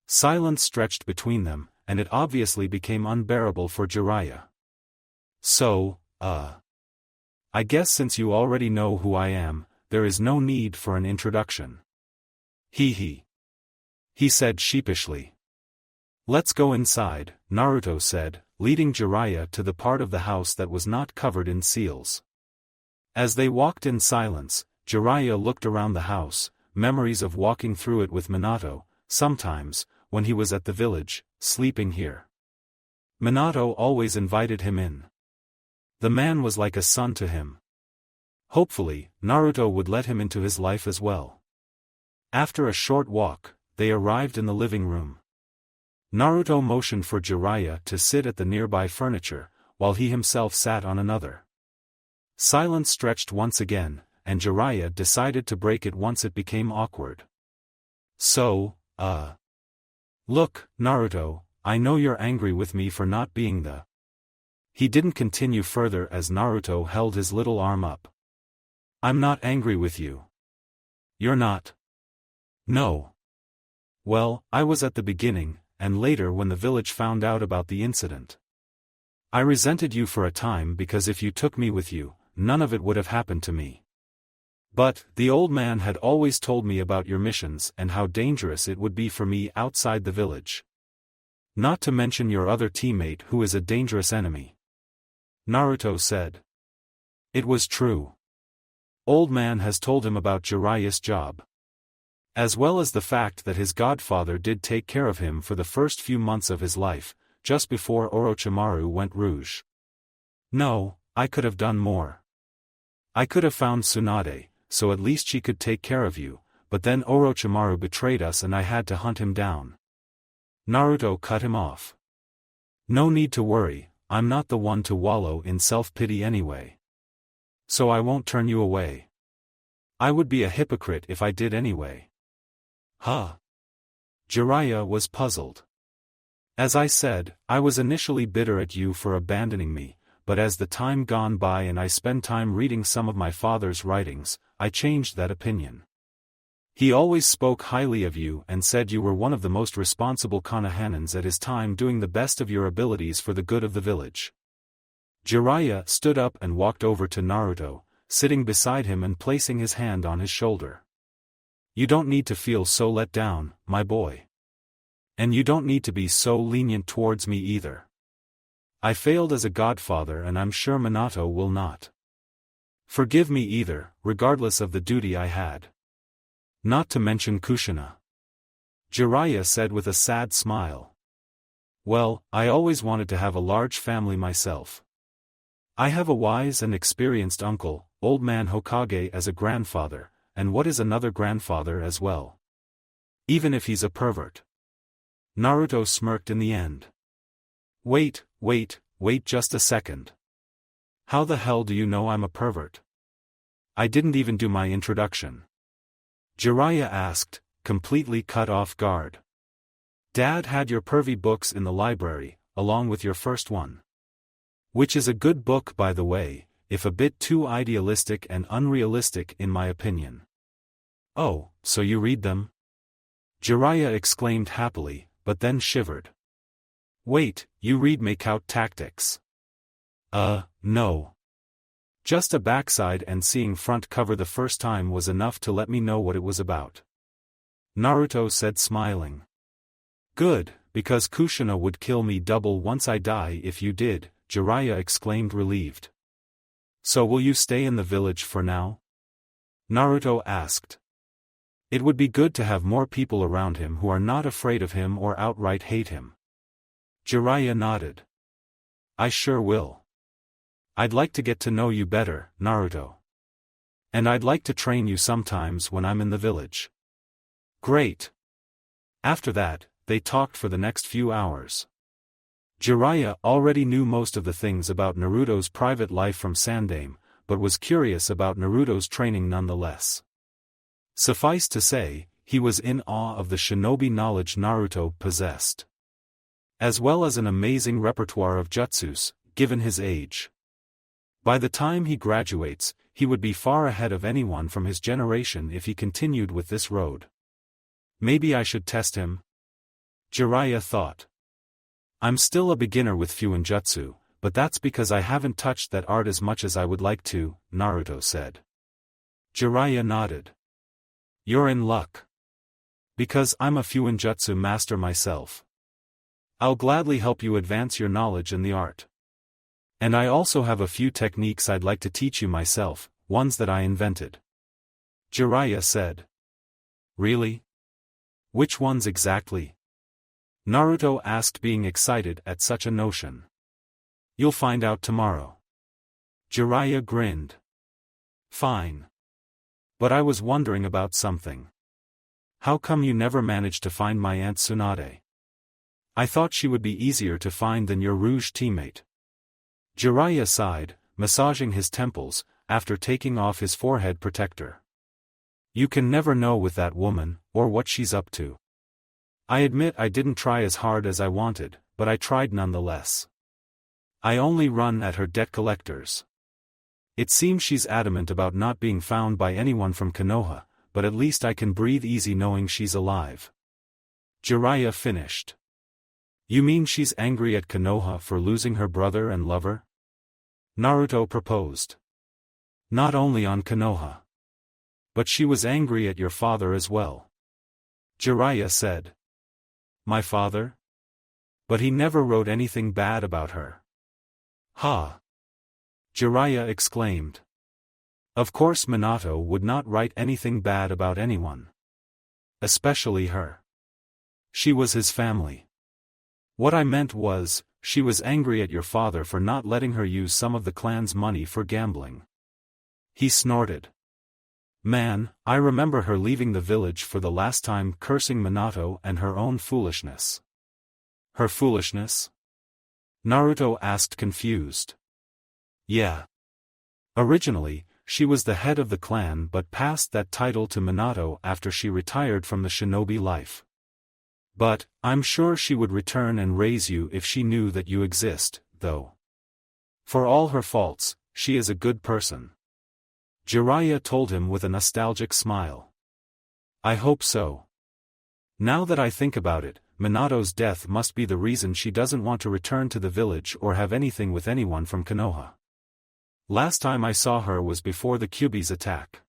Silence stretched between them, and it obviously became unbearable for Jiraiya. So, I guess since you already know who I am, there is no need for an introduction. He said sheepishly. Let's go inside, Naruto said, leading Jiraiya to the part of the house that was not covered in seals. As they walked in silence, Jiraiya looked around the house, memories of walking through it with Minato, sometimes, when he was at the village, sleeping here. Minato always invited him in. The man was like a son to him. Hopefully, Naruto would let him into his life as well. After a short walk, they arrived in the living room. Naruto motioned for Jiraiya to sit at the nearby furniture, while he himself sat on another. Silence stretched once again, and Jiraiya decided to break it once it became awkward. So, look, Naruto, I know you're angry with me for not being the... He didn't continue further as Naruto held his little arm up. I'm not angry with you. You're not? No. Well, I was at the beginning, and later when the village found out about the incident. I resented you for a time because if you took me with you, none of it would have happened to me. But, the old man had always told me about your missions and how dangerous it would be for me outside the village. Not to mention your other teammate who is a dangerous enemy. Naruto said. It was true. Old man has told him about Jiraiya's job. As well as the fact that his godfather did take care of him for the first few months of his life, just before Orochimaru went rouge. No, I could have done more. I could have found Tsunade, so at least she could take care of you, but then Orochimaru betrayed us and I had to hunt him down. Naruto cut him off. No need to worry, I'm not the one to wallow in self-pity anyway. So I won't turn you away. I would be a hypocrite if I did anyway. Huh? Jiraiya was puzzled. As I said, I was initially bitter at you for abandoning me, but as the time gone by and I spent time reading some of my father's writings, I changed that opinion. He always spoke highly of you and said you were one of the most responsible Konohanans at his time doing the best of your abilities for the good of the village. Jiraiya stood up and walked over to Naruto, sitting beside him and placing his hand on his shoulder. You don't need to feel so let down, my boy. And you don't need to be so lenient towards me either. I failed as a godfather and I'm sure Minato will not forgive me either, regardless of the duty I had. Not to mention Kushina. Jiraiya said with a sad smile. Well, I always wanted to have a large family myself. I have a wise and experienced uncle, old man Hokage as a grandfather, and what is another grandfather as well? Even if he's a pervert. Naruto smirked in the end. Wait just a second. How the hell do you know I'm a pervert? I didn't even do my introduction. Jiraiya asked, completely cut off guard. Dad had your pervy books in the library, along with your first one. Which is a good book by the way, if a bit too idealistic and unrealistic in my opinion. Oh, so you read them? Jiraiya exclaimed happily, but then shivered. Wait, you read Makeout Tactics? No. Just a backside and seeing front cover the first time was enough to let me know what it was about. Naruto said smiling. Good, because Kushina would kill me double once I die if you did, Jiraiya exclaimed relieved. So will you stay in the village for now? Naruto asked. It would be good to have more people around him who are not afraid of him or outright hate him. Jiraiya nodded. I sure will. I'd like to get to know you better, Naruto. And I'd like to train you sometimes when I'm in the village. Great. After that, they talked for the next few hours. Jiraiya already knew most of the things about Naruto's private life from Sandaime, but was curious about Naruto's training nonetheless. Suffice to say, he was in awe of the shinobi knowledge Naruto possessed. As well as an amazing repertoire of jutsus, given his age. By the time he graduates, he would be far ahead of anyone from his generation if he continued with this road. Maybe I should test him? Jiraiya thought. I'm still a beginner with Fuinjutsu, but that's because I haven't touched that art as much as I would like to, Naruto said. Jiraiya nodded. You're in luck. Because I'm a Fuinjutsu master myself. I'll gladly help you advance your knowledge in the art. And I also have a few techniques I'd like to teach you myself, ones that I invented. Jiraiya said. Really? Which ones exactly? Naruto asked, being excited at such a notion. You'll find out tomorrow. Jiraiya grinned. Fine. But I was wondering about something. How come you never managed to find my Aunt Tsunade? I thought she would be easier to find than your Rouge teammate. Jiraiya sighed, massaging his temples, after taking off his forehead protector. You can never know with that woman, or what she's up to. I admit I didn't try as hard as I wanted, but I tried nonetheless. I only run at her debt collectors. It seems she's adamant about not being found by anyone from Konoha, but at least I can breathe easy knowing she's alive. Jiraiya finished. You mean she's angry at Konoha for losing her brother and lover? Naruto proposed. Not only on Konoha. But she was angry at your father as well. Jiraiya said. My father? But he never wrote anything bad about her. Ha! Jiraiya exclaimed. Of course Minato would not write anything bad about anyone. Especially her. She was his family. What I meant was, she was angry at your father for not letting her use some of the clan's money for gambling. He snorted. Man, I remember her leaving the village for the last time cursing Minato and her own foolishness. Her foolishness? Naruto asked confused. Yeah. Originally, she was the head of the clan but passed that title to Minato after she retired from the shinobi life. But, I'm sure she would return and raise you if she knew that you exist, though. For all her faults, she is a good person. Jiraiya told him with a nostalgic smile. I hope so. Now that I think about it, Minato's death must be the reason she doesn't want to return to the village or have anything with anyone from Konoha. Last time I saw her was before the Kyuubi's attack.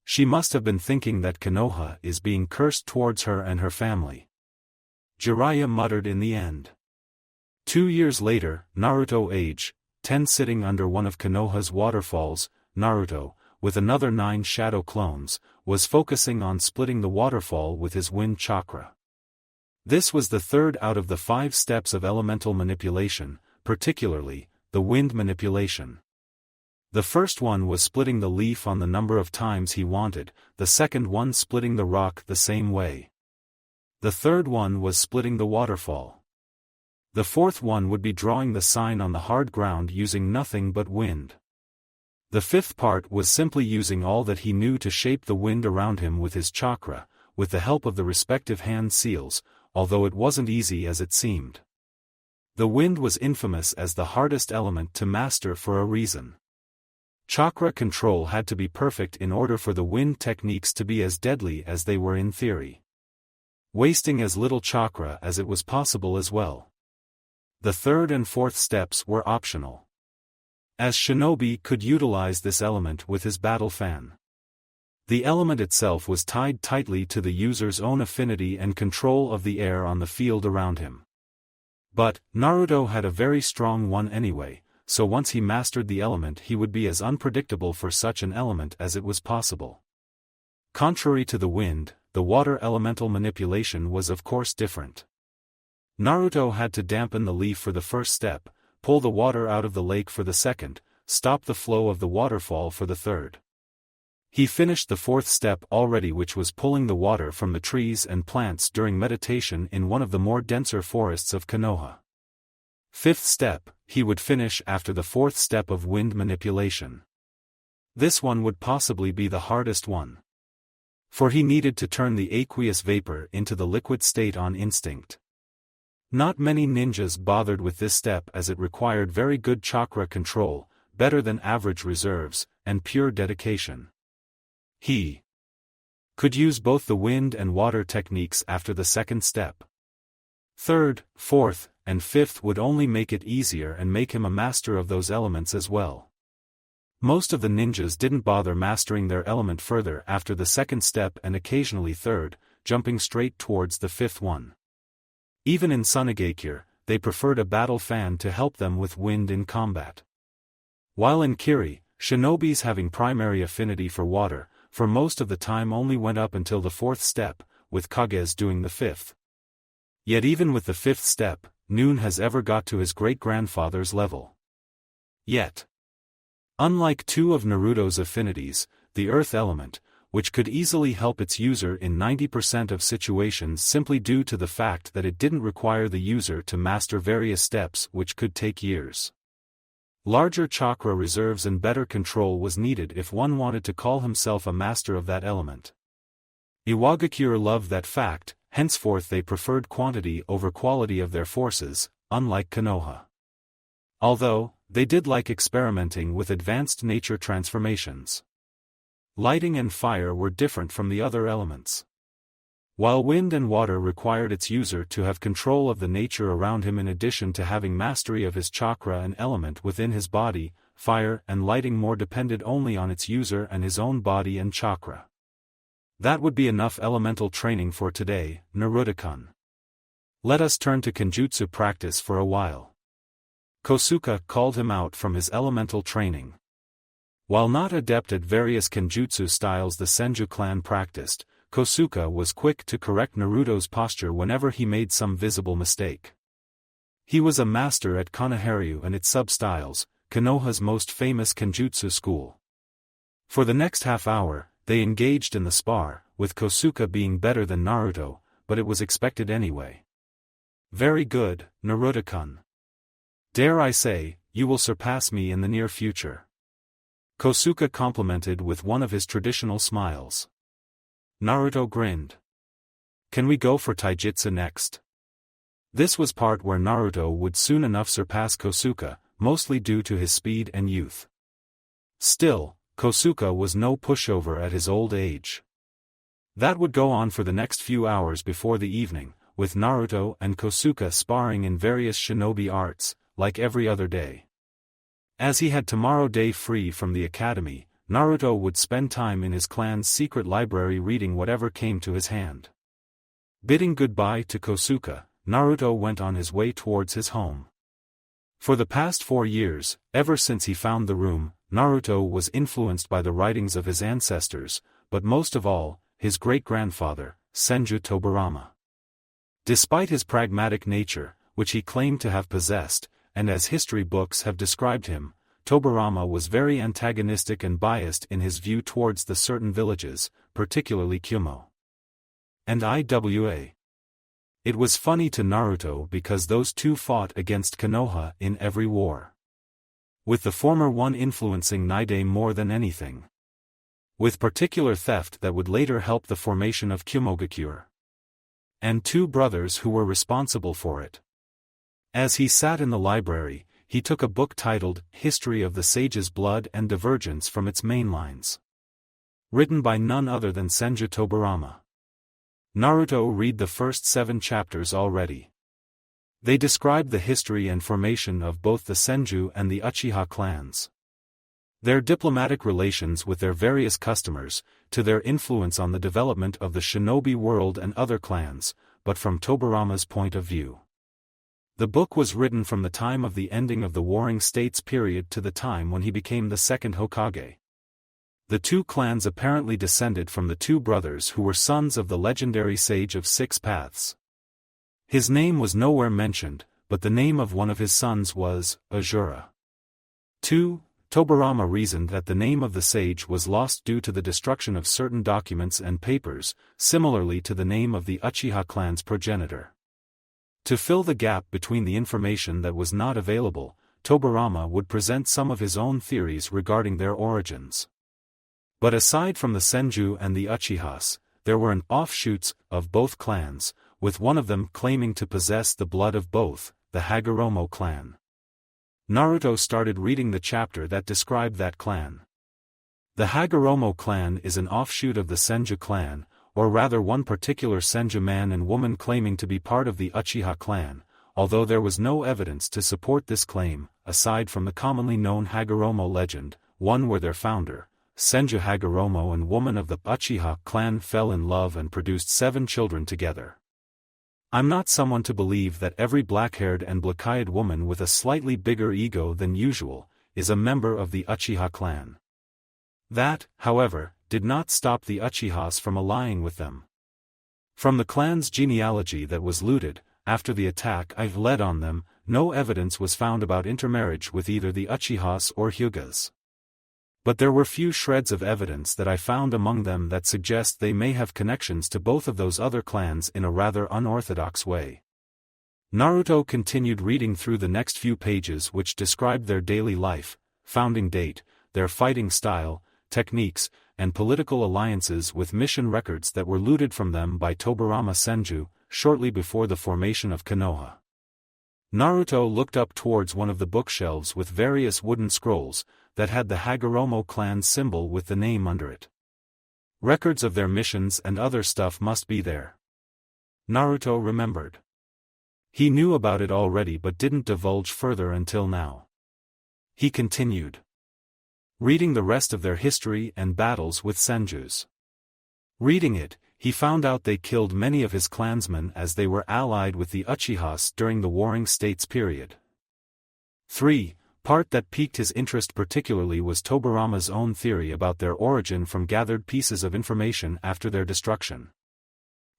She must have been thinking that Konoha is being cursed towards her and her family. Jiraiya muttered in the end. 2 years later, Naruto age 10 sitting under one of Konoha's waterfalls, Naruto, with another 9 shadow clones, was focusing on splitting the waterfall with his wind chakra. This was the third out of the 5 steps of elemental manipulation, particularly, the wind manipulation. The first one was splitting the leaf on the number of times he wanted, the second one splitting the rock the same way. The third one was splitting the waterfall. The fourth one would be drawing the sign on the hard ground using nothing but wind. The fifth part was simply using all that he knew to shape the wind around him with his chakra, with the help of the respective hand seals, although it wasn't easy as it seemed. The wind was infamous as the hardest element to master for a reason. Chakra control had to be perfect in order for the wind techniques to be as deadly as they were in theory. Wasting as little chakra as it was possible as well. The third and fourth steps were optional. As Shinobi could utilize this element with his battle fan. The element itself was tied tightly to the user's own affinity and control of the air on the field around him. But, Naruto had a very strong one anyway, so once he mastered the element he would be as unpredictable for such an element as it was possible. Contrary to the wind, the water elemental manipulation was of course different. Naruto had to dampen the leaf for the first step, pull the water out of the lake for the second, stop the flow of the waterfall for the third. He finished the fourth step already, which was pulling the water from the trees and plants during meditation in one of the more denser forests of Konoha. Fifth step, he would finish after the fourth step of wind manipulation. This one would possibly be the hardest one. For he needed to turn the aqueous vapor into the liquid state on instinct. Not many ninjas bothered with this step as it required very good chakra control, better than average reserves, and pure dedication. He could use both the wind and water techniques after the second step. Third, fourth, and fifth would only make it easier and make him a master of those elements as well. Most of the ninjas didn't bother mastering their element further after the second step and occasionally third, jumping straight towards the fifth one. Even in Sunigakure, they preferred a battle fan to help them with wind in combat. While in Kiri, shinobis having primary affinity for water, for most of the time only went up until the fourth step, with Kages doing the fifth. Yet even with the fifth step, Noon has ever got to his great-grandfather's level. Yet. Unlike 2 of Naruto's affinities, the earth element, which could easily help its user in 90% of situations simply due to the fact that it didn't require the user to master various steps which could take years. Larger chakra reserves and better control was needed if one wanted to call himself a master of that element. Iwagakure loved that fact, henceforth they preferred quantity over quality of their forces, unlike Konoha. Although, they did like experimenting with advanced nature transformations. Lighting and fire were different from the other elements. While wind and water required its user to have control of the nature around him in addition to having mastery of his chakra and element within his body, fire and lighting more depended only on its user and his own body and chakra. That would be enough elemental training for today, Naruto-kun. Let us turn to Kenjutsu practice for a while. Kosuke called him out from his elemental training. While not adept at various Kenjutsu styles the Senju clan practiced, Kosuke was quick to correct Naruto's posture whenever he made some visible mistake. He was a master at Konoharyu and its sub-styles, Konoha's most famous Kenjutsu school. For the next half hour, they engaged in the spar, with Kosuke being better than Naruto, but it was expected anyway. Very good, Naruto-kun. Dare I say, you will surpass me in the near future. Kosuke complimented with one of his traditional smiles. Naruto grinned. Can we go for taijutsu next? This was part where Naruto would soon enough surpass Kosuke, mostly due to his speed and youth. Still, Kosuke was no pushover at his old age. That would go on for the next few hours before the evening, with Naruto and Kosuke sparring in various shinobi arts, like every other day. As he had tomorrow day free from the academy, Naruto would spend time in his clan's secret library reading whatever came to his hand. Bidding goodbye to Kosuke, Naruto went on his way towards his home. For the past 4 years, ever since he found the room, Naruto was influenced by the writings of his ancestors, but most of all, his great-grandfather, Senju Tobirama. Despite his pragmatic nature, which he claimed to have possessed, and as history books have described him, Tobirama was very antagonistic and biased in his view towards the certain villages, particularly Kumo and Iwa. It was funny to Naruto because those two fought against Konoha in every war, with the former one influencing Nide more than anything, with particular theft that would later help the formation of Kumogakure, and 2 brothers who were responsible for it. As he sat in the library, he took a book titled History of the Sage's Blood and Divergence from its main lines, written by none other than Senju Tobirama. Naruto read the first 7 chapters already. They describe the history and formation of both the Senju and the Uchiha clans, their diplomatic relations with their various customers, to their influence on the development of the shinobi world and other clans, but from Tobirama's point of view. The book was written from the time of the ending of the Warring States period to the time when he became the Second Hokage. The 2 clans apparently descended from the 2 brothers who were sons of the legendary Sage of 6 Paths. His name was nowhere mentioned, but the name of one of his sons was Azura. 2. Tobirama reasoned that the name of the sage was lost due to the destruction of certain documents and papers, similarly to the name of the Uchiha clan's progenitor. To fill the gap between the information that was not available, Tobirama would present some of his own theories regarding their origins. But aside from the Senju and the Uchihas, there were offshoots of both clans, with one of them claiming to possess the blood of both, the Hagoromo clan. Naruto started reading the chapter that described that clan. The Hagoromo clan is an offshoot of the Senju clan, or rather one particular Senju man and woman claiming to be part of the Uchiha clan, although there was no evidence to support this claim, aside from the commonly known Hagoromo legend, one where their founder, Senju Hagoromo and woman of the Uchiha clan fell in love and produced 7 children together. I'm not someone to believe that every black-haired and black-eyed woman with a slightly bigger ego than usual, is a member of the Uchiha clan. That, however, did not stop the Uchihas from allying with them. From the clan's genealogy that was looted, after the attack I led on them, no evidence was found about intermarriage with either the Uchihas or Hyugas. But there were few shreds of evidence that I found among them that suggest they may have connections to both of those other clans in a rather unorthodox way. Naruto continued reading through the next few pages which described their daily life, founding date, their fighting style, techniques, and political alliances with mission records that were looted from them by Tobirama Senju, shortly before the formation of Konoha. Naruto looked up towards one of the bookshelves with various wooden scrolls, that had the Hagoromo clan's symbol with the name under it. Records of their missions and other stuff must be there. Naruto remembered. He knew about it already but didn't divulge further until now. He continued reading the rest of their history and battles with Senjus. Reading it, he found out they killed many of his clansmen as they were allied with the Uchihas during the Warring States period. 3. Part that piqued his interest particularly was Tobirama's own theory about their origin from gathered pieces of information after their destruction.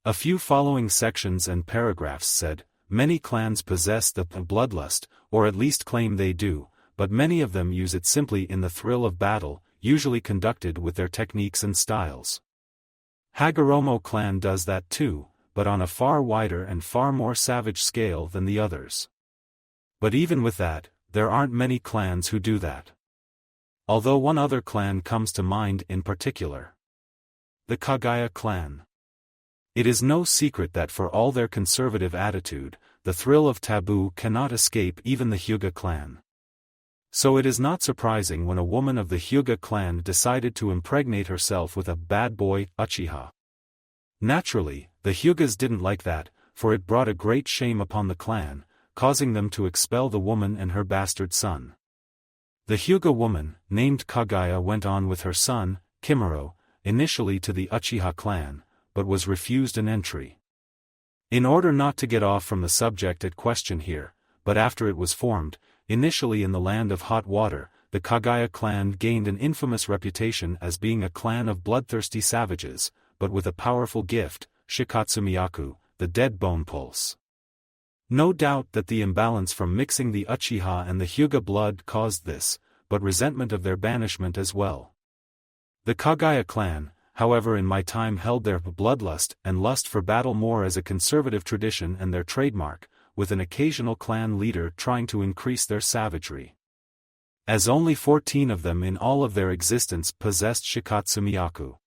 A few following sections and paragraphs said, many clans possess the bloodlust, or at least claim they do, but many of them use it simply in the thrill of battle, usually conducted with their techniques and styles. Hagoromo clan does that too, but on a far wider and far more savage scale than the others. But even with that, there aren't many clans who do that. Although one other clan comes to mind in particular. The Kaguya clan. It is no secret that for all their conservative attitude, the thrill of taboo cannot escape even the Hyuga clan. So it is not surprising when a woman of the Hyuga clan decided to impregnate herself with a bad boy, Uchiha. Naturally, the Hyugas didn't like that, for it brought a great shame upon the clan, causing them to expel the woman and her bastard son. The Hyuga woman, named Kaguya, went on with her son, Kimuro, initially to the Uchiha clan, but was refused an entry. In order not to get off from the subject at question here, but after it was formed, initially in the land of hot water, the Kaguya clan gained an infamous reputation as being a clan of bloodthirsty savages, but with a powerful gift, Shikatsumiyaku, the dead bone pulse. No doubt that the imbalance from mixing the Uchiha and the Hyuga blood caused this, but resentment of their banishment as well. The Kaguya clan, however, in my time held their bloodlust and lust for battle more as a conservative tradition and their trademark, with an occasional clan leader trying to increase their savagery. As only 14 of them in all of their existence possessed Shikatsumiyaku.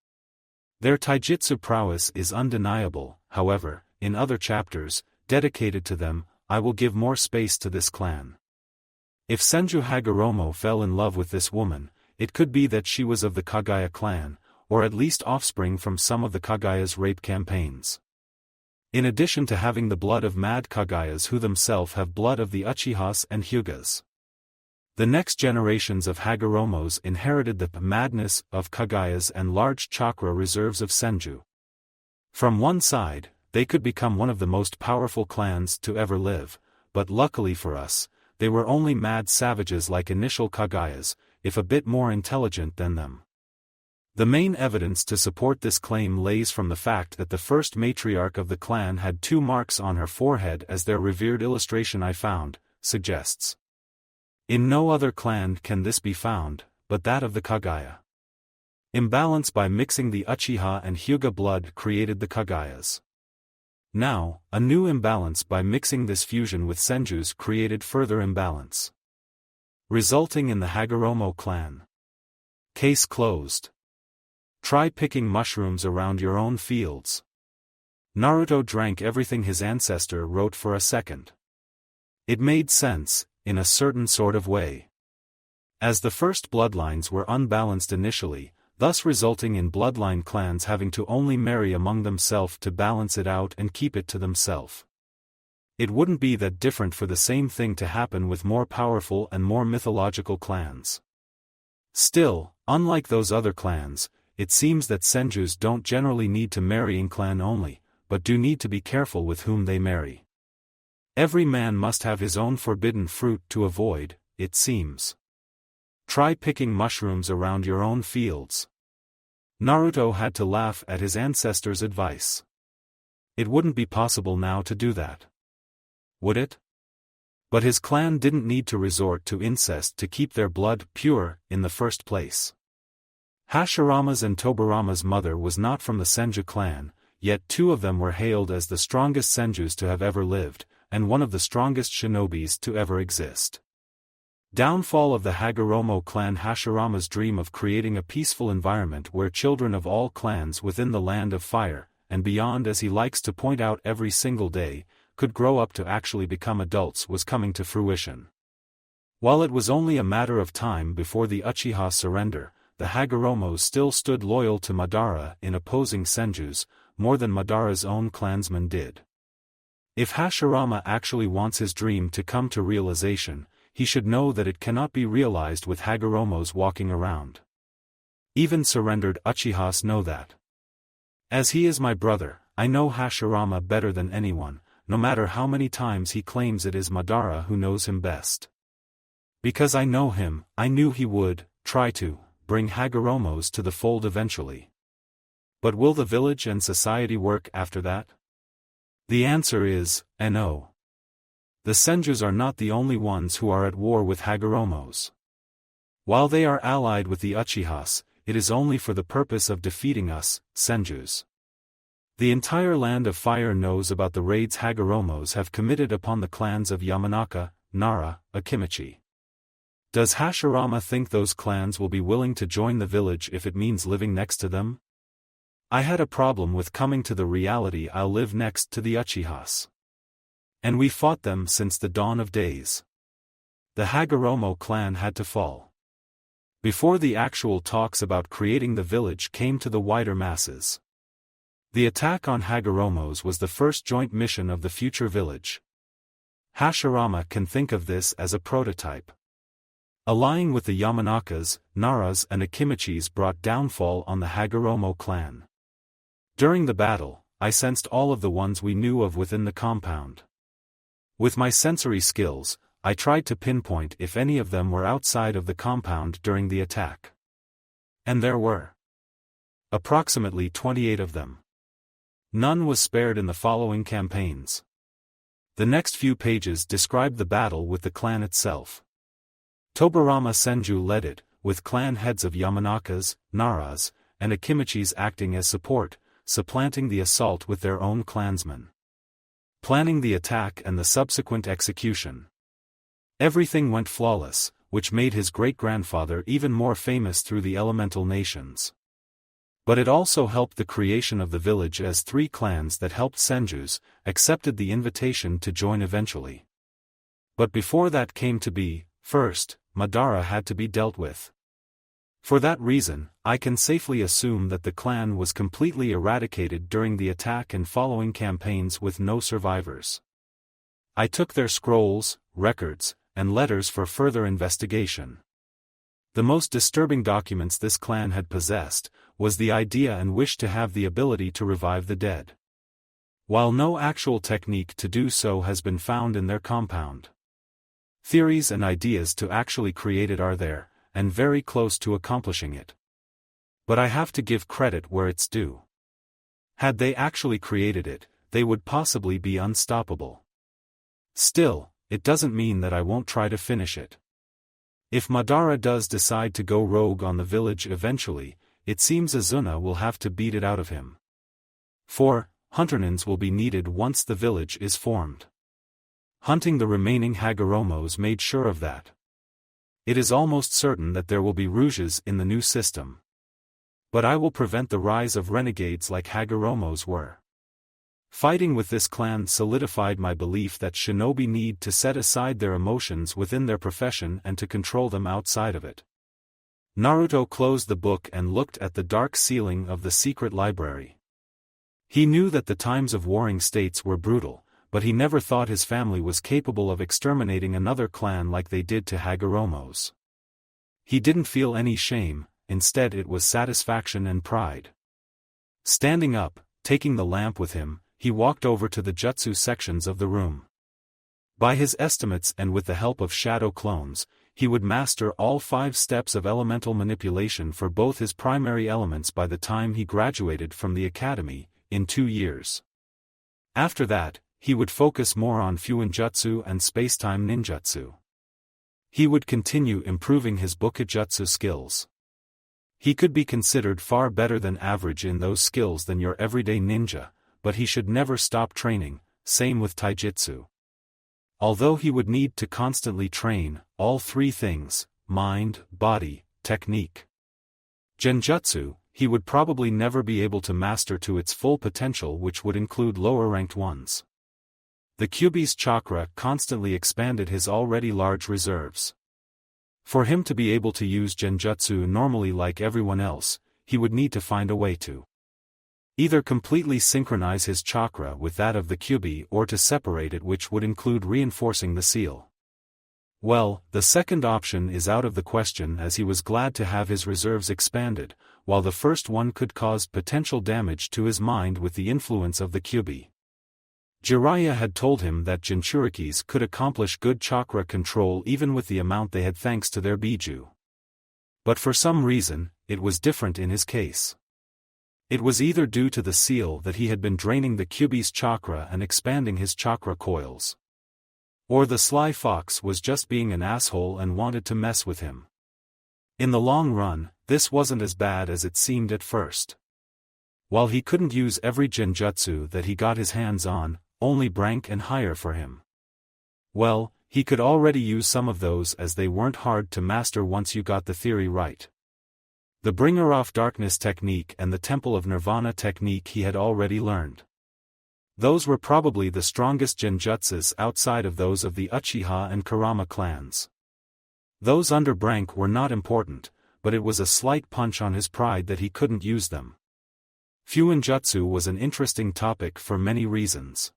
Their taijutsu prowess is undeniable, however, in other chapters, dedicated to them, I will give more space to this clan. If Senju Hagoromo fell in love with this woman, it could be that she was of the Kaguya clan, or at least offspring from some of the Kaguya's rape campaigns. In addition to having the blood of mad Kaguyas who themselves have blood of the Uchihas and Hyugas. The next generations of Hagoromos inherited the madness of Kaguyas and large chakra reserves of Senju. From one side, they could become one of the most powerful clans to ever live, but luckily for us, they were only mad savages like initial Kaguyas, if a bit more intelligent than them. The main evidence to support this claim lays from the fact that the first matriarch of the clan had 2 marks on her forehead, as their revered illustration I found suggests. In no other clan can this be found, but that of the Kaguya. Imbalance by mixing the Uchiha and Hyuga blood created the Kaguyas. Now, a new imbalance by mixing this fusion with Senjus created further imbalance, resulting in the Hagoromo clan. Case closed. Try picking mushrooms around your own fields. Naruto drank everything his ancestor wrote for a second. It made sense, in a certain sort of way. As the first bloodlines were unbalanced initially, thus resulting in bloodline clans having to only marry among themselves to balance it out and keep it to themselves. It wouldn't be that different for the same thing to happen with more powerful and more mythological clans. Still, unlike those other clans, it seems that Senjus don't generally need to marry in clan only, but do need to be careful with whom they marry. Every man must have his own forbidden fruit to avoid, it seems. Try picking mushrooms around your own fields. Naruto had to laugh at his ancestors' advice. It wouldn't be possible now to do that. Would it? But his clan didn't need to resort to incest to keep their blood pure in the first place. Hashirama's and Tobirama's mother was not from the Senju clan, yet 2 of them were hailed as the strongest Senjus to have ever lived, and one of the strongest shinobis to ever exist. Downfall of the Hagoromo clan. Hashirama's dream of creating a peaceful environment where children of all clans within the Land of Fire, and beyond, as he likes to point out every single day, could grow up to actually become adults was coming to fruition. While it was only a matter of time before the Uchiha surrender, the Hagoromos still stood loyal to Madara in opposing Senjus, more than Madara's own clansmen did. If Hashirama actually wants his dream to come to realization, he should know that it cannot be realized with Hagoromos walking around. Even surrendered Uchihas know that. As he is my brother, I know Hashirama better than anyone, no matter how many times he claims it is Madara who knows him best. Because I know him, I knew he would try to bring Hagoromos to the fold eventually. But will the village and society work after that? The answer is, no. The Senjus are not the only ones who are at war with Hagoromos. While they are allied with the Uchihas, it is only for the purpose of defeating us, Senjus. The entire Land of Fire knows about the raids Hagoromos have committed upon the clans of Yamanaka, Nara, Akimichi. Does Hashirama think those clans will be willing to join the village if it means living next to them? I had a problem with coming to the reality I'll live next to the Uchihas. And we fought them since the dawn of days. The Hagoromo clan had to fall before the actual talks about creating the village came to the wider masses. The attack on Hagoromos was the first joint mission of the future village. Hashirama can think of this as a prototype. Allying with the Yamanakas, Naras and Akimichis brought downfall on the Hagoromo clan. During the battle, I sensed all of the ones we knew of within the compound. With my sensory skills, I tried to pinpoint if any of them were outside of the compound during the attack. And there were approximately 28 of them. None was spared in the following campaigns. The next few pages describe the battle with the clan itself. Tobirama Senju led it, with clan heads of Yamanakas, Naras, and Akimichis acting as support, supplanting the assault with their own clansmen. Planning the attack and the subsequent execution. Everything went flawless, which made his great-grandfather even more famous through the elemental nations. But it also helped the creation of the village, as 3 clans that helped Senjus accepted the invitation to join eventually. But before that came to be, first, Madara had to be dealt with. For that reason, I can safely assume that the clan was completely eradicated during the attack and following campaigns with no survivors. I took their scrolls, records, and letters for further investigation. The most disturbing documents this clan had possessed was the idea and wish to have the ability to revive the dead. While no actual technique to do so has been found in their compound, theories and ideas to actually create it are there, and very close to accomplishing it. But I have to give credit where it's due. Had they actually created it, they would possibly be unstoppable. Still, it doesn't mean that I won't try to finish it. If Madara does decide to go rogue on the village eventually, it seems Azuna will have to beat it out of him. 4 Hunternins will be needed once the village is formed. Hunting the remaining Hagoromos made sure of that. It is almost certain that there will be rouges in the new system. But I will prevent the rise of renegades like Hagoromos were. Fighting with this clan solidified my belief that shinobi need to set aside their emotions within their profession and to control them outside of it. Naruto closed the book and looked at the dark ceiling of the secret library. He knew that the times of warring states were brutal, but he never thought his family was capable of exterminating another clan like they did to Hagoromos. He didn't feel any shame, instead it was satisfaction and pride. Standing up, taking the lamp with him, he walked over to the jutsu sections of the room. By his estimates and with the help of shadow clones, he would master all 5 steps of elemental manipulation for both his primary elements by the time he graduated from the academy, in 2 years. After that, he would focus more on Fuinjutsu and spacetime ninjutsu. He would continue improving his Bukijutsu skills. He could be considered far better than average in those skills than your everyday ninja, but he should never stop training, same with taijutsu. Although he would need to constantly train all three things: mind, body, technique, genjutsu, he would probably never be able to master to its full potential, which would include lower-ranked ones. The Kyuubi's chakra constantly expanded his already large reserves. For him to be able to use genjutsu normally like everyone else, he would need to find a way to either completely synchronize his chakra with that of the Kyuubi or to separate it, which would include reinforcing the seal. Well, the second option is out of the question, as he was glad to have his reserves expanded, while the first one could cause potential damage to his mind with the influence of the Kyuubi. Jiraiya had told him that Jinchurikis could accomplish good chakra control even with the amount they had thanks to their Biju. But for some reason, it was different in his case. It was either due to the seal that he had been draining the Kyuubi's chakra and expanding his chakra coils, or the sly fox was just being an asshole and wanted to mess with him. In the long run, this wasn't as bad as it seemed at first. While he couldn't use every genjutsu that he got his hands on, only rank and higher for him. Well, he could already use some of those, as they weren't hard to master once you got the theory right. The Bringer of Darkness technique and the Temple of Nirvana technique he had already learned. Those were probably the strongest genjutsus outside of those of the Uchiha and Kurama clans. Those under rank were not important, but it was a slight punch on his pride that he couldn't use them. Fuinjutsu was an interesting topic for many reasons.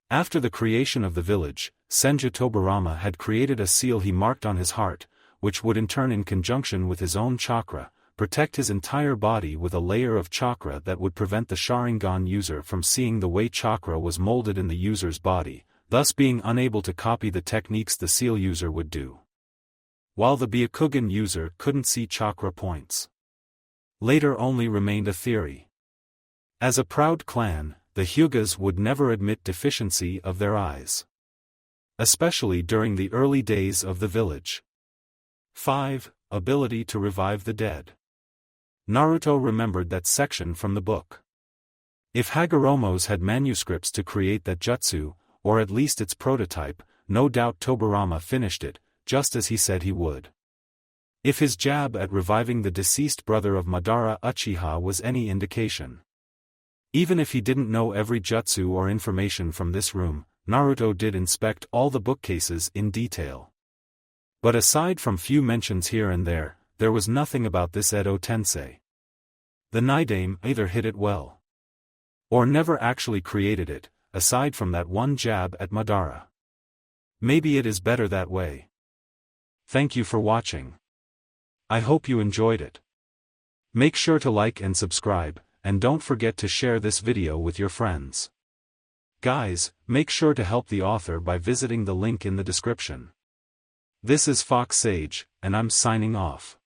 After the creation of the village, Senju Tobirama had created a seal he marked on his heart, which would in turn, in conjunction with his own chakra, protect his entire body with a layer of chakra that would prevent the Sharingan user from seeing the way chakra was molded in the user's body, thus being unable to copy the techniques the seal user would do. While the Byakugan user couldn't see chakra points. Later only remained a theory. As a proud clan, the Hyugas would never admit deficiency of their eyes, especially during the early days of the village. 5. Ability to revive the dead. Naruto remembered that section from the book. If Hagoromo's had manuscripts to create that jutsu, or at least its prototype, no doubt Tobirama finished it, just as he said he would. If his jab at reviving the deceased brother of Madara Uchiha was any indication. Even if he didn't know every jutsu or information from this room, Naruto did inspect all the bookcases in detail. But aside from few mentions here and there was nothing about this Edo Tensei. The Nidaime either hid it well, or never actually created it, aside from that one jab at Madara. Maybe it is better that way. Thank you for watching. I hope you enjoyed it. Make sure to like and subscribe, and don't forget to share this video with your friends. Guys, make sure to help the author by visiting the link in the description. This is Fox Sage, and I'm signing off.